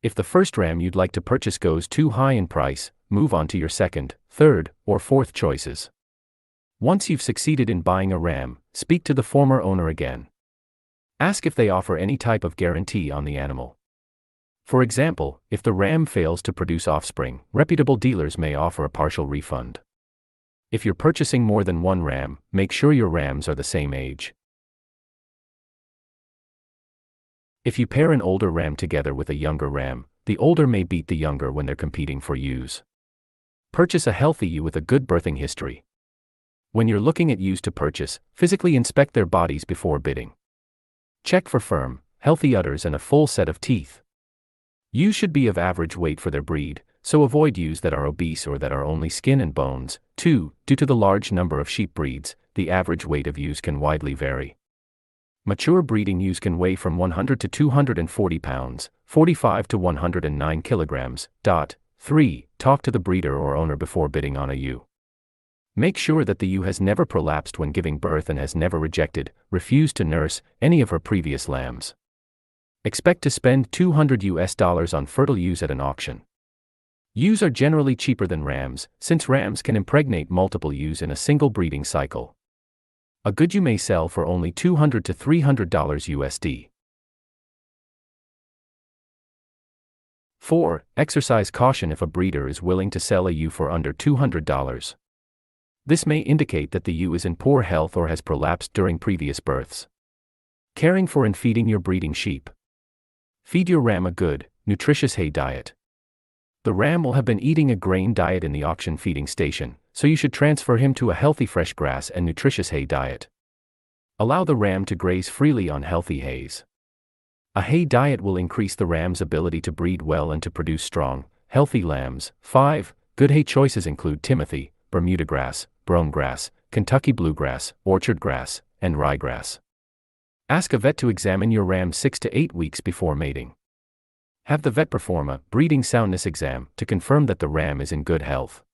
If the first ram you'd like to purchase goes too high in price, move on to your second, third, or fourth choices. Once you've succeeded in buying a ram, speak to the former owner again. Ask if they offer any type of guarantee on the animal. For example, if the ram fails to produce offspring, reputable dealers may offer a partial refund. If you're purchasing more than one ram, make sure your rams are the same age. If you pair an older ram together with a younger ram, the older may beat the younger when they're competing for ewes. Purchase a healthy ewe with a good birthing history. When you're looking at ewes to purchase, physically inspect their bodies before bidding. Check for firm, healthy udders and a full set of teeth. Ewes should be of average weight for their breed, so avoid ewes that are obese or that are only skin and bones. 2. Due to the large number of sheep breeds, the average weight of ewes can widely vary. Mature breeding ewes can weigh from 100 to 240 pounds, 45 to 109 kilograms. 3. Talk to the breeder or owner before bidding on a ewe. Make sure that the ewe has never prolapsed when giving birth and has never rejected, refused to nurse any of her previous lambs. Expect to spend $200 on fertile ewes at an auction. Ewes are generally cheaper than rams, since rams can impregnate multiple ewes in a single breeding cycle. A good ewe may sell for only $200 to $300 USD. 4. Exercise caution if a breeder is willing to sell a ewe for under $200. This may indicate that the ewe is in poor health or has prolapsed during previous births. Caring for and feeding your breeding sheep. Feed your ram a good, nutritious hay diet. The ram will have been eating a grain diet in the auction feeding station, so you should transfer him to a healthy fresh grass and nutritious hay diet. Allow the ram to graze freely on healthy hays. A hay diet will increase the ram's ability to breed well and to produce strong, healthy lambs. 5. Good hay choices include timothy, Bermuda grass, brome grass, Kentucky bluegrass, orchard grass, and ryegrass. Ask a vet to examine your ram 6 to 8 weeks before mating. Have the vet perform a breeding soundness exam to confirm that the ram is in good health.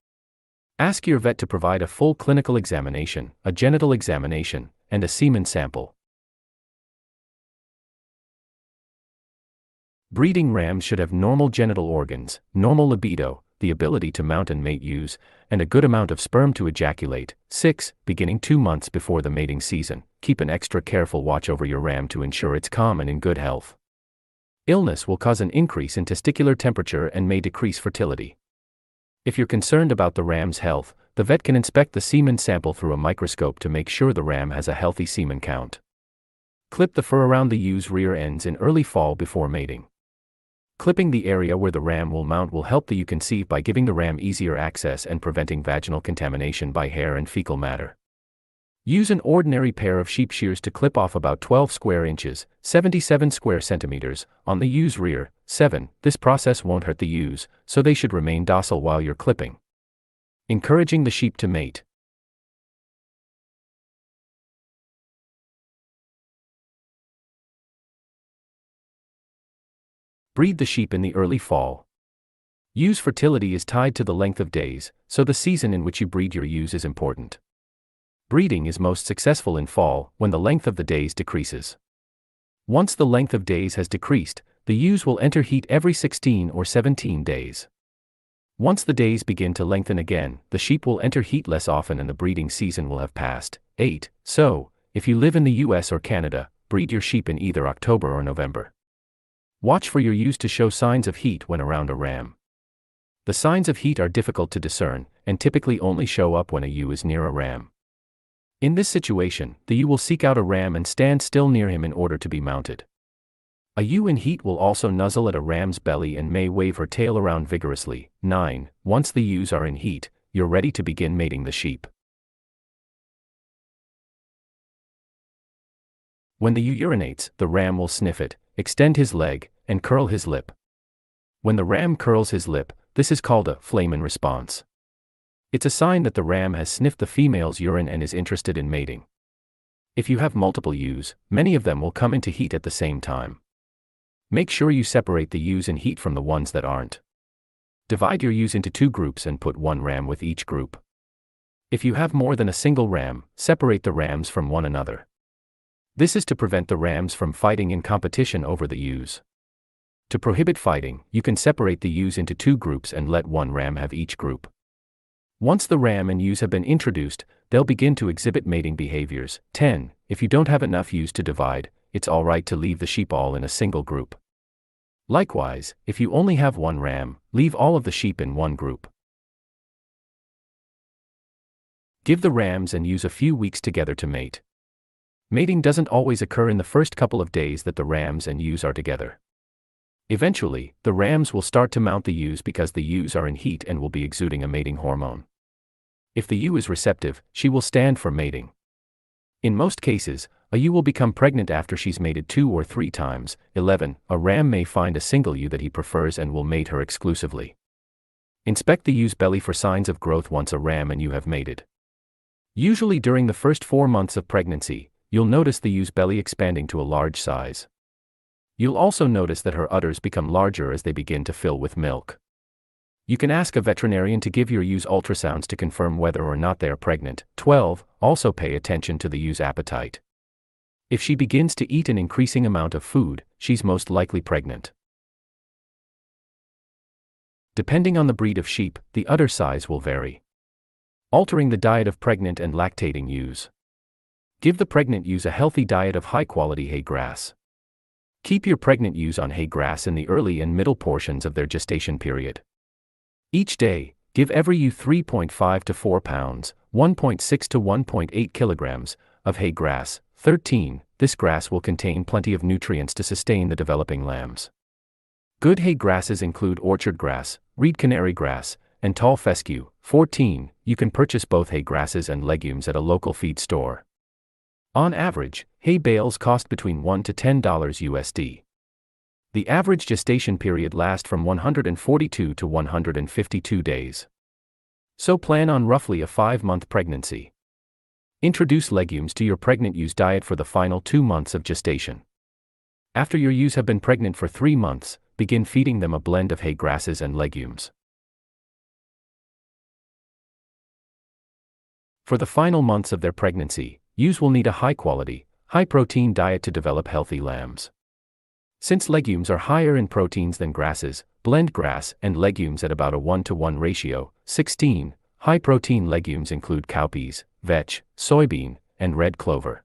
Ask your vet to provide a full clinical examination, a genital examination, and a semen sample. Breeding rams should have normal genital organs, normal libido, the ability to mount and mate ewes, and a good amount of sperm to ejaculate. 6. Beginning 2 months before the mating season, keep an extra careful watch over your ram to ensure it's calm and in good health. Illness will cause an increase in testicular temperature and may decrease fertility. If you're concerned about the ram's health, the vet can inspect the semen sample through a microscope to make sure the ram has a healthy semen count. Clip the fur around the ewe's rear ends in early fall before mating. Clipping the area where the ram will mount will help the ewe conceive by giving the ram easier access and preventing vaginal contamination by hair and fecal matter. Use an ordinary pair of sheep shears to clip off about 12 square inches, 77 square centimeters, on the ewe's rear. 7. This process won't hurt the ewes, so they should remain docile while you're clipping. Encouraging the sheep to mate. Breed the sheep in the early fall. Ewe's fertility is tied to the length of days, so the season in which you breed your ewes is important. Breeding is most successful in fall, when the length of the days decreases. Once the length of days has decreased, the ewes will enter heat every 16 or 17 days. Once the days begin to lengthen again, the sheep will enter heat less often and the breeding season will have passed. 8. So, if you live in the US or Canada, breed your sheep in either October or November. Watch for your ewes to show signs of heat when around a ram. The signs of heat are difficult to discern, and typically only show up when a ewe is near a ram. In this situation, the ewe will seek out a ram and stand still near him in order to be mounted. A ewe in heat will also nuzzle at a ram's belly and may wave her tail around vigorously. 9. Once the ewes are in heat, you're ready to begin mating the sheep. When the ewe urinates, the ram will sniff it, extend his leg, and curl his lip. When the ram curls his lip, this is called a flamen response. It's a sign that the ram has sniffed the female's urine and is interested in mating. If you have multiple ewes, many of them will come into heat at the same time. Make sure you separate the ewes in heat from the ones that aren't. Divide your ewes into 2 groups and put 1 ram with each group. If you have more than a single ram, separate the rams from one another. This is to prevent the rams from fighting in competition over the ewes. To prohibit fighting, you can separate the ewes into 2 groups and let 1 ram have each group. Once the ram and ewes have been introduced, they'll begin to exhibit mating behaviors. 10. If you don't have enough ewes to divide, it's alright to leave the sheep all in a single group. Likewise, if you only have 1 ram, leave all of the sheep in one group. Give the rams and ewes a few weeks together to mate. Mating doesn't always occur in the first couple of days that the rams and ewes are together. Eventually, the rams will start to mount the ewes because the ewes are in heat and will be exuding a mating hormone. If the ewe is receptive, she will stand for mating. In most cases, a ewe will become pregnant after she's mated 2 or 3 times. 11. A ram may find a single ewe that he prefers and will mate her exclusively. Inspect the ewe's belly for signs of growth once a ram and ewe have mated. Usually during the first 4 months of pregnancy, you'll notice the ewe's belly expanding to a large size. You'll also notice that her udders become larger as they begin to fill with milk. You can ask a veterinarian to give your ewes ultrasounds to confirm whether or not they are pregnant. 12. Also pay attention to the ewe's appetite. If she begins to eat an increasing amount of food, she's most likely pregnant. Depending on the breed of sheep, the udder size will vary. Altering the diet of pregnant and lactating ewes. Give the pregnant ewes a healthy diet of high-quality hay grass. Keep your pregnant ewes on hay grass in the early and middle portions of their gestation period. Each day, give every ewe 3.5 to 4 pounds, 1.6 to 1.8 kilograms, of hay grass. 13. This grass will contain plenty of nutrients to sustain the developing lambs. Good hay grasses include orchard grass, reed canary grass, and tall fescue. 14. You can purchase both hay grasses and legumes at a local feed store. On average, hay bales cost between $1 to $10 USD. The average gestation period lasts from 142 to 152 days. So plan on roughly a 5-month pregnancy. Introduce legumes to your pregnant ewe's diet for the final 2 months of gestation. After your ewes have been pregnant for 3 months, begin feeding them a blend of hay grasses and legumes. For the final months of their pregnancy, ewes will need a high-quality, high-protein diet to develop healthy lambs. Since legumes are higher in proteins than grasses, blend grass and legumes at about a 1-to-1 ratio. 16. High-protein legumes include cowpeas, vetch, soybean, and red clover.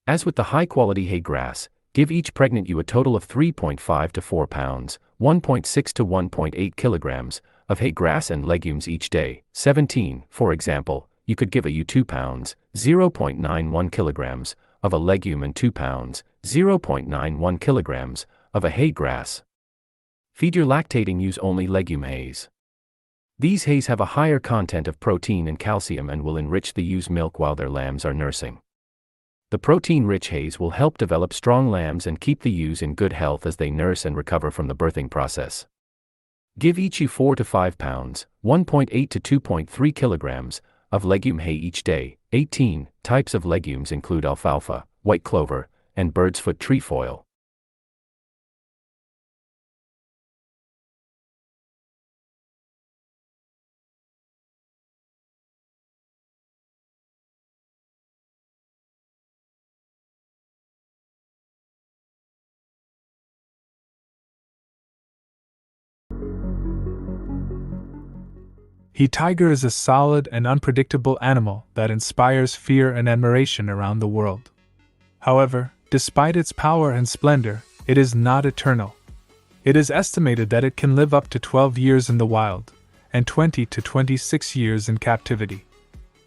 As with the high-quality hay grass, give each pregnant ewe a total of 3.5 to 4 pounds, 1.6 to 1.8 kilograms, of hay grass and legumes each day. 17. For example, you could give a ewe 2 pounds, 0.91 kilograms, of a legume and 2 pounds, 0.91 kilograms, of a hay grass. Feed your lactating ewes only legume hays. These hays have a higher content of protein and calcium and will enrich the ewe's milk while their lambs are nursing. The protein-rich hays will help develop strong lambs and keep the ewes in good health as they nurse and recover from the birthing process. Give each ewe 4 to 5 pounds, 1.8 to 2.3 kilograms, of legume hay each day. 18. Types of legumes include alfalfa, white clover, and bird's foot trefoil. The tiger is a solid and unpredictable animal that inspires fear and admiration around the world. However, despite its power and splendor, it is not eternal. It is estimated that it can live up to 12 years in the wild, and 20 to 26 years in captivity.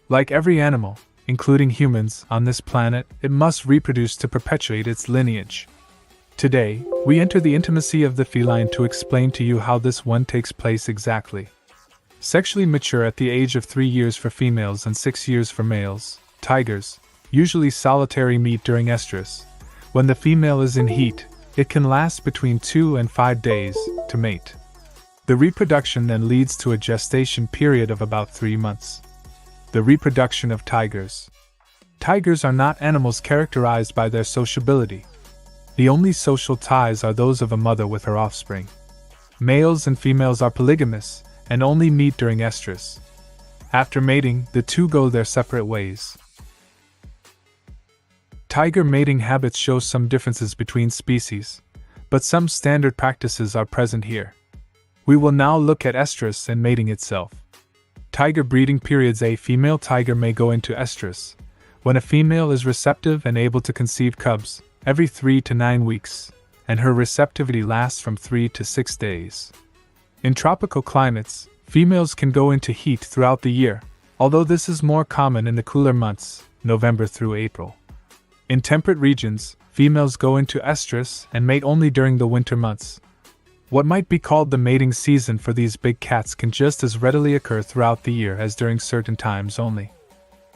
Like every animal, including humans, on this planet, it must reproduce to perpetuate its lineage. Today, we enter the intimacy of the feline to explain to you how this one takes place exactly. Sexually mature at the age of 3 years for females and 6 years for males, tigers usually solitary meet during estrus. When the female is in heat, it can last between 2 and 5 days to mate. The reproduction then leads to a gestation period of about 3 months. The reproduction of tigers. Tigers are not animals characterized by their sociability. The only social ties are those of a mother with her offspring. Males and females are polygamous and only meet during estrus. After mating, the two go their separate ways. Tiger mating habits show some differences between species, but some standard practices are present here. We will now look at estrus and mating itself. Tiger breeding periods. A female tiger may go into estrus when a female is receptive and able to conceive cubs every 3 to 9 weeks, and her receptivity lasts from 3 to 6 days. In tropical climates, females can go into heat throughout the year, although this is more common in the cooler months, November through April. In temperate regions, females go into estrus and mate only during the winter months. What might be called the mating season for these big cats can just as readily occur throughout the year as during certain times only.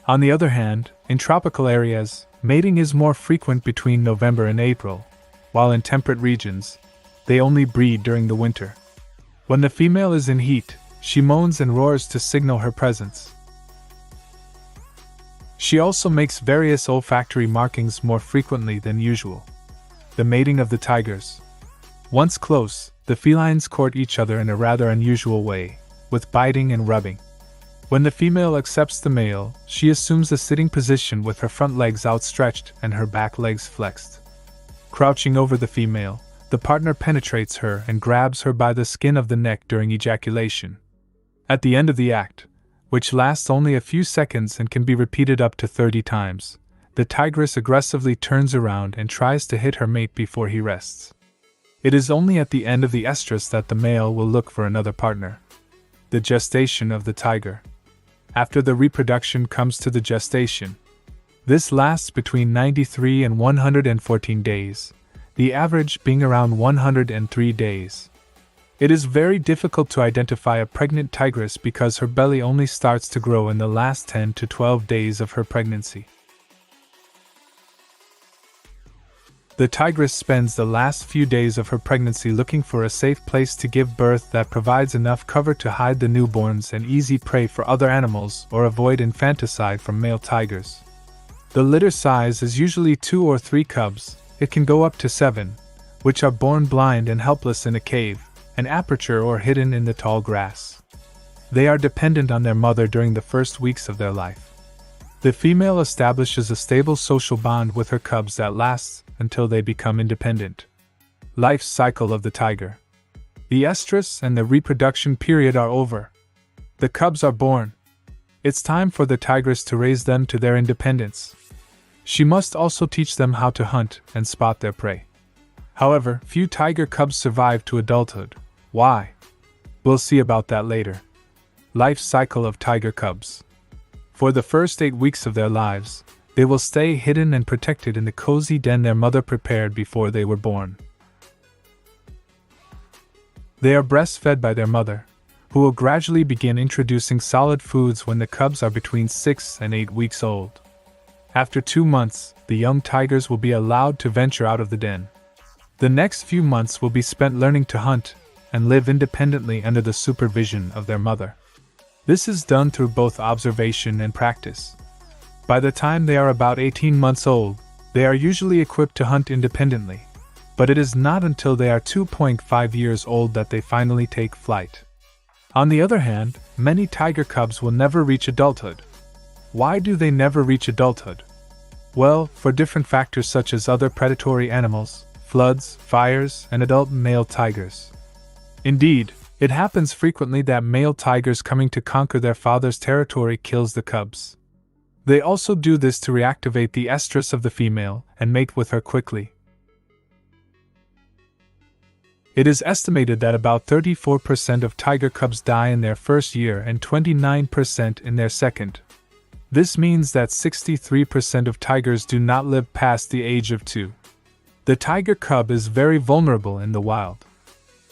On the other hand, in tropical areas, mating is more frequent between November and April, while in temperate regions, they only breed during the winter. When the female is in heat, she moans and roars to signal her presence. She also makes various olfactory markings more frequently than usual. The mating of the tigers. Once close, the felines court each other in a rather unusual way, with biting and rubbing. When the female accepts the male, she assumes a sitting position with her front legs outstretched and her back legs flexed. Crouching over the female, the partner penetrates her and grabs her by the skin of the neck during ejaculation. At the end of the act, which lasts only a few seconds and can be repeated up to 30 times, the tigress aggressively turns around and tries to hit her mate before he rests. It is only at the end of the estrus that the male will look for another partner. The gestation of the tiger. After the reproduction comes to the gestation. This lasts between 93 and 114 days, the average being around 103 days. It is very difficult to identify a pregnant tigress because her belly only starts to grow in the last 10 to 12 days of her pregnancy. The tigress spends the last few days of her pregnancy looking for a safe place to give birth that provides enough cover to hide the newborns and easy prey for other animals or avoid infanticide from male tigers. The litter size is usually 2 or 3 cubs. It can go up to 7, which are born blind and helpless in a cave, an aperture or hidden in the tall grass. They are dependent on their mother during the first weeks of their life. The female establishes a stable social bond with her cubs that lasts until they become independent. Life cycle of the tiger. The estrus and the reproduction period are over. The cubs are born. It's time for the tigress to raise them to their independence. She must also teach them how to hunt and spot their prey. However, few tiger cubs survive to adulthood. Why? We'll see about that later. Life cycle of tiger cubs. For the first 8 weeks of their lives, they will stay hidden and protected in the cozy den their mother prepared before they were born. They are breastfed by their mother, who will gradually begin introducing solid foods when the cubs are between 6 and 8 weeks old. After 2 months, the young tigers will be allowed to venture out of the den. The next few months will be spent learning to hunt and live independently under the supervision of their mother. This is done through both observation and practice. By the time they are about 18 months old, they are usually equipped to hunt independently, but it is not until they are 2.5 years old that they finally take flight. On the other hand, many tiger cubs will never reach adulthood. Why do they never reach adulthood? Well, for different factors such as other predatory animals, floods, fires, and adult male tigers. Indeed, it happens frequently that male tigers coming to conquer their father's territory kills the cubs. They also do this to reactivate the estrus of the female and mate with her quickly. It is estimated that about 34% of tiger cubs die in their first year and 29% in their second. This means that 63% of tigers do not live past the age of 2. The tiger cub is very vulnerable in the wild.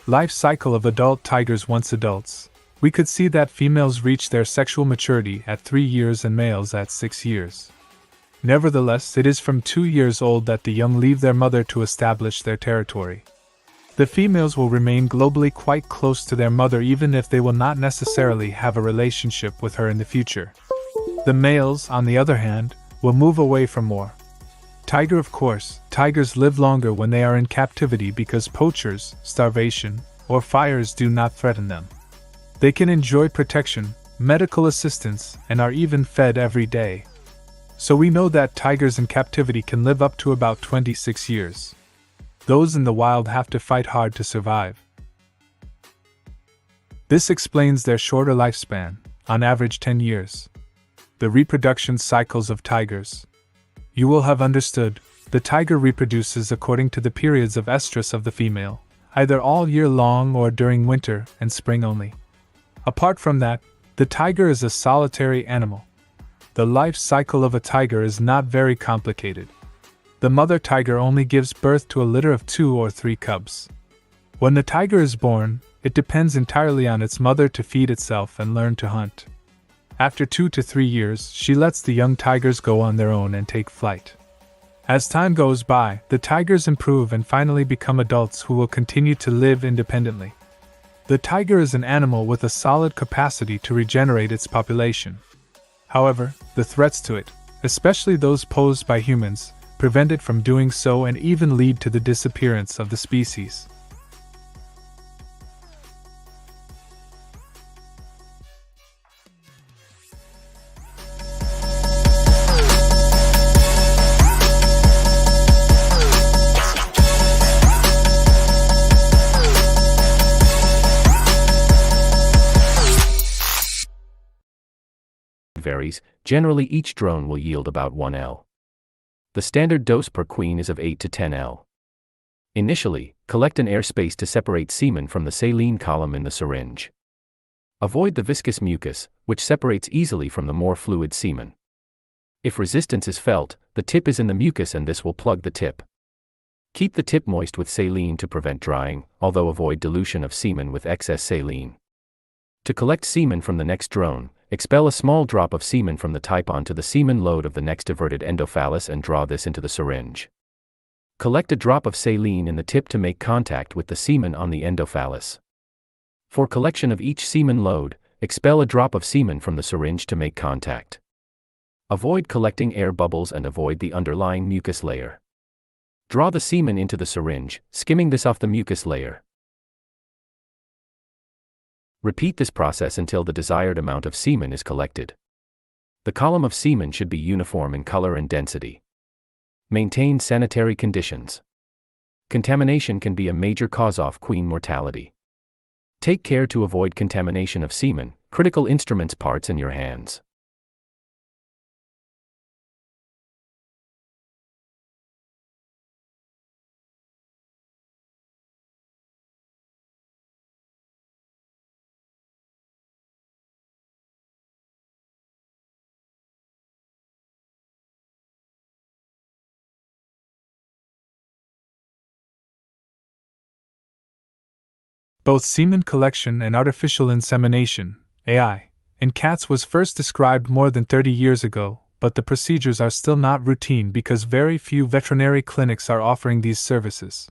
Life cycle of adult tigers. Once adults, we could see that females reach their sexual maturity at 3 years and males at 6 years. Nevertheless, it is from 2 years old that the young leave their mother to establish their territory. The females will remain globally quite close to their mother even if they will not necessarily have a relationship with her in the future. The males, on the other hand, will move away for more Tiger. Of course, tigers live longer when they are in captivity because poachers, starvation, or fires do not threaten them. They can enjoy protection, medical assistance, and are even fed every day. So we know that tigers in captivity can live up to about 26 years. Those in the wild have to fight hard to survive. This explains their shorter lifespan, on average 10 years. The reproduction cycles of tigers. You will have understood, the tiger reproduces according to the periods of estrus of the female, either all year long or during winter and spring only. Apart from that, the tiger is a solitary animal. The life cycle of a tiger is not very complicated. The mother tiger only gives birth to a litter of 2 or 3 cubs. When the tiger is born, it depends entirely on its mother to feed itself and learn to hunt. After 2 to 3 years, she lets the young tigers go on their own and take flight. As time goes by, the tigers improve and finally become adults who will continue to live independently. The tiger is an animal with a solid capacity to regenerate its population. However, the threats to it, especially those posed by humans, prevent it from doing so and even lead to the disappearance of the species. Varies, generally each drone will yield about 1 L. The standard dose per queen is of 8 to 10 L. Initially, collect an airspace to separate semen from the saline column in the syringe. Avoid the viscous mucus, which separates easily from the more fluid semen. If resistance is felt, the tip is in the mucus and this will plug the tip. Keep the tip moist with saline to prevent drying, although avoid dilution of semen with excess saline. To collect semen from the next drone, expel a small drop of semen from the type onto the semen load of the next diverted endophallus and draw this into the syringe. Collect a drop of saline in the tip to make contact with the semen on the endophallus. For collection of each semen load, expel a drop of semen from the syringe to make contact. Avoid collecting air bubbles and avoid the underlying mucus layer. Draw the semen into the syringe, skimming this off the mucus layer. Repeat this process until the desired amount of semen is collected. The column of semen should be uniform in color and density. Maintain sanitary conditions. Contamination can be a major cause of queen mortality. Take care to avoid contamination of semen, critical instruments parts in your hands. Both semen collection and artificial insemination, AI, in cats was first described more than 30 years ago, but the procedures are still not routine because very few veterinary clinics are offering these services.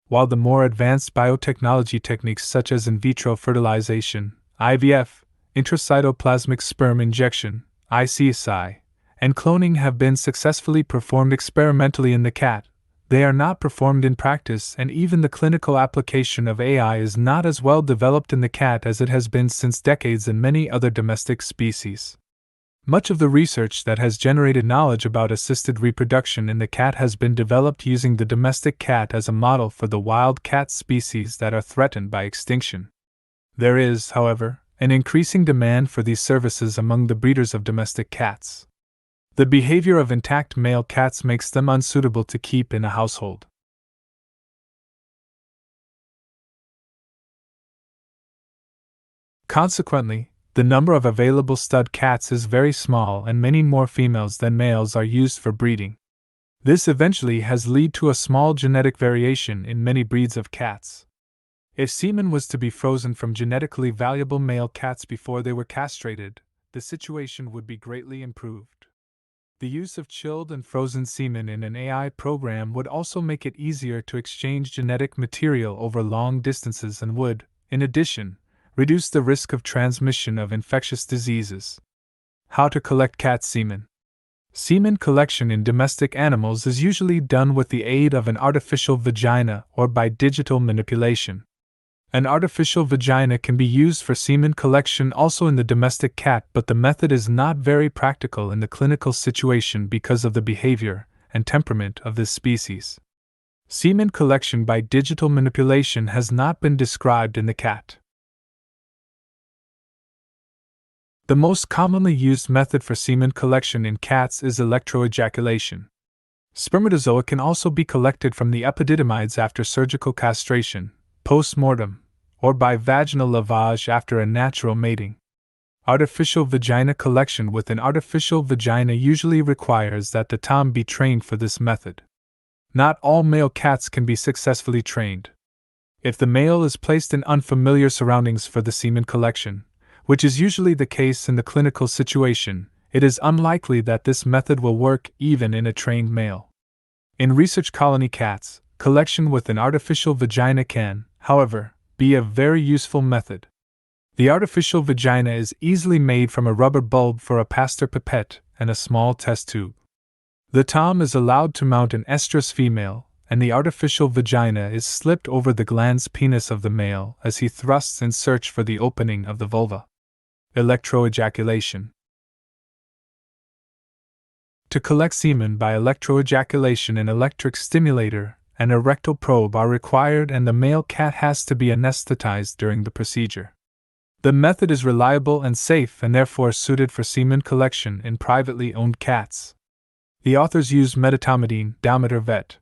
While the more advanced biotechnology techniques such as in vitro fertilization, IVF, intracytoplasmic sperm injection, ICSI, and cloning have been successfully performed experimentally in the cat, they are not performed in practice, and even the clinical application of AI is not as well developed in the cat as it has been since decades in many other domestic species. Much of the research that has generated knowledge about assisted reproduction in the cat has been developed using the domestic cat as a model for the wild cat species that are threatened by extinction. There is, however, an increasing demand for these services among the breeders of domestic cats. The behavior of intact male cats makes them unsuitable to keep in a household. Consequently, the number of available stud cats is very small and many more females than males are used for breeding. This eventually has led to a small genetic variation in many breeds of cats. If semen was to be frozen from genetically valuable male cats before they were castrated, the situation would be greatly improved. The use of chilled and frozen semen in an AI program would also make it easier to exchange genetic material over long distances and would, in addition, reduce the risk of transmission of infectious diseases. How to collect cat semen. Semen collection in domestic animals is usually done with the aid of an artificial vagina or by digital manipulation. An artificial vagina can be used for semen collection also in the domestic cat, but the method is not very practical in the clinical situation because of the behavior and temperament of this species. Semen collection by digital manipulation has not been described in the cat. The most commonly used method for semen collection in cats is electroejaculation. Spermatozoa can also be collected from the epididymides after surgical castration, post-mortem, or by vaginal lavage after a natural mating. Artificial vagina collection with an artificial vagina usually requires that the tom be trained for this method. Not all male cats can be successfully trained. If the male is placed in unfamiliar surroundings for the semen collection, which is usually the case in the clinical situation, it is unlikely that this method will work even in a trained male. In research colony cats, collection with an artificial vagina can, however, be a very useful method. The artificial vagina is easily made from a rubber bulb for a pasteur pipette and a small test tube. The tom is allowed to mount an estrus female, and the artificial vagina is slipped over the glans penis of the male as he thrusts in search for the opening of the vulva. Electroejaculation. To collect semen by electroejaculation, an electric stimulator and a rectal probe are required, and the male cat has to be anesthetized during the procedure. The method is reliable and safe and therefore suited for semen collection in privately owned cats. The authors used medetomidine, diameter vet.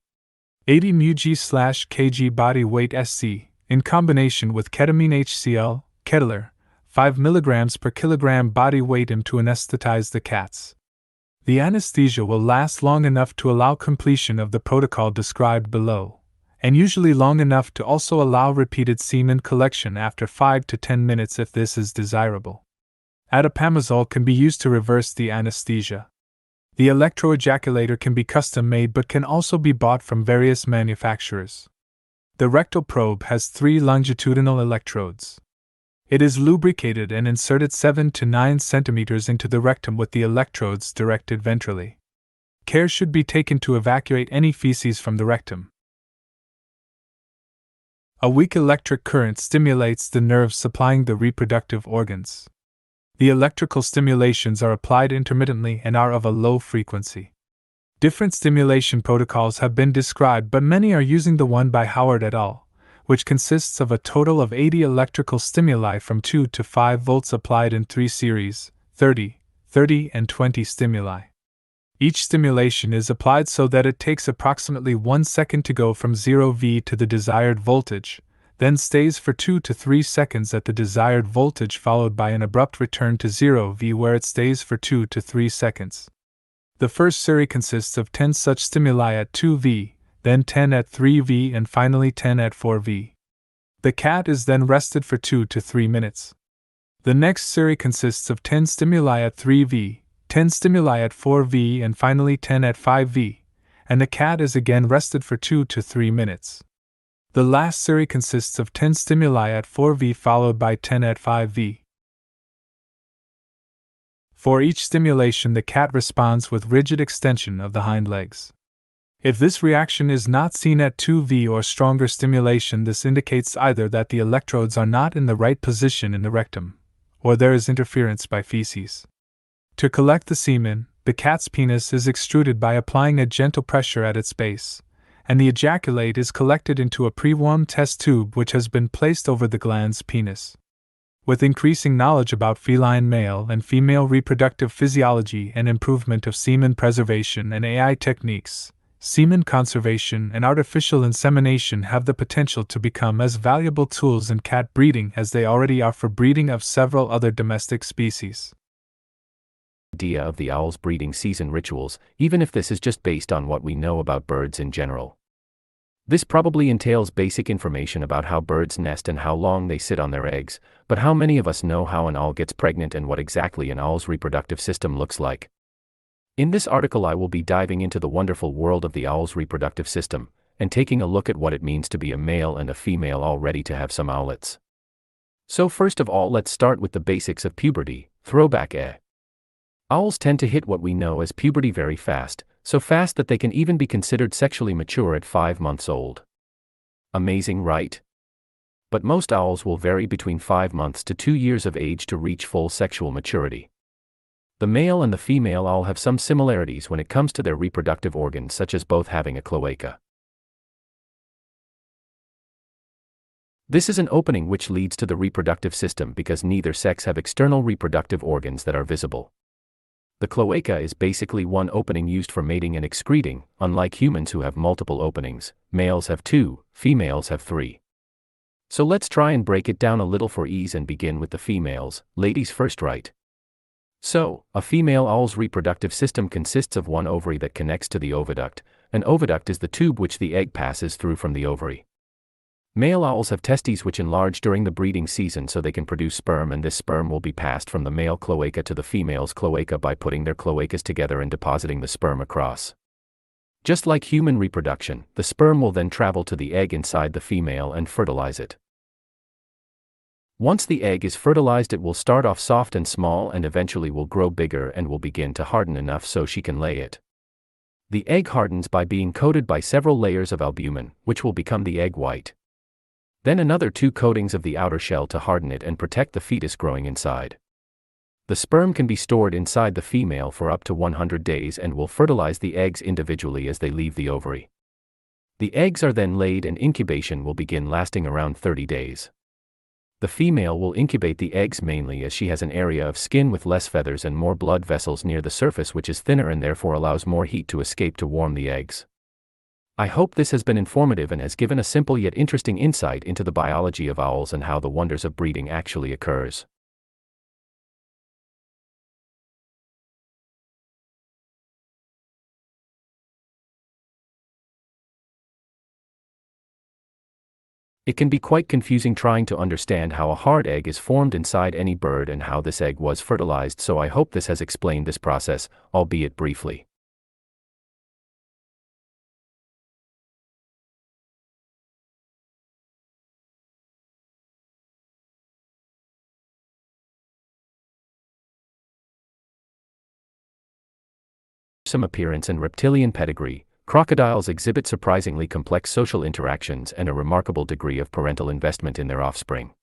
80 μg/kg body weight SC, in combination with ketamine HCl, Kettler, 5 mg per kilogram body weight to anesthetize the cats. The anesthesia will last long enough to allow completion of the protocol described below, and usually long enough to also allow repeated semen collection after 5 to 10 minutes if this is desirable. Atipamezole can be used to reverse the anesthesia. The electroejaculator can be custom made but can also be bought from various manufacturers. The rectal probe has 3 longitudinal electrodes. It is lubricated and inserted 7 to 9 centimeters into the rectum with the electrodes directed ventrally. Care should be taken to evacuate any feces from the rectum. A weak electric current stimulates the nerves supplying the reproductive organs. The electrical stimulations are applied intermittently and are of a low frequency. Different stimulation protocols have been described, but many are using the one by Howard et al., which consists of a total of 80 electrical stimuli from 2 to 5 volts applied in 3 series, 30, 30, and 20 stimuli. Each stimulation is applied so that it takes approximately 1 second to go from 0V to the desired voltage, then stays for 2 to 3 seconds at the desired voltage, followed by an abrupt return to 0V where it stays for 2 to 3 seconds. The first series consists of 10 such stimuli at 2V, then 10 at 3V, and finally 10 at 4V. The cat is then rested for 2 to 3 minutes. The next series consists of 10 stimuli at 3V, 10 stimuli at 4V, and finally 10 at 5V, and the cat is again rested for 2 to 3 minutes. The last series consists of 10 stimuli at 4V followed by 10 at 5V. For each stimulation, the cat responds with rigid extension of the hind legs. If this reaction is not seen at 2V or stronger stimulation, this indicates either that the electrodes are not in the right position in the rectum, or there is interference by feces. To collect the semen, the cat's penis is extruded by applying a gentle pressure at its base, and the ejaculate is collected into a pre-warmed test tube which has been placed over the glans penis. With increasing knowledge about feline male and female reproductive physiology and improvement of semen preservation and AI techniques, semen conservation and artificial insemination have the potential to become as valuable tools in cat breeding as they already are for breeding of several other domestic species. Idea of the owl's breeding season rituals, even if this is just based on what we know about birds in general. This probably entails basic information about how birds nest and how long they sit on their eggs, but how many of us know how an owl gets pregnant and what exactly an owl's reproductive system looks like? In this article I will be diving into the wonderful world of the owl's reproductive system, and taking a look at what it means to be a male and a female owl ready to have some owlets. So first of all, let's start with the basics of puberty. Throwback. Owls tend to hit what we know as puberty very fast, so fast that they can even be considered sexually mature at 5 months old. Amazing, right? But most owls will vary between 5 months to 2 years of age to reach full sexual maturity. The male and the female owl have some similarities when it comes to their reproductive organs, such as both having a cloaca. This is an opening which leads to the reproductive system because neither sex have external reproductive organs that are visible. The cloaca is basically one opening used for mating and excreting. Unlike humans who have multiple openings, males have 2, females have 3. So let's try and break it down a little for ease and begin with the females. Ladies first, right? So, a female owl's reproductive system consists of one ovary that connects to the oviduct. An oviduct is the tube which the egg passes through from the ovary. Male owls have testes which enlarge during the breeding season so they can produce sperm, and this sperm will be passed from the male cloaca to the female's cloaca by putting their cloacas together and depositing the sperm across. Just like human reproduction, the sperm will then travel to the egg inside the female and fertilize it. Once the egg is fertilized, it will start off soft and small and eventually will grow bigger and will begin to harden enough so she can lay it. The egg hardens by being coated by several layers of albumin, which will become the egg white. Then another 2 coatings of the outer shell to harden it and protect the fetus growing inside. The sperm can be stored inside the female for up to 100 days and will fertilize the eggs individually as they leave the ovary. The eggs are then laid and incubation will begin, lasting around 30 days. The female will incubate the eggs mainly as she has an area of skin with less feathers and more blood vessels near the surface, which is thinner and therefore allows more heat to escape to warm the eggs. I hope this has been informative and has given a simple yet interesting insight into the biology of owls and how the wonders of breeding actually occurs. It can be quite confusing trying to understand how a hard egg is formed inside any bird and how this egg was fertilized, so I hope this has explained this process, albeit briefly. Some appearance and reptilian pedigree. Crocodiles exhibit surprisingly complex social interactions and a remarkable degree of parental investment in their offspring.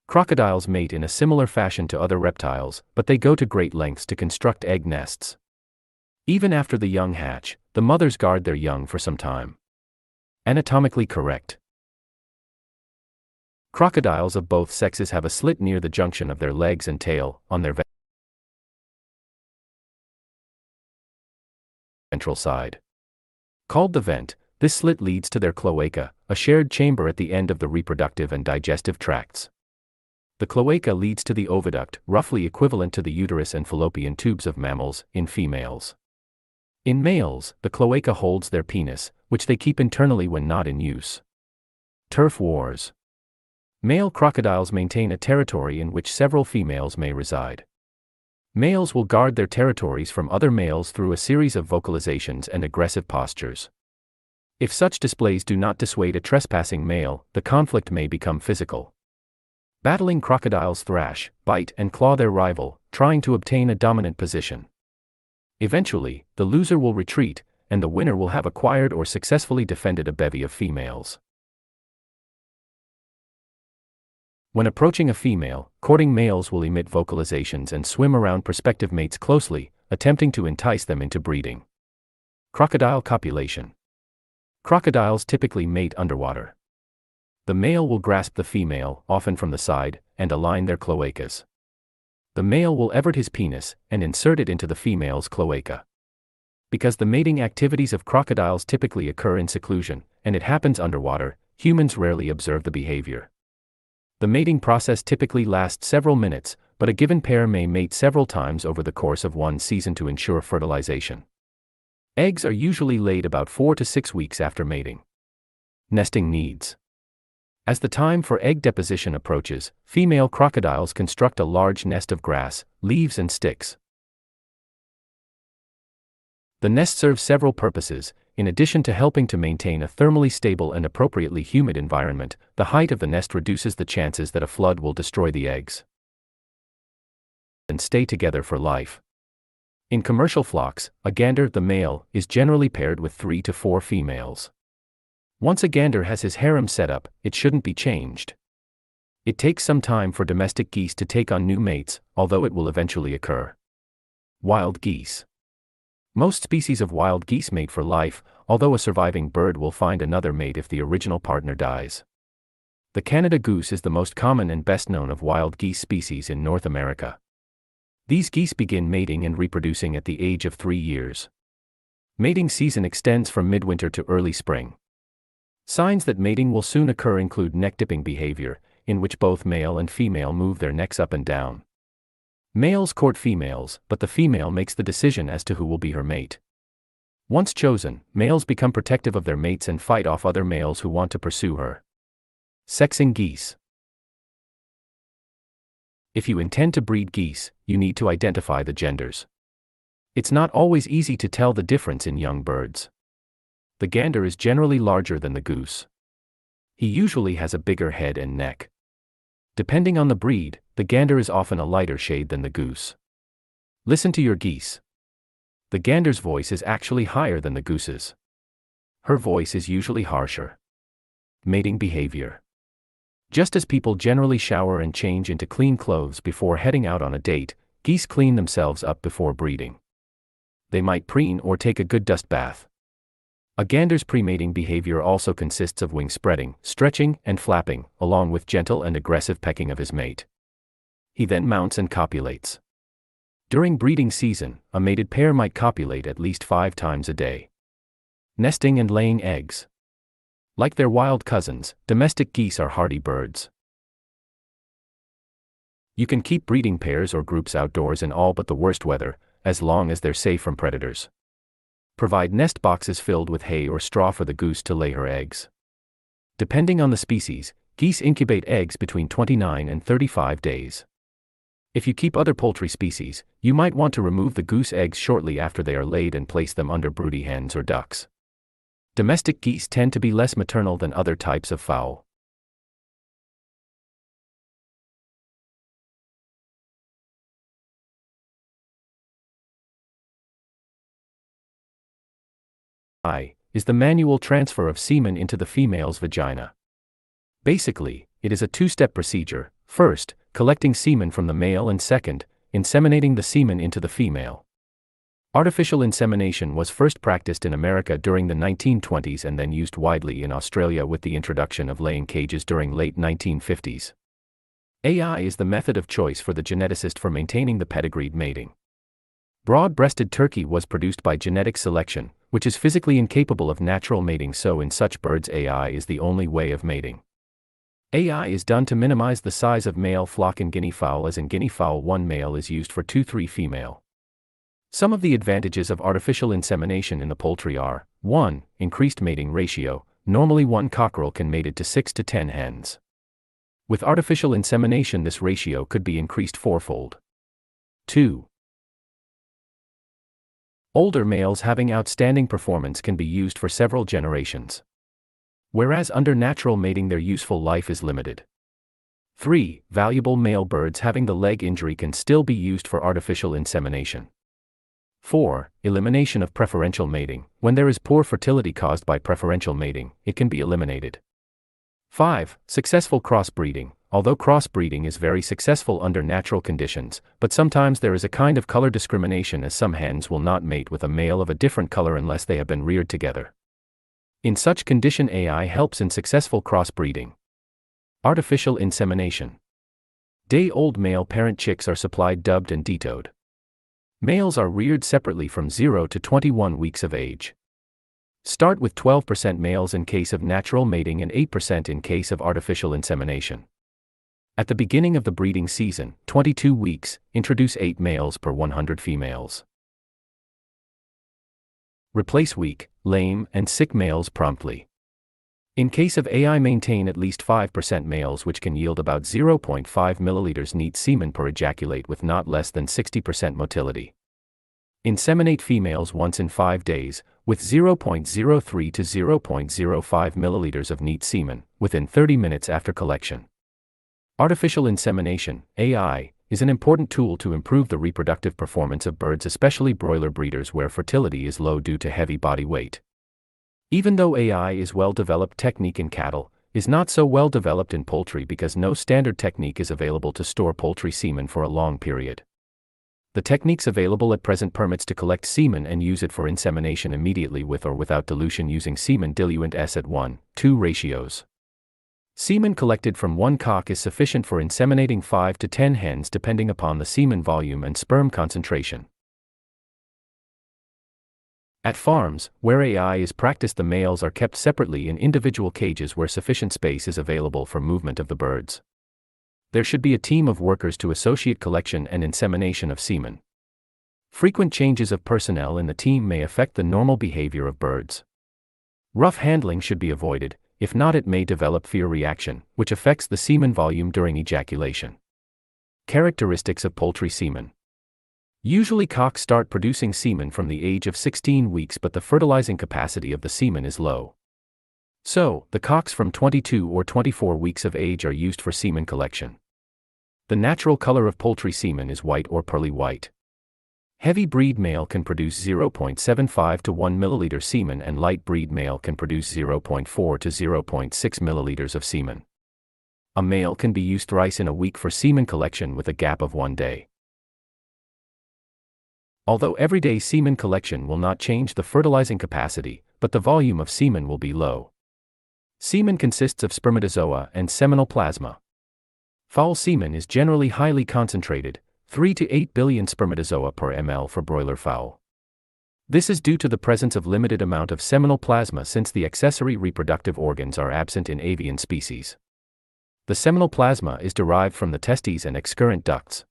Crocodiles mate in a similar fashion to other reptiles, but they go to great lengths to construct egg nests. Even after the young hatch, the mothers guard their young for some time. Anatomically correct. Crocodiles of both sexes have a slit near the junction of their legs and tail, on their ventral side. Called the vent, this slit leads to their cloaca, a shared chamber at the end of the reproductive and digestive tracts. The cloaca leads to the oviduct, roughly equivalent to the uterus and fallopian tubes of mammals, in females. In males, the cloaca holds their penis, which they keep internally when not in use. Turf wars. Male crocodiles maintain a territory in which several females may reside. Males will guard their territories from other males through a series of vocalizations and aggressive postures. If such displays do not dissuade a trespassing male, the conflict may become physical. Battling crocodiles thrash, bite, and claw their rival, trying to obtain a dominant position. Eventually, the loser will retreat, and the winner will have acquired or successfully defended a bevy of females. When approaching a female, courting males will emit vocalizations and swim around prospective mates closely, attempting to entice them into breeding. Crocodile copulation. Crocodiles typically mate underwater. The male will grasp the female, often from the side, and align their cloacas. The male will evert his penis and insert it into the female's cloaca. Because the mating activities of crocodiles typically occur in seclusion, and it happens underwater, humans rarely observe the behavior. The mating process typically lasts several minutes, but a given pair may mate several times over the course of one season to ensure fertilization. Eggs are usually laid about 4 to 6 weeks after mating. Nesting needs. As the time for egg deposition approaches, female crocodiles construct a large nest of grass, leaves and sticks. The nest serves several purposes. In addition to helping to maintain a thermally stable and appropriately humid environment, the height of the nest reduces the chances that a flood will destroy the eggs and stay together for life. In commercial flocks, a gander, the male, is generally paired with 3 to 4 females. Once a gander has his harem set up, it shouldn't be changed. It takes some time for domestic geese to take on new mates, although it will eventually occur. Wild geese. Most species of wild geese mate for life, although a surviving bird will find another mate if the original partner dies. The Canada goose is the most common and best known of wild geese species in North America. These geese begin mating and reproducing at the age of 3 years. Mating season extends from midwinter to early spring. Signs that mating will soon occur include neck-dipping behavior, in which both male and female move their necks up and down. Males court females, but the female makes the decision as to who will be her mate. Once chosen, males become protective of their mates and fight off other males who want to pursue her. Sexing geese. If you intend to breed geese, you need to identify the genders. It's not always easy to tell the difference in young birds. The gander is generally larger than the goose. He usually has a bigger head and neck. Depending on the breed, the gander is often a lighter shade than the goose. Listen to your geese. The gander's voice is actually higher than the goose's. Her voice is usually harsher. Mating behavior. Just as people generally shower and change into clean clothes before heading out on a date, geese clean themselves up before breeding. They might preen or take a good dust bath. A gander's pre-mating behavior also consists of wing spreading, stretching, and flapping, along with gentle and aggressive pecking of his mate. He then mounts and copulates. During breeding season, a mated pair might copulate at least 5 times a day. Nesting and laying eggs. Like their wild cousins, domestic geese are hardy birds. You can keep breeding pairs or groups outdoors in all but the worst weather, as long as they're safe from predators. Provide nest boxes filled with hay or straw for the goose to lay her eggs. Depending on the species, geese incubate eggs between 29 and 35 days. If you keep other poultry species, you might want to remove the goose eggs shortly after they are laid and place them under broody hens or ducks. Domestic geese tend to be less maternal than other types of fowl. Is the manual transfer of semen into the female's vagina. Basically, it is a 2-step procedure: first, collecting semen from the male, and second, inseminating the semen into the female. Artificial insemination was first practiced in America during the 1920s and then used widely in Australia with the introduction of laying cages during late 1950s. AI is the method of choice for the geneticist for maintaining the pedigreed mating. Broad-breasted turkey was produced by genetic selection, which is physically incapable of natural mating, so in such birds AI is the only way of mating. AI is done to minimize the size of male flock in guinea fowl, as in guinea fowl 1 male is used for 2-3 female. Some of the advantages of artificial insemination in the poultry are: 1. Increased mating ratio. Normally 1 cockerel can mate to 6 to 10 hens. With artificial insemination this ratio could be increased 4-fold. 2. Older males having outstanding performance can be used for several generations. Whereas under natural mating their useful life is limited. 3. Valuable male birds having the leg injury can still be used for artificial insemination. 4. Elimination of preferential mating. When there is poor fertility caused by preferential mating, it can be eliminated. 5. Successful crossbreeding. Although crossbreeding is very successful under natural conditions, but sometimes there is a kind of color discrimination, as some hens will not mate with a male of a different color unless they have been reared together. In such condition AI helps in successful crossbreeding. Artificial insemination. Day-old male parent chicks are supplied dubbed and detoed. Males are reared separately from 0 to 21 weeks of age. Start with 12% males in case of natural mating and 8% in case of artificial insemination. At the beginning of the breeding season, 22 weeks, introduce 8 males per 100 females. Replace weak, lame, and sick males promptly. In case of AI, maintain at least 5% males, which can yield about 0.5 milliliters neat semen per ejaculate with not less than 60% motility. Inseminate females once in 5 days, with 0.03 to 0.05 milliliters of neat semen, within 30 minutes after collection. Artificial insemination, AI, is an important tool to improve the reproductive performance of birds, especially broiler breeders where fertility is low due to heavy body weight. Even though AI is well-developed technique in cattle, is not so well developed in poultry because no standard technique is available to store poultry semen for a long period. The techniques available at present permits to collect semen and use it for insemination immediately with or without dilution using semen diluent S at 1:2 ratios. Semen collected from one cock is sufficient for inseminating 5 to 10 hens depending upon the semen volume and sperm concentration. At farms, where AI is practiced, the males are kept separately in individual cages where sufficient space is available for movement of the birds. There should be a team of workers to associate collection and insemination of semen. Frequent changes of personnel in the team may affect the normal behavior of birds. Rough handling should be avoided, if not it may develop fear reaction, which affects the semen volume during ejaculation. Characteristics of poultry semen. Usually cocks start producing semen from the age of 16 weeks, but the fertilizing capacity of the semen is low. So, the cocks from 22 or 24 weeks of age are used for semen collection. The natural color of poultry semen is white or pearly white. Heavy breed male can produce 0.75 to 1 milliliter semen and light breed male can produce 0.4 to 0.6 milliliters of semen. A male can be used thrice in a week for semen collection with a gap of 1 day. Although everyday semen collection will not change the fertilizing capacity, but the volume of semen will be low. Semen consists of spermatozoa and seminal plasma. Fowl semen is generally highly concentrated, 3 to 8 billion spermatozoa per ml for broiler fowl. This is due to the presence of limited amount of seminal plasma since the accessory reproductive organs are absent in avian species. The seminal plasma is derived from the testes and excurrent ducts.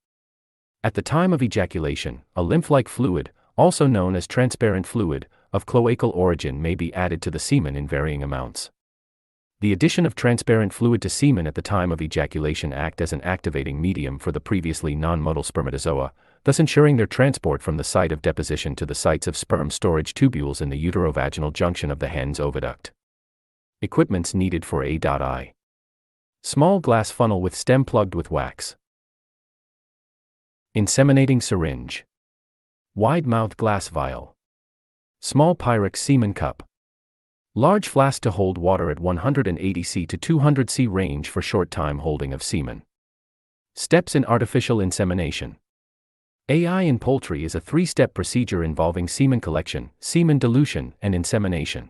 At the time of ejaculation, a lymph-like fluid, also known as transparent fluid, of cloacal origin may be added to the semen in varying amounts. The addition of transparent fluid to semen at the time of ejaculation acts as an activating medium for the previously non-motile spermatozoa, thus ensuring their transport from the site of deposition to the sites of sperm storage tubules in the uterovaginal junction of the hen's oviduct. Equipments needed for A.I. Small glass funnel with stem plugged with wax. Inseminating syringe. Wide-mouthed glass vial. Small Pyrex semen cup. Large flask to hold water at 180 C to 200 C range for short time holding of semen. Steps in artificial insemination. AI in poultry is a 3-step procedure involving semen collection, semen dilution, and insemination.